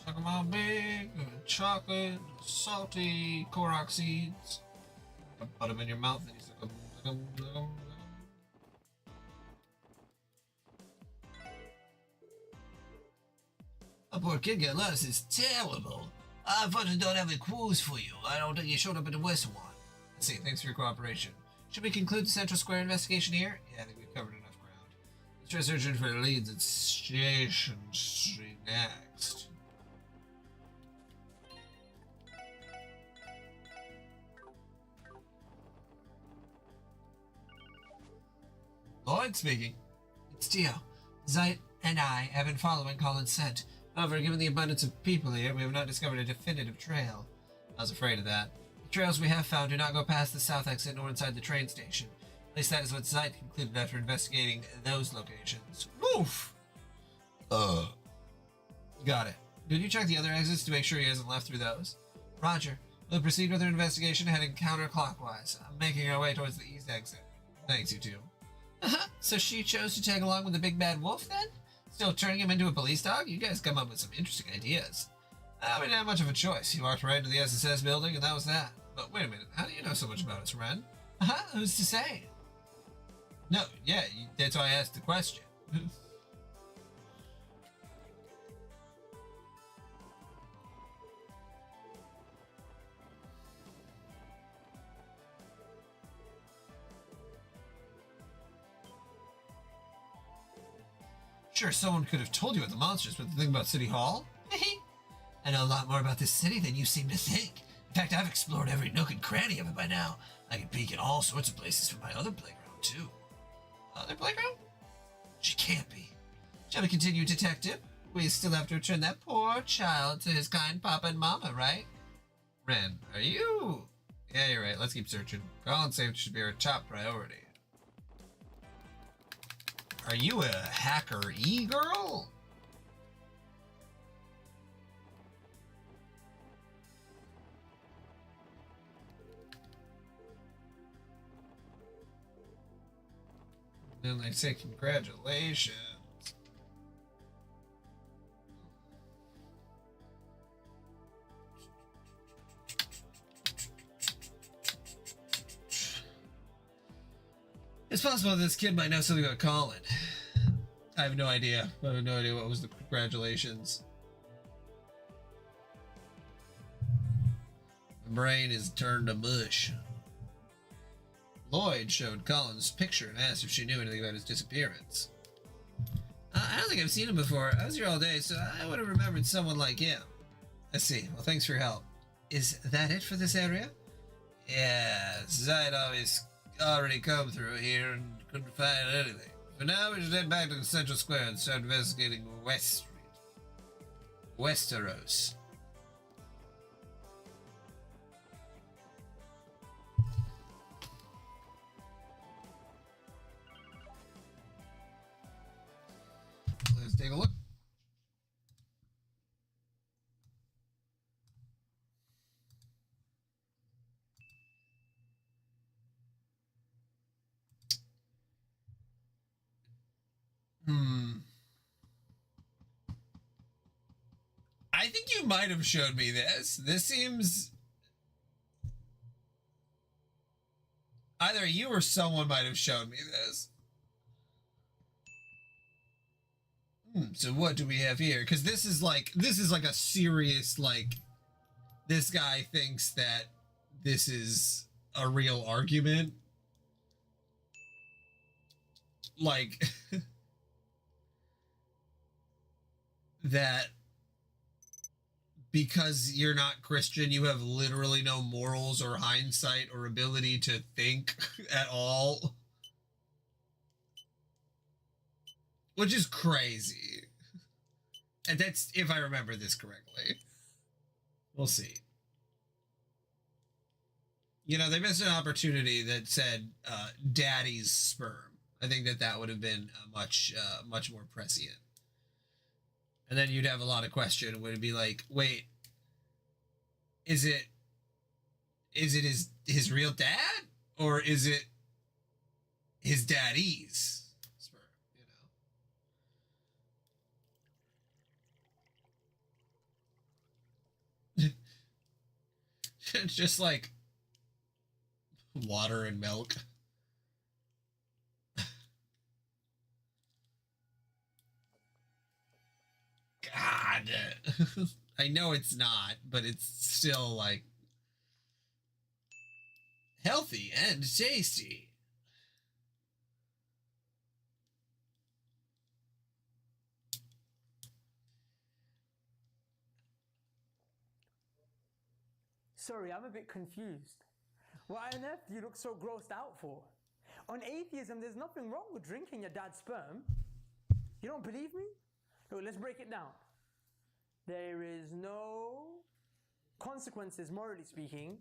Suck 'em out big, chocolate, salty Korok seeds. Put them in your mouth and you suck 'em. A poor kid got lost is terrible. I unfortunately don't have any clues for you. I don't think you showed up at the West one. Let's see, thanks for your cooperation. Should we conclude the Central Square investigation here? Yeah, I think we've covered enough ground. Let's try searching for leads at Station Street next. Lloyd speaking. It's Tio. Zeit and I have been following Colin's scent. However, given the abundance of people here, we have not discovered a definitive trail. I was afraid of that. The trails we have found do not go past the south exit nor inside the train station. At least that is what Zeit concluded after investigating those locations. Woof! Got it. Did you check the other exits to make sure he hasn't left through those? Roger. We'll proceed with our investigation heading counterclockwise. I'm making our way towards the east exit. Thanks, you two. So she chose to tag along with the big bad wolf then? Still turning him into a police dog? You guys come up with some interesting ideas. We didn't have much of a choice. He walked right into the SSS building and that was that. But wait a minute, how do you know so much about us, Ren? Who's to say? No, yeah, that's why I asked the question. Sure, someone could have told you about the monsters, but the thing about City Hall? I know a lot more about this city than you seem to think. In fact, I've explored every nook and cranny of it by now. I can peek at all sorts of places from my other playground, too. Other playground? She can't be. Shall we continue, detective? We still have to return that poor child to his kind papa and mama, right? Ren, are you... Yeah, you're right. Let's keep searching. Colin's safety should be our top priority. Are you a hacker e-girl? Then they say congratulations. It's possible this kid might know something about Colin. I have no idea. I have no idea what was the congratulations. My brain is turned to mush. Lloyd showed Colin's picture and asked if she knew anything about his disappearance. I don't think I've seen him before. I was here all day, so I would have remembered someone like him. I see. Well, thanks for your help. Is that it for this area? Yes, I'd already come through here and couldn't find anything. For now, we should head back to Central Square and start investigating West Street. Westeros. Let's take a look. I think you might have showed me this. This seems... Either you or someone might have shown me this. So what do we have here? Because this is like a serious, like, this guy thinks that this is a real argument. Like, that because you're not Christian, you have literally no morals or hindsight or ability to think at all. Which is crazy. And that's if I remember this correctly. We'll see. You know, they missed an opportunity that said daddy's sperm. I think that would have been much more prescient. And then you'd have a lot of question. Would it be like, wait, is it his real dad, or is it his daddy's sperm? You know, it's just like water and milk. God. I know it's not, but it's still like healthy and tasty. Sorry, I'm a bit confused. What on earth do you look so grossed out for? On atheism, there's nothing wrong with drinking your dad's sperm. You don't believe me? Look, let's break it down. There is no consequences, morally speaking.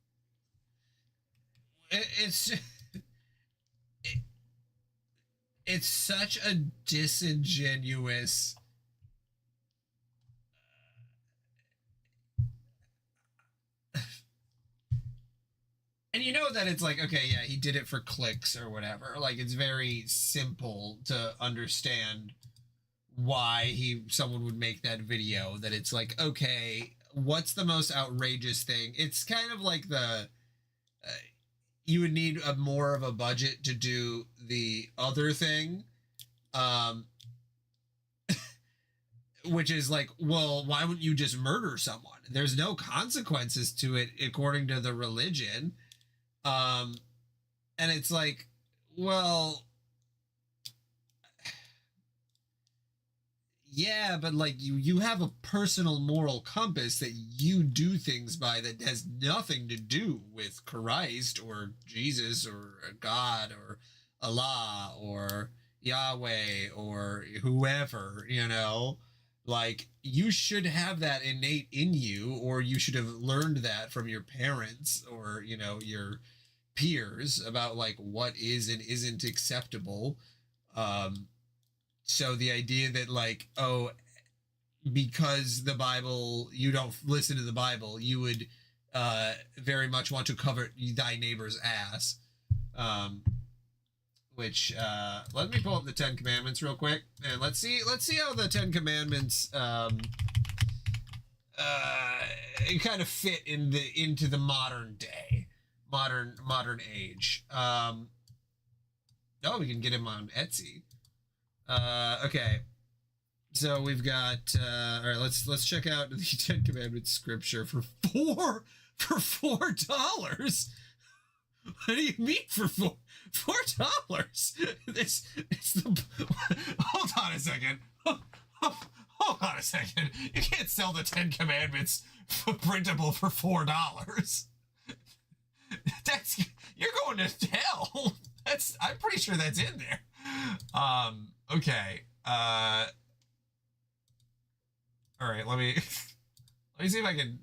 It's such a disingenuous and you know that it's like, okay, yeah, he did it for clicks or whatever. Like, it's very simple to understand why someone would make that video, that it's like, okay, what's the most outrageous thing? It's kind of like you would need more of a budget to do the other thing, which is like, well, why wouldn't you just murder someone? There's no consequences to it according to the religion. And it's like, well, yeah, but like you have a personal moral compass that you do things by that has nothing to do with Christ or Jesus or God or Allah or Yahweh or whoever, you know. Like, you should have that innate in you, or you should have learned that from your parents or, you know, your peers about like what is and isn't acceptable. So the idea that like, oh, because the Bible, you don't listen to the Bible, you would very much want to cover thy neighbor's ass. Which let me pull up the Ten Commandments real quick, and let's see how the Ten Commandments kind of fit into the modern day, modern age. Oh, we can get him on Etsy. Okay, so we've got all right, let's check out the Ten Commandments scripture for $4. What do you mean for $4? It's the. Hold on a second. Hold on a second. You can't sell the Ten Commandments printable for $4. That's you're going to hell. I'm pretty sure that's in there. Okay. All right. Let me see if I can.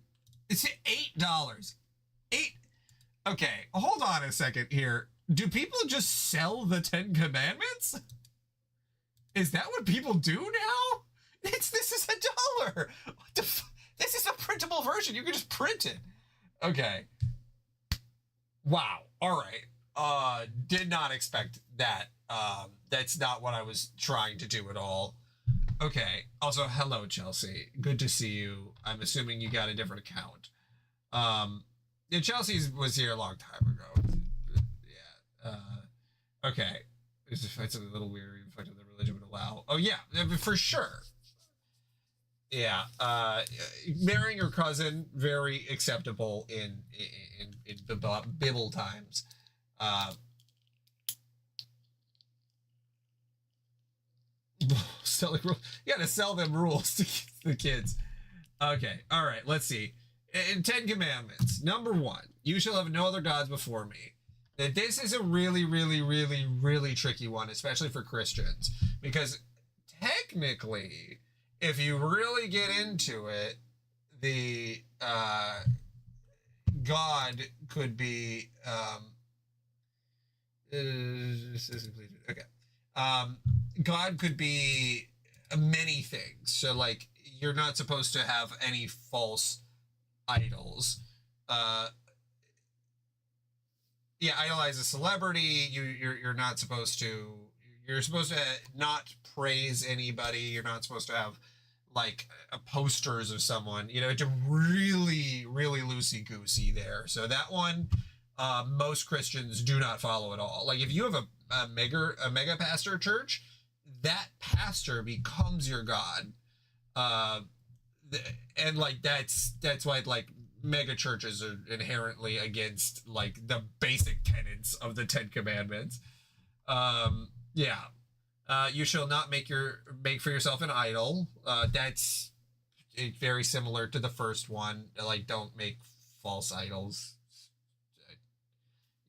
It's $8. Okay. Hold on a second here. Do people just sell the Ten Commandments? Is that what people do now? This is $1. What the this is a printable version. You can just print it. Okay. Wow. All right. Did not expect that. That's not what I was trying to do at all. Okay. Also, hello, Chelsea. Good to see you. I'm assuming you got a different account. Yeah, Chelsea was here a long time ago. Yeah. Okay. It's a little weird. What the religion would allow. Oh yeah, for sure. Yeah. Marrying your cousin, very acceptable in Bible times. Selling rules. You gotta sell them rules to the kids. Okay. All right. Let's see. In Ten Commandments, number 1, you shall have no other gods before me. This is a really, really, really, really tricky one, especially for Christians, because technically, if you really get into it, the God could be okay. God could be many things. So like you're not supposed to have any false idols. Yeah, idolize a celebrity. You're not supposed to. You're supposed to not praise anybody. You're not supposed to have like posters of someone. You know, it's really, really loosey goosey there. So that one, most Christians do not follow at all. Like if you have a mega pastor church, that pastor becomes your God. And like that's why like mega churches are inherently against like the basic tenets of the Ten Commandments. Yeah. You shall not make for yourself an idol. That's very similar to the first one. Like don't make false idols.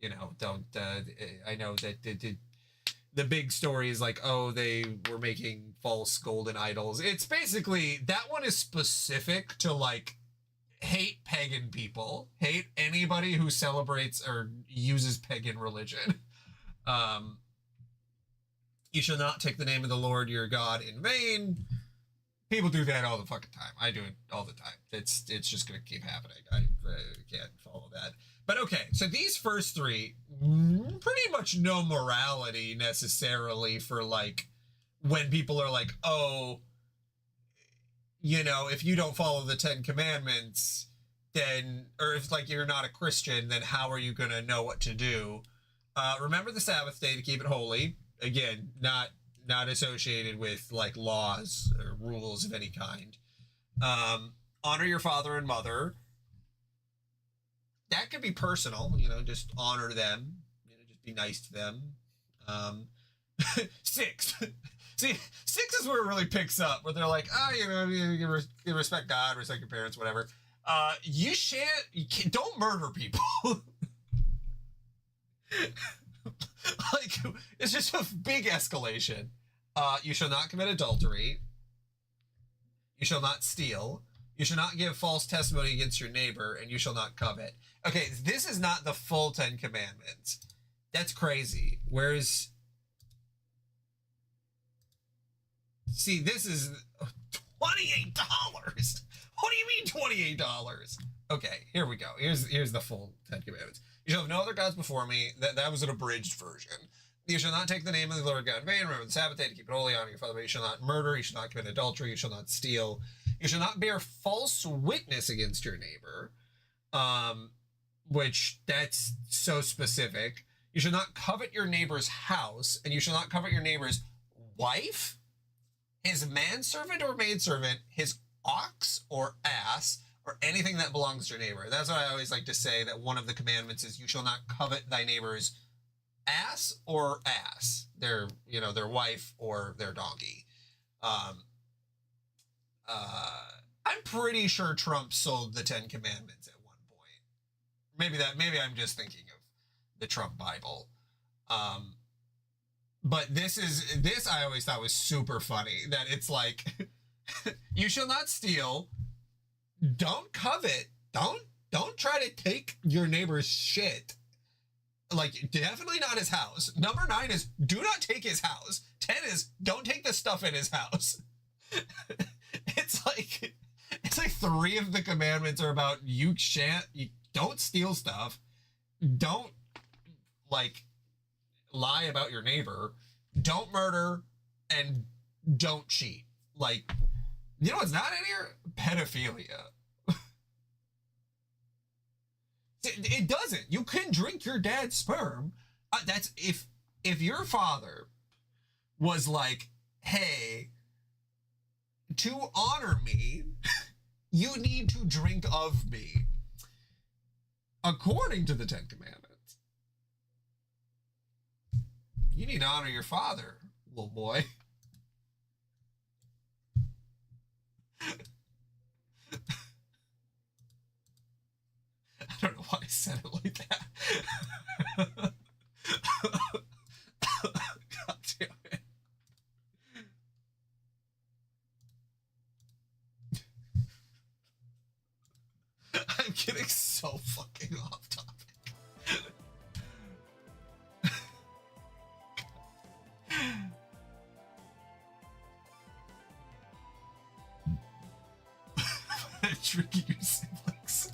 You know, don't I know that the big story is like, oh, they were making false golden idols. It's basically, that one is specific to like hate pagan people, hate anybody who celebrates or uses pagan religion. You shall not take the name of the Lord your God in vain. People do that all the fucking time. I do it all the time. It's just gonna keep happening. I can't follow that. But okay, so these first 3, pretty much no morality necessarily for like when people are like, oh, you know, if you don't follow the Ten Commandments, then, or if like you're not a Christian, then how are you gonna know what to do? Remember the Sabbath day to keep it holy. Again, not associated with like laws or rules of any kind. Honor your father and mother. That could be personal, you know, just honor them, you know, just be nice to them. 6. See, 6 is where it really picks up, where they're like, oh, you know, you respect God, respect your parents, whatever. You don't murder people. Like, it's just a big escalation. You shall not commit adultery. You shall not steal. You shall not give false testimony against your neighbor, and you shall not covet. Okay, this is not the full 10 Commandments. That's crazy. Whereas, see, this is $28. What do you mean $28? Okay, here we go. Here's the full 10 Commandments. You shall have no other gods before me. That was an abridged version. You shall not take the name of the Lord God in vain. Remember the Sabbath day to keep it holy. Honor your father. But you shall not murder. You shall not commit adultery. You shall not steal. You shall not bear false witness against your neighbor. Which that's so specific. You shall not covet your neighbor's house, and you shall not covet your neighbor's wife, his manservant or maidservant, his ox or ass, or anything that belongs to your neighbor. That's why I always like to say that one of the commandments is you shall not covet thy neighbor's ass or ass, their wife or their donkey. I'm pretty sure Trump sold the 10 Commandments at one point. Maybe I'm just thinking of the Trump Bible. But this I always thought was super funny, that it's like, you shall not steal, don't covet, don't try to take your neighbor's shit. Like, definitely not his house. Number 9 is do not take his house. 10 is don't take the stuff in his house. It's like 3 of the commandments are about you don't steal stuff, don't like lie about your neighbor, don't murder, and don't cheat. Like, you know what's not in here? Pedophilia. It doesn't. You can drink your dad's sperm. That's if your father was like, hey, to honor me, you need to drink of me. According to the 10 Commandments, you need to honor your father, little boy. I don't know why I said it like that. God damn it. I'm getting so fucking off topic. Tricking your siblings.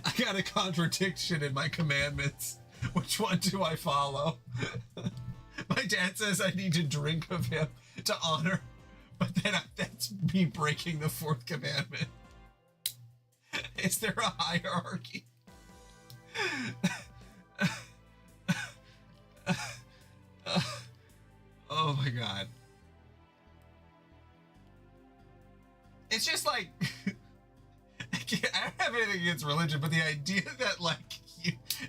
I got a contradiction in my commandments. Which one do I follow? My dad says I need to drink of him to honor, but then that's me breaking the 4th commandment. Is there a hierarchy? Oh my God. It's just like, I don't have anything against religion, but the idea that like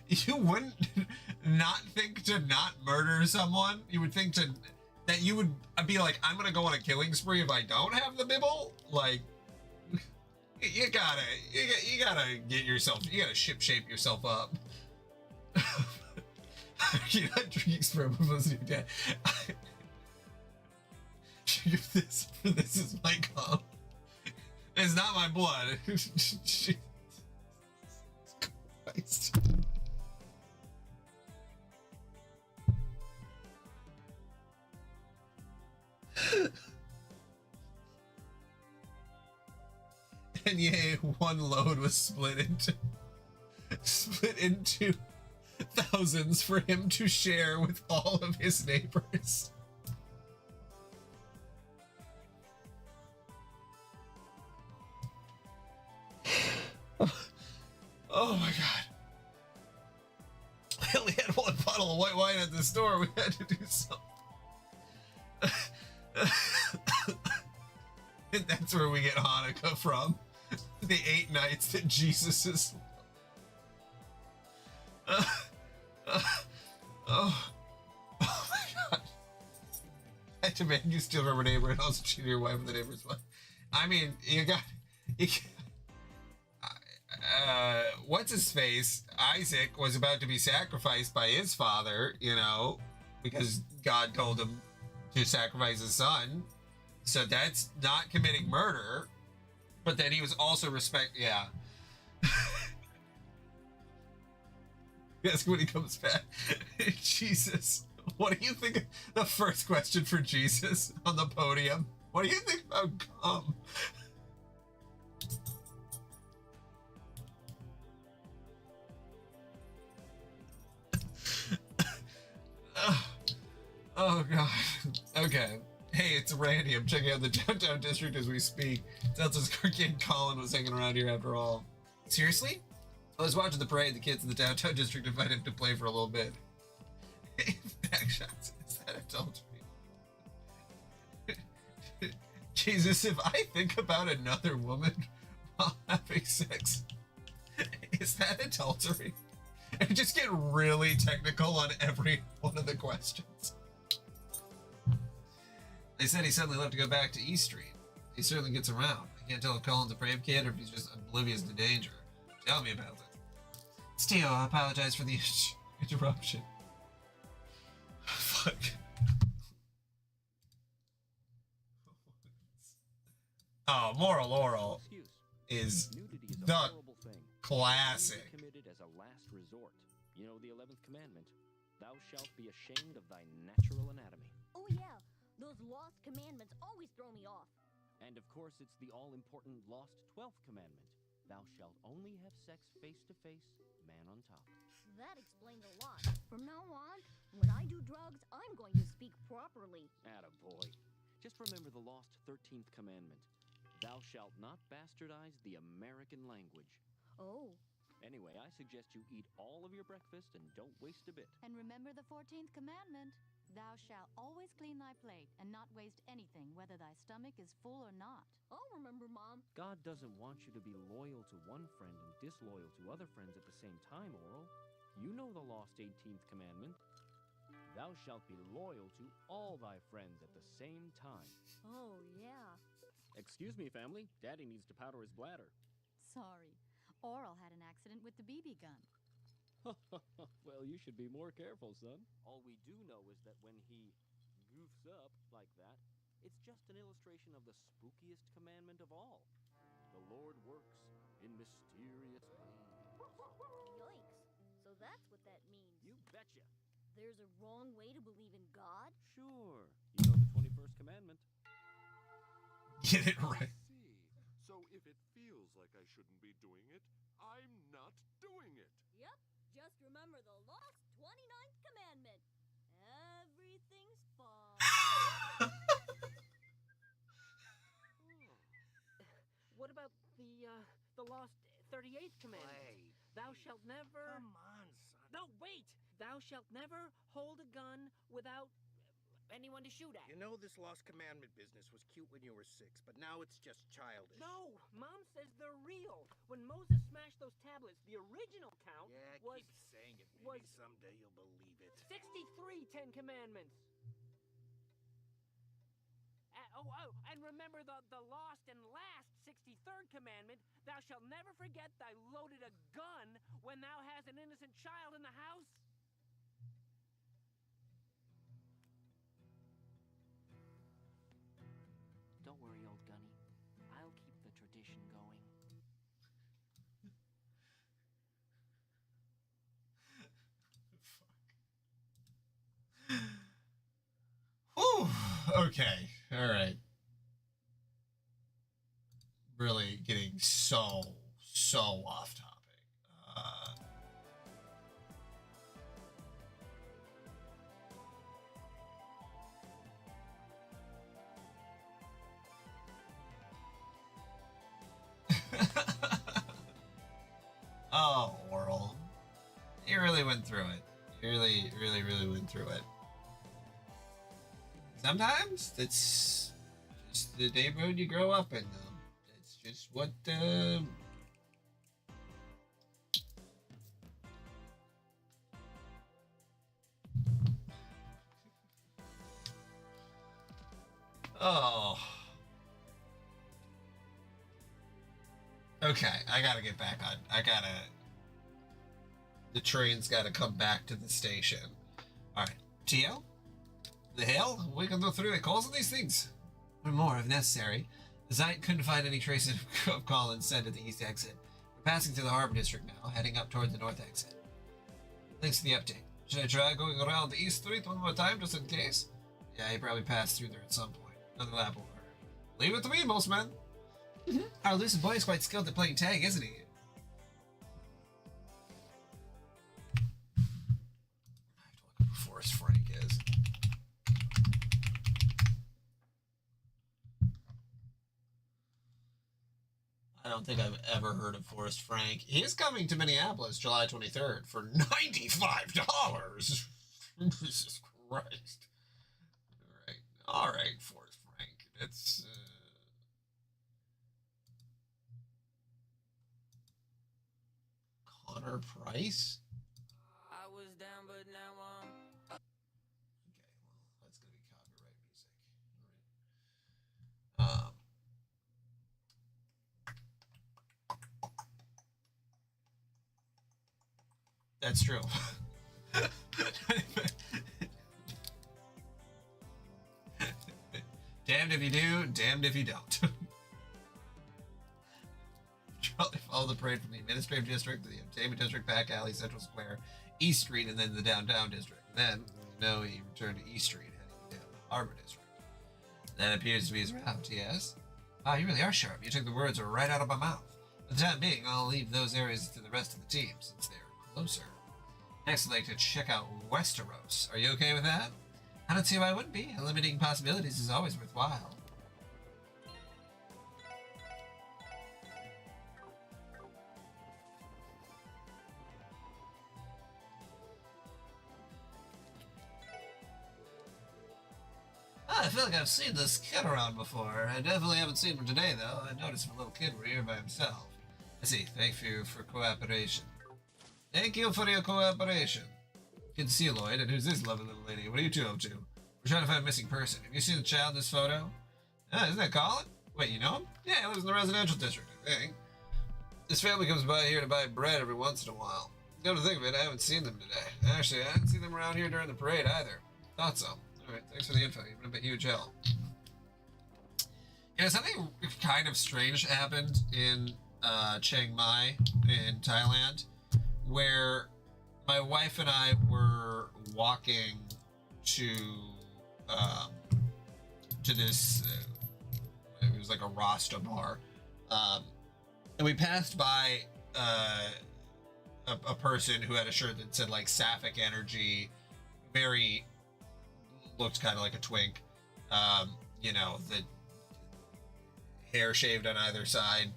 you wouldn't not think to not murder someone, you would think that you would be like, I'm gonna go on a killing spree if I don't have the Bible. Like, you gotta get yourself, you gotta shape yourself up. You're not drinking sperm from your dad. This is my cum. It's not my blood. Jesus Christ. And yea, one load was split into thousands for him to share with all of his neighbors. Oh my God. I only had one bottle of white wine at the store. We had to do something. And that's where we get Hanukkah from. The 8 nights that Jesus is... oh my God. I demand you steal from a neighbor and also cheat your wife with the neighbor's wife. I mean, you what's his face? Isaac was about to be sacrificed by his father, you know, because God told him to sacrifice his son. So that's not committing murder. But then he was also yeah. Yes, when he comes back. Jesus. What do you think? The first question for Jesus on the podium. What do you think about cum? Oh God. Okay. Hey, it's Randy. I'm checking out the downtown district as we speak. Sounds as Kid Colin was hanging around here after all. Seriously? I was watching the parade. The kids in the downtown district invited him to play for a little bit. Backshots. Is that adultery? Jesus, if I think about another woman while having sex, is that adultery? And just get really technical on every one of the questions. They said he suddenly left to go back to E Street. He certainly gets around. I can't tell if Colin's a brave kid or if he's just oblivious to danger. Tell me about it. It's Tio. I apologize for the interruption. Fuck. Oh, Moral Laurel is the classic. Committed as a last resort. You know the 11th commandment. Thou shalt be ashamed of thy natural anatomy. Oh yeah, those lost commandments always throw me off. And of course, it's the all-important lost 12th commandment. Thou shalt only have sex face to face, man on top. That explains a lot. From now on, when I do drugs, I'm going to speak properly. Attaboy. Just remember the lost 13th commandment. Thou shalt not bastardize the American language. Oh. Anyway, I suggest you eat all of your breakfast and don't waste a bit. And remember the 14th commandment. Thou shalt always clean thy plate and not waste anything, whether thy stomach is full or not. I'll remember, Mom. God doesn't want you to be loyal to one friend and disloyal to other friends at the same time, Oral. You know the lost 18th commandment. Thou shalt be loyal to all thy friends at the same time. Oh, yeah. Excuse me, family. Daddy needs to powder his bladder. Sorry. Oral had an accident with the BB gun. Well, you should be more careful, son. All we do know is that when he goofs up like that, it's just an illustration of the spookiest commandment of all. The Lord works in mysterious ways. Yikes. So that's what that means. You betcha. There's a wrong way to believe in God? Sure. You know the 21st commandment. Get it right. See. So if it feels like I shouldn't be doing it, I'm not doing it. Yep. Just remember the lost 29th commandment. Everything's fine. What about the lost 38th commandment? Thou shalt never... Come on, son. No, wait! Thou shalt never hold a gun without anyone to shoot at. You know this lost commandment business was cute when you were 6, but now it's just childish. No! Mom says they're real. When Moses smashed those tablets, the original count Yeah, was... keep saying it. was- Maybe someday you'll believe it. 63 Ten Commandments. And remember the lost and last 63rd commandment. Thou shalt never forget thy loaded a gun when thou hast an innocent child in the house. Don't worry, old Gunny. I'll keep the tradition going. Whew. Okay. All right. Really getting so off topic. Oh, Oral. You really went through it. You really went through it. Sometimes it's just the neighborhood you grow up in. It's just what Oh. Okay, I gotta get back on. The train's gotta come back to the station. Alright. Tio? The hell? We can go through the calls of these things. Or more, if necessary. The Zeit couldn't find any traces of Collins sent at the east exit. We're passing through the harbor district now, heading up toward the north exit. Thanks for the update. Should I try going around the east street one more time, just in case? Yeah, he probably passed through there at some point. Another lap over. Leave it to me, bossman. Our elusive boy is quite skilled at playing tag, isn't he? I have to look up who Forrest Frank is. I don't think I've ever heard of Forrest Frank. He is coming to Minneapolis July 23rd for $95. Jesus Christ. All right, Forrest Frank. That's Fair price? I was down, but now I'm. Okay, well, that's gonna be copyright music. All right. That's true. Damned if you do, damned if you don't. Follow the parade from the administrative district to the entertainment district, back alley, Central Square, East Street, and then the downtown district. Then, you return to East Street, heading down the Harbor District. That appears to be his route, yes? Wow, you really are sharp. You took the words right out of my mouth. For the time being, I'll leave those areas to the rest of the team, since they're closer. Next, I'd like to check out Westeros. Are you okay with that? I don't see why I wouldn't be. Limiting possibilities is always worthwhile. I feel like I've seen this kid around before. I definitely haven't seen him today, though. I noticed a little kid were here by himself. I see. Thank you for cooperation. Thank you for your cooperation. Good to see you, Lloyd. And who's this lovely little lady? What are you two up to? We're trying to find a missing person. Have you seen the child in this photo? Isn't that Colin? Wait, you know him? Yeah, he lives in the residential district, I think. This family comes by here to buy bread every once in a while. Come to think of it, I haven't seen them today. Actually, I haven't seen them around here during the parade either. Thought so. Alright, thanks for the info. You've been a huge help. You know, something kind of strange happened in Chiang Mai in Thailand, where my wife and I were walking to this, it was like a Rasta bar, and we passed by a person who had a shirt that said like Sapphic Energy, looked kind of like a twink, you know, the hair shaved on either side,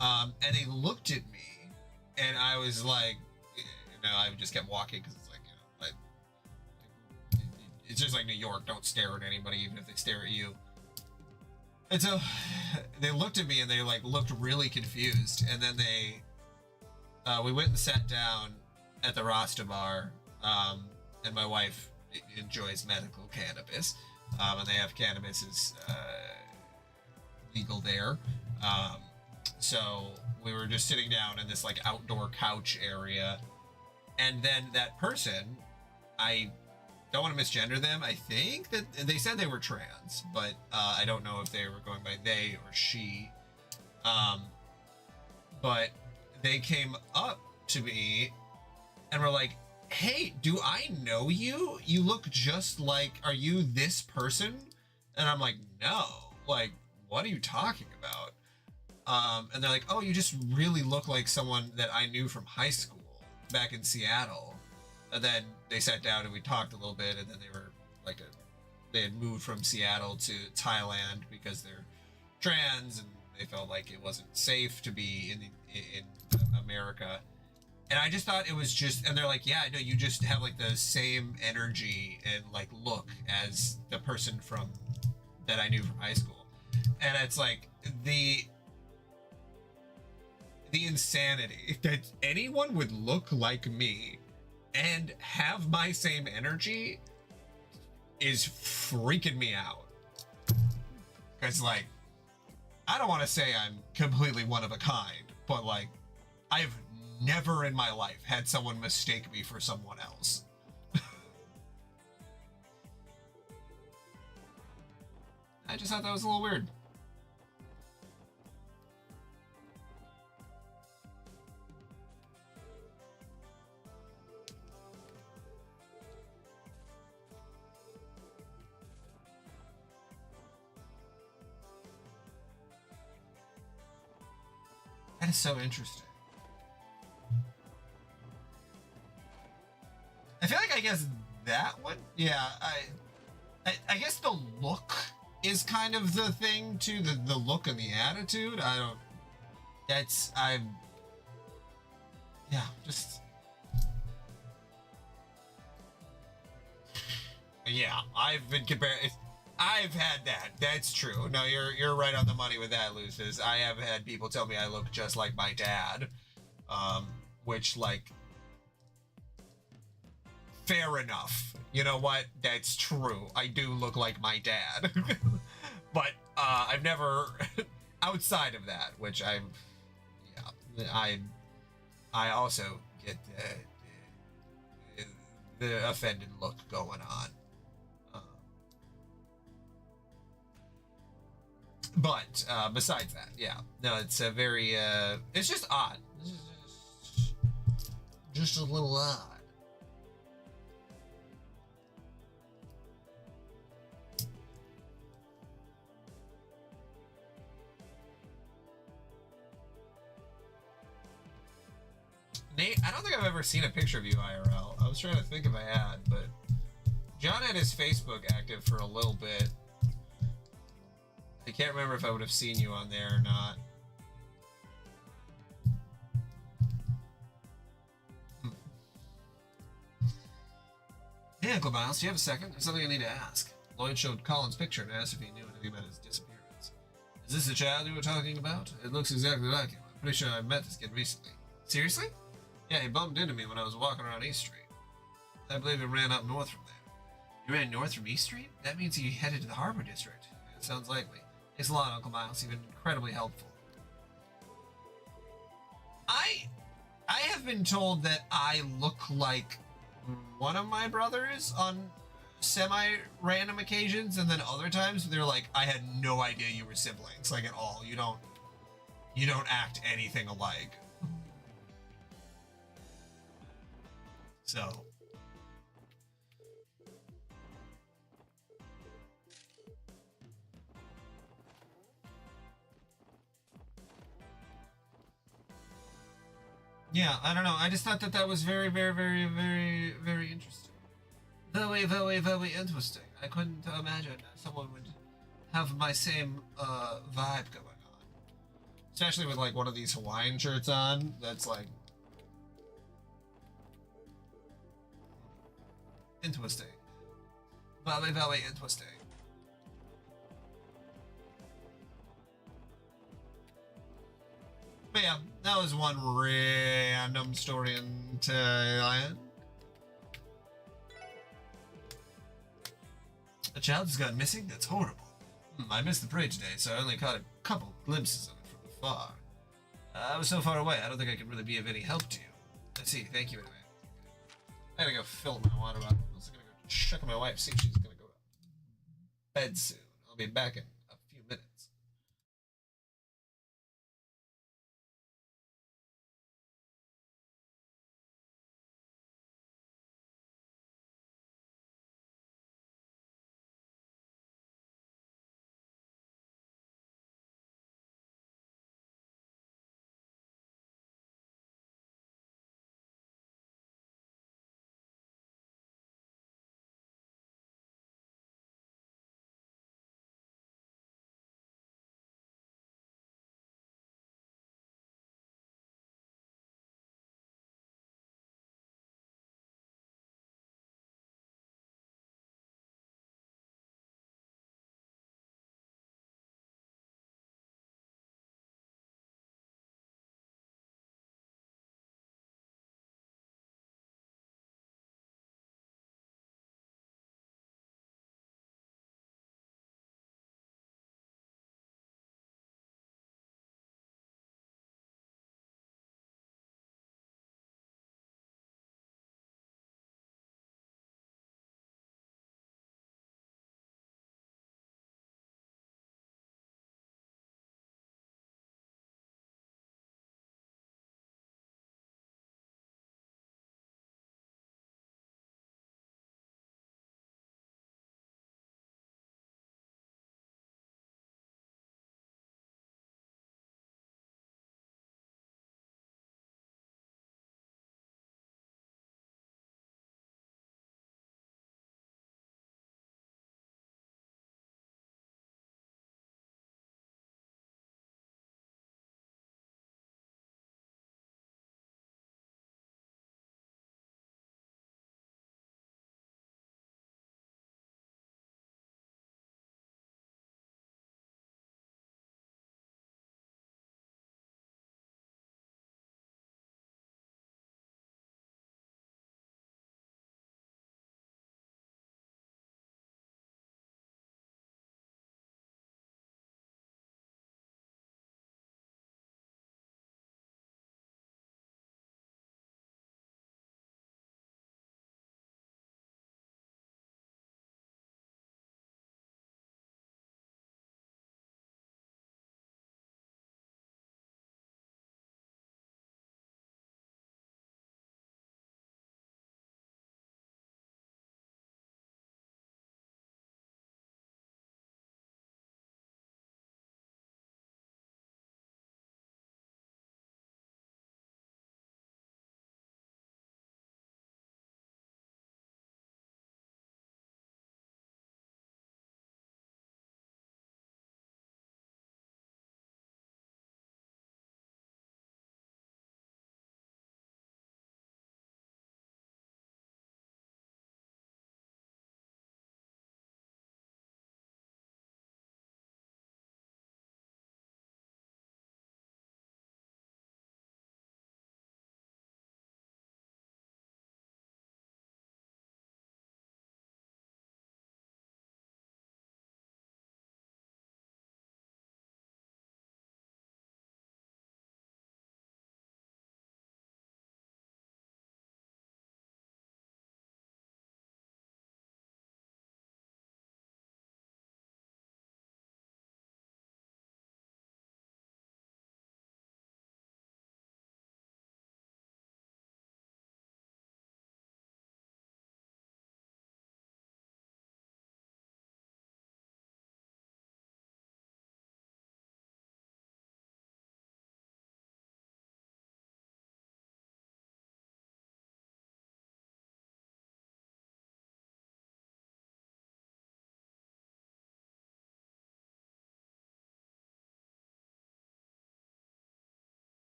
and they looked at me, and I was like, I just kept walking because it's like, it's just like New York. Don't stare at anybody, even if they stare at you. And so they looked at me and they like looked really confused. And then we went and sat down at the Rasta bar. And my wife enjoys medical cannabis. And they have cannabis is legal there. So we were just sitting down in this like outdoor couch area. And then that person, I don't want to misgender them. I think that they said they were trans, but I don't know if they were going by they or she. But they came up to me and were like, hey, do I know you? You look just like, are you this person? And I'm like, no. Like, what are you talking about? And they're like, oh, you just really look like someone that I knew from high school back in Seattle. And then they sat down and we talked a little bit, and then they were like they had moved from Seattle to Thailand because they're trans and they felt like it wasn't safe to be in America. And I just thought it was just, and they're like, yeah, no, you just have like the same energy and like look as the person from that I knew from high school. And it's like the insanity that anyone would look like me and have my same energy is freaking me out. Because like, I don't want to say I'm completely one of a kind, but like, I've never in my life had someone mistake me for someone else. I just thought that was a little weird. That is so interesting. I feel like I guess that one, yeah, I guess the look is kind of the thing too, the look and the attitude. Yeah, I've been comparing. I've had that. That's true. No, you're right on the money with that, Lucis. I have had people tell me I look just like my dad, which, like, fair enough. You know what? That's true. I do look like my dad. But I've never, outside of that, which I also get the offended look going on. But besides that, yeah, no, it's a very, it's just odd. It's just a little odd. Nate, I don't think I've ever seen a picture of you IRL. I was trying to think if I had, but John had his Facebook active for a little bit. I can't remember if I would have seen you on there or not. Hey, Uncle Miles, do you have a second? There's something I need to ask. Lloyd showed Colin's picture and asked if he knew anything about his disappearance. Is this the child you were talking about? It looks exactly like him. I'm pretty sure I met this kid recently. Seriously? Yeah, he bumped into me when I was walking around East Street. I believe he ran up north from there. You ran north from East Street? That means he headed to the Harbor District. It sounds likely. Thanks a lot, Uncle Miles. You've been incredibly helpful. I have been told that I look like one of my brothers on semi-random occasions, and then other times they're like, I had no idea you were siblings, like, at all. You don't act anything alike. So yeah, I don't know. I just thought that that was very, very, very, very, very interesting. Very, very, very interesting. I couldn't imagine someone would have my same vibe going on. Especially with, like, one of these Hawaiian shirts on. That's, like, interesting. Very, very interesting. But yeah, that was one random story in Thailand. A child has gone missing? That's horrible. I missed the parade today, so I only caught a couple glimpses of it from afar. I was so far away, I don't think I could really be of any help to you. Let's see, thank you anyway. I gotta go fill my water bottle. I'm also gonna go check on my wife, see if she's gonna go to bed soon. I'll be back in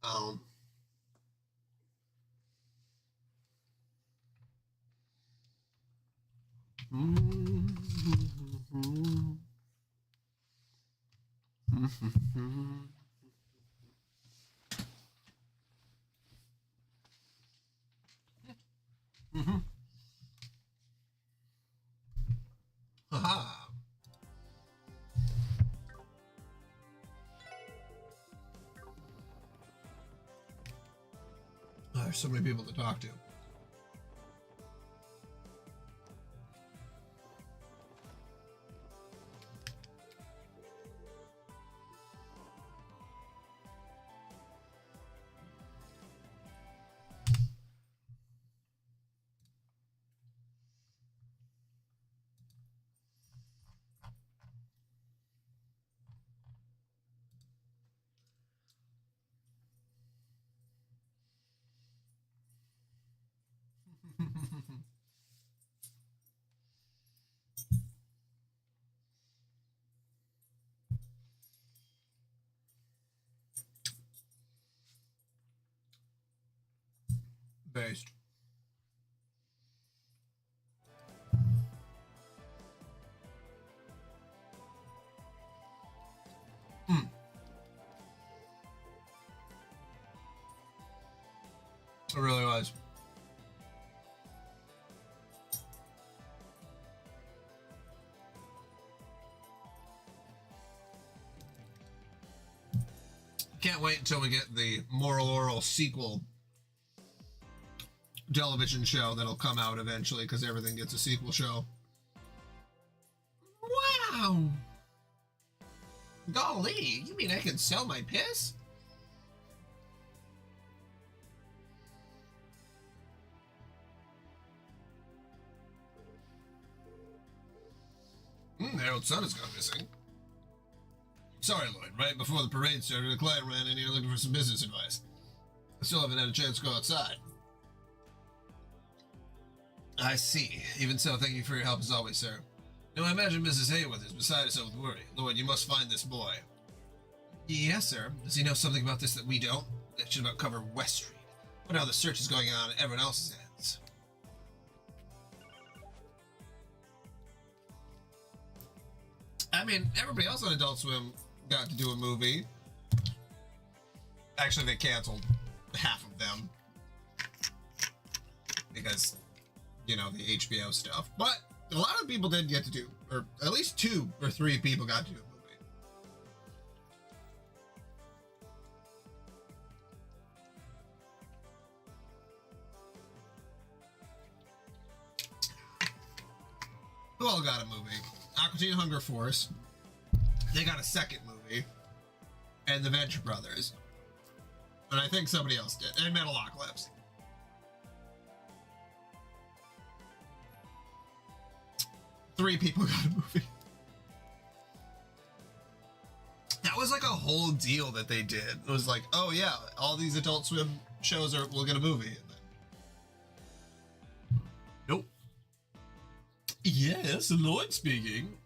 Um, Aha. There's so many people to talk to. Based. It really was. Can't wait until we get the Moral Oral sequel television show that'll come out eventually, because everything gets a sequel show. Wow! Golly, you mean I can sell my piss? Their old son has gone missing. Sorry, Lloyd. Right before the parade started, a client ran in here looking for some business advice. I still haven't had a chance to go outside. I see. Even so, thank you for your help as always, sir. Now, I imagine Mrs. Hayworth is beside herself with worry. Lloyd, you must find this boy. Yes, sir. Does he know something about this that we don't? That should about cover West Street. But now the search is going on at everyone else's ends. I mean, everybody else on Adult Swim got to do a movie. Actually, they canceled half of them. Because, you know, the HBO stuff. But a lot of people did get to do, or at least 2 or 3 people got to do a movie. Who all got a movie? Aqua Teen Hunger Force. They got a second movie. And the Venture Brothers. And I think somebody else did. And Metalocalypse. Three people got a movie. That was like a whole deal that they did. It was like, oh yeah, all these Adult Swim shows will get a movie. And then, nope. Yes, Lloyd speaking.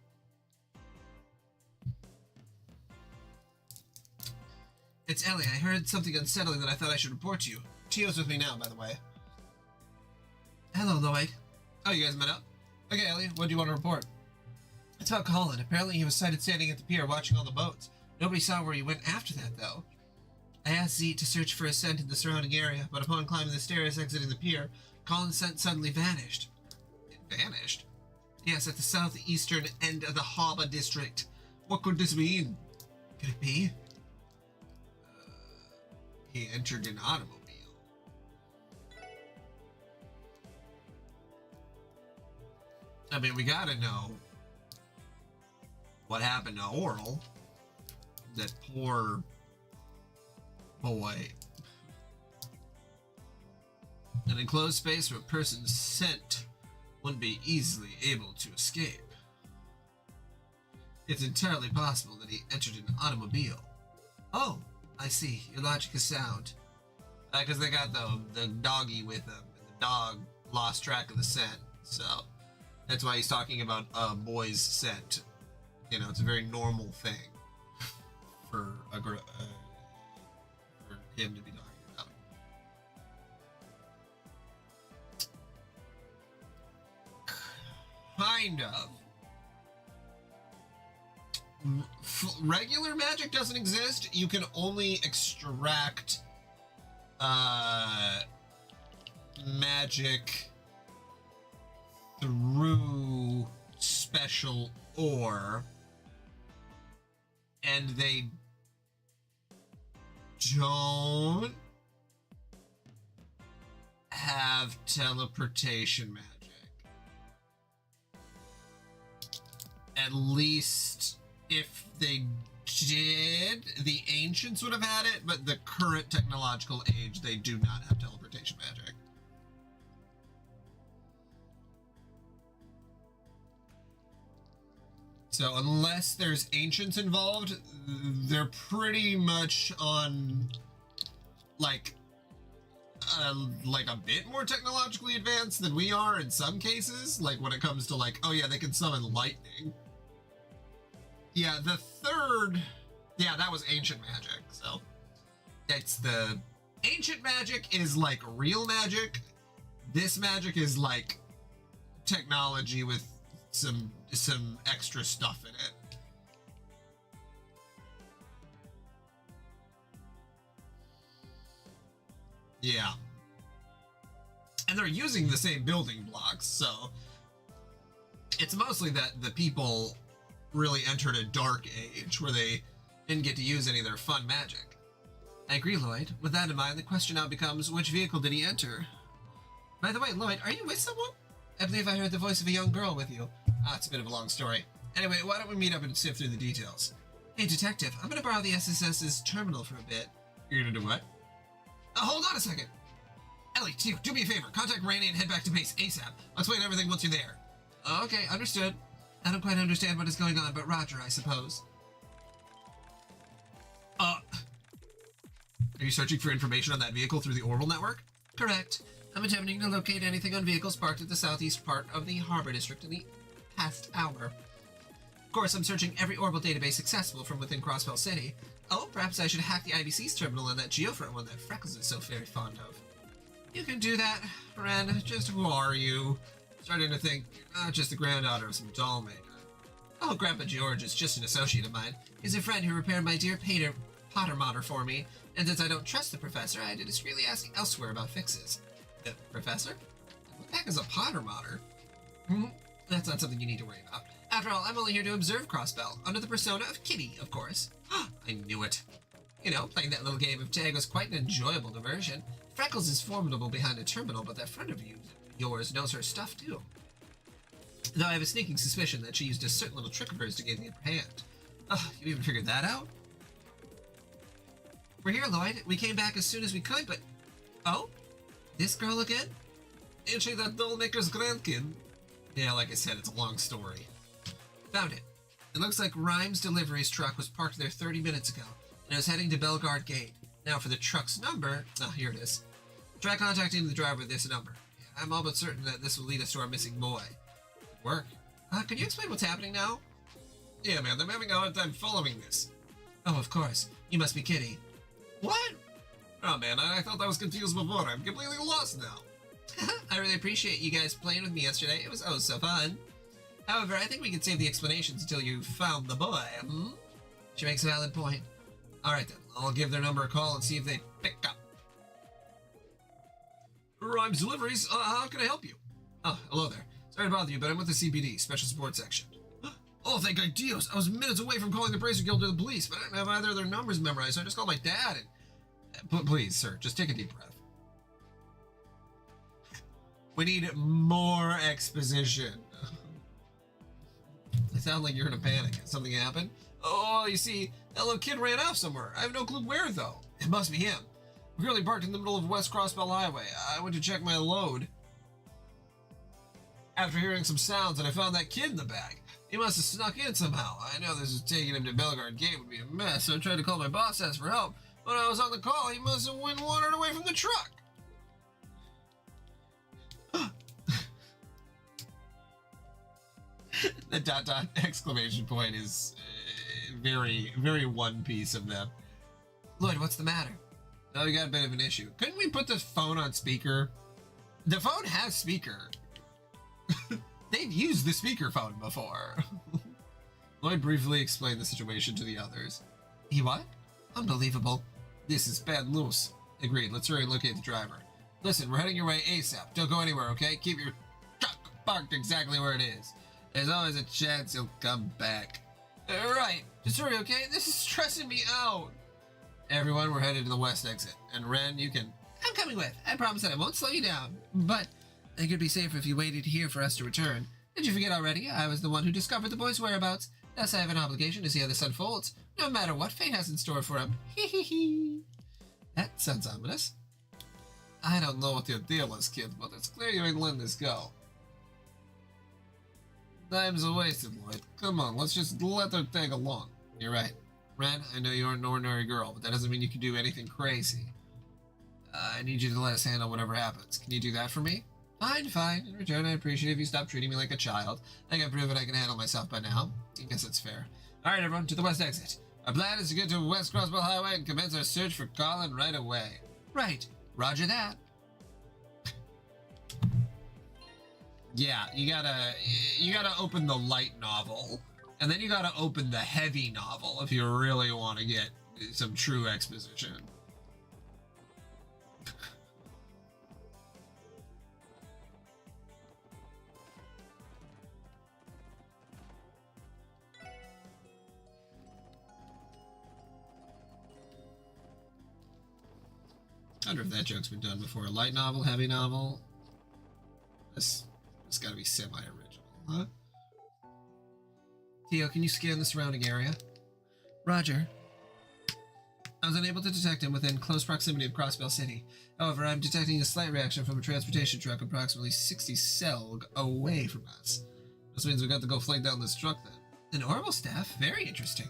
It's Ellie. I heard something unsettling that I thought I should report to you. Tio's with me now, by the way. Hello, Lloyd. Oh, you guys met up? Okay, Ellie, what do you want to report? It's about Colin. Apparently he was sighted standing at the pier watching all the boats. Nobody saw where he went after that, though. I asked Zeke to search for a scent in the surrounding area, but upon climbing the stairs exiting the pier, Colin's scent suddenly vanished. It vanished? Yes, at the southeastern end of the Haba district. What could this mean? Could it be? He entered an automobile. I mean, we gotta know what happened to Oral. That poor boy. An enclosed space where a person's scent wouldn't be easily able to escape. It's entirely possible that he entered an automobile. Oh, I see. Your logic is sound. Because they got the doggy with them, and the dog lost track of the scent, so that's why he's talking about a boy's scent. You know, it's a very normal thing for him to be talking about. Kind of. Regular magic doesn't exist. You can only extract magic through special ore, and they don't have teleportation magic. At least if they did, the ancients would have had it, but the current technological age, they do not have teleportation magic. So unless there's ancients involved, they're pretty much on like a bit more technologically advanced than we are in some cases. Like when it comes to like, oh yeah, they can summon lightning. Yeah, the third, yeah, that was ancient magic. So it's the ancient magic is like real magic. This magic is like technology with some extra stuff in it. Yeah. And they're using the same building blocks, so it's mostly that the people really entered a dark age where they didn't get to use any of their fun magic. I agree, Lloyd. With that in mind, the question now becomes, which vehicle did he enter? By the way, Lloyd, are you with someone? I believe I heard the voice of a young girl with you. Ah, it's a bit of a long story. Anyway, why don't we meet up and sift through the details? Hey, Detective, I'm gonna borrow the SSS's terminal for a bit. You're gonna do what? Hold on a second. Ellie, do me a favor. Contact Randy and head back to base ASAP. I'll explain everything once you're there. Okay, understood. I don't quite understand what is going on, but Roger, I suppose. Are you searching for information on that vehicle through the Orbital Network? Correct. I'm attempting to locate anything on vehicles parked at the southeast part of the Harbor District in the past hour. Of course, I'm searching every Orbital database accessible from within Crossbell City. Oh, perhaps I should hack the IBC's terminal on that Geofront one that Freckles is so very fond of. You can do that, Ren. Just who are you? Starting to think you're not just the granddaughter of some doll maker. Oh, Grandpa George is just an associate of mine. He's a friend who repaired my dear Potter modder for me, and since I don't trust the professor, I had to discreetly ask elsewhere about fixes. The professor? What the heck is a Potter modder? That's not something you need to worry about. After all, I'm only here to observe Crossbell, under the persona of Kitty, of course. I knew it. You know, playing that little game of tag was quite an enjoyable diversion. Freckles is formidable behind a terminal, but that friend of yours knows her stuff too. Though I have a sneaking suspicion that she used a certain little trick of hers to gain the upper hand. You even figured that out? We're here, Lloyd. We came back as soon as we could, but... Oh? This girl again? Ain't she that doll maker's grandkid? Yeah, like I said, it's a long story. Found it. It looks like Rhymes' deliveries truck was parked there 30 minutes ago, and it was heading to Bellegarde Gate. Now, for the truck's number... here it is. Try contacting the driver with this number. I'm all but certain that this will lead us to our missing boy. Good work. Can you explain what's happening now? Yeah, man, I'm having a hard time following this. Oh, of course. You must be Kitty. What? Oh, man, I thought I was confused before. I'm completely lost now. I really appreciate you guys playing with me yesterday. It was oh so fun. However, I think we can save the explanations until you found the boy. She makes a valid point. Alright then, I'll give their number a call and see if they pick up. Rhymes Deliveries, how can I help you? Oh, hello there. Sorry to bother you, but I'm with the CPD, Special Support Section. Oh, thank God, Dios. I was minutes away from calling the Bracer Guild or the police, but I didn't have either of their numbers memorized, so I just called my dad and... Please, sir, just take a deep breath. We need more exposition. I sound like you're in a panic. Something happened? Oh, you see, that little kid ran off somewhere. I have no clue where, though. It must be him. We're currently parked in the middle of West Crossbell Highway. I went to check my load after hearing some sounds, and I found that kid in the bag. He must have snuck in somehow. I know this is taking him to Bellegarde Gate would be a mess, so I tried to call my boss, ask for help. When I was on the call, he must have wandered away from the truck. The ... exclamation point is very, very One Piece of them. Lloyd, what's the matter? Oh, we got a bit of an issue. Couldn't we put the phone on speaker? The phone has speaker. They've used the speakerphone before. Lloyd briefly explained the situation to the others. He what? Unbelievable. This is bad news. Agreed. Let's hurry and locate the driver. Listen, we're heading your way ASAP. Don't go anywhere, okay? Keep your truck parked exactly where it is. There's always a chance he'll come back. Right. Just hurry, okay? This is stressing me out. Everyone, we're headed to the west exit. And Ren, you can... I'm coming with. I promise that I won't slow you down. But I think it'd be safer if you waited here for us to return. Did you forget already? I was the one who discovered the boy's whereabouts. Thus, I have an obligation to see how this unfolds, no matter what fate has in store for him. Hee hee hee. That sounds ominous. I don't know what your deal is, kid, but it's clear you ain't letting this go. Time's wasted, Lloyd. Come on, let's just let her tag along. You're right. Ren, I know you aren't an ordinary girl, but that doesn't mean you can do anything crazy. I need you to let us handle whatever happens. Can you do that for me? Fine. In return, I appreciate if you stop treating me like a child. I think I've proven I can handle myself by now. I guess that's fair. Alright, everyone, to the west exit. Our plan is to get to West Crossbow Highway and commence our search for Colin right away. Right. Roger that. Yeah, you gotta open the light novel. And then you gotta open the heavy novel if you really want to get some true exposition. I wonder if that joke's been done before. Light novel, heavy novel. This gotta be semi-original, huh? Theo, can you scan the surrounding area? Roger. I was unable to detect him within close proximity of Crossbell City. However, I'm detecting a slight reaction from a transportation truck approximately 60 selg away from us. This means we got to go flag down this truck then. An orbital staff? Very interesting.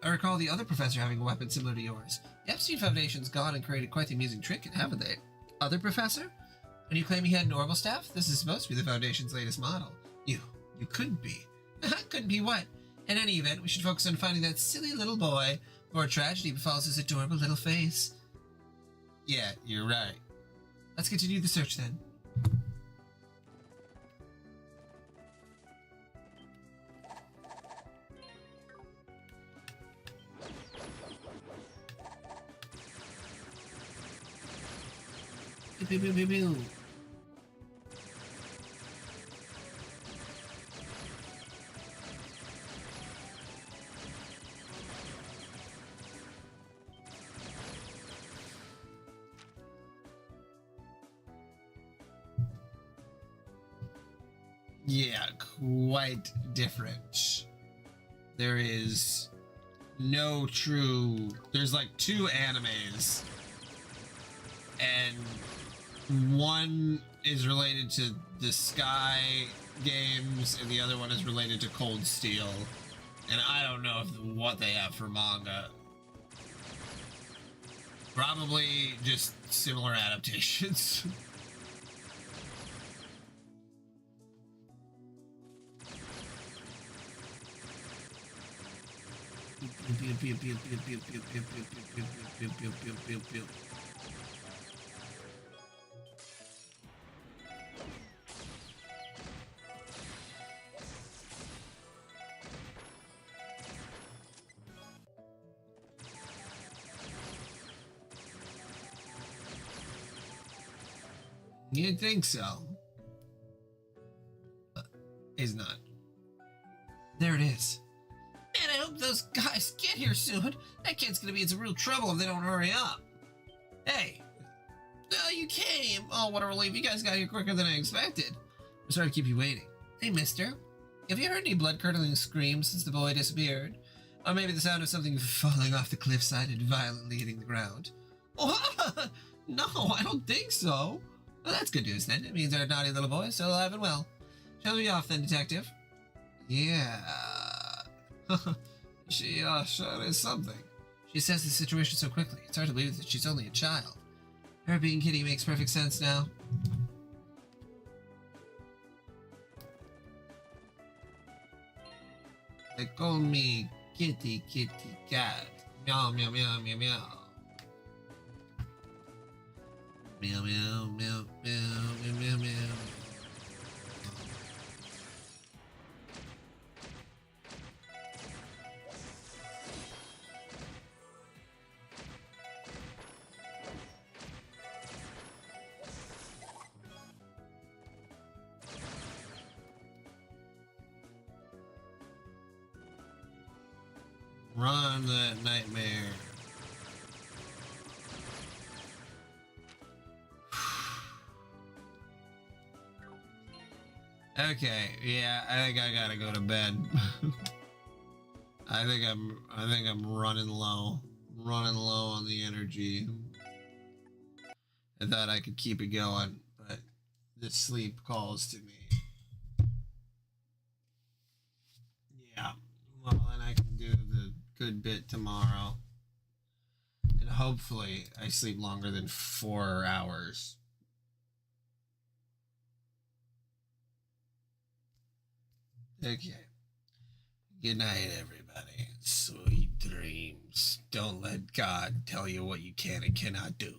I recall the other professor having a weapon similar to yours. The Epstein Foundation's gone and created quite the amusing trinket, haven't they? Other professor? And you claim he had an orbital staff? This is supposed to be the Foundation's latest model. You couldn't be. Couldn't be what? In any event, we should focus on finding that silly little boy, or a tragedy befalls his adorable little face. Yeah, you're right. Let's continue the search then. Pew, pew, pew, pew. Yeah, quite different. There is no true... There's like two animes. And one is related to the Sky games, and the other one is related to Cold Steel. And I don't know what they have for manga. Probably just similar adaptations. You'd think so. But is not. There it is. Man, I hope those guys get here soon. That kid's gonna be in some real trouble if they don't hurry up. Hey. Oh, you came. Oh, what a relief. You guys got here quicker than I expected. I'm sorry to keep you waiting. Hey, mister. Have you heard any blood-curdling screams since the boy disappeared? Or maybe the sound of something falling off the cliffside and violently hitting the ground? Oh, no, I don't think so. Well, that's good news then. It means our naughty little boy is still alive and well. Shall we be off then, detective? Yeah. She sure is something. She says the situation so quickly. It's hard to believe that she's only a child. Her being Kitty makes perfect sense now. They call me Kitty Kitty Cat. Meow meow meow meow meow. Meow, meow, meow, meow, meow, meow, meow. Run that nightmare. Okay, yeah, I think I gotta go to bed. I think I'm running low. Running low on the energy. I thought I could keep it going, but the sleep calls to me. Yeah. Well, then I can do the good bit tomorrow. And hopefully I sleep longer than 4 hours. Okay. Good night, everybody. Sweet dreams. Don't let God tell you what you can and cannot do.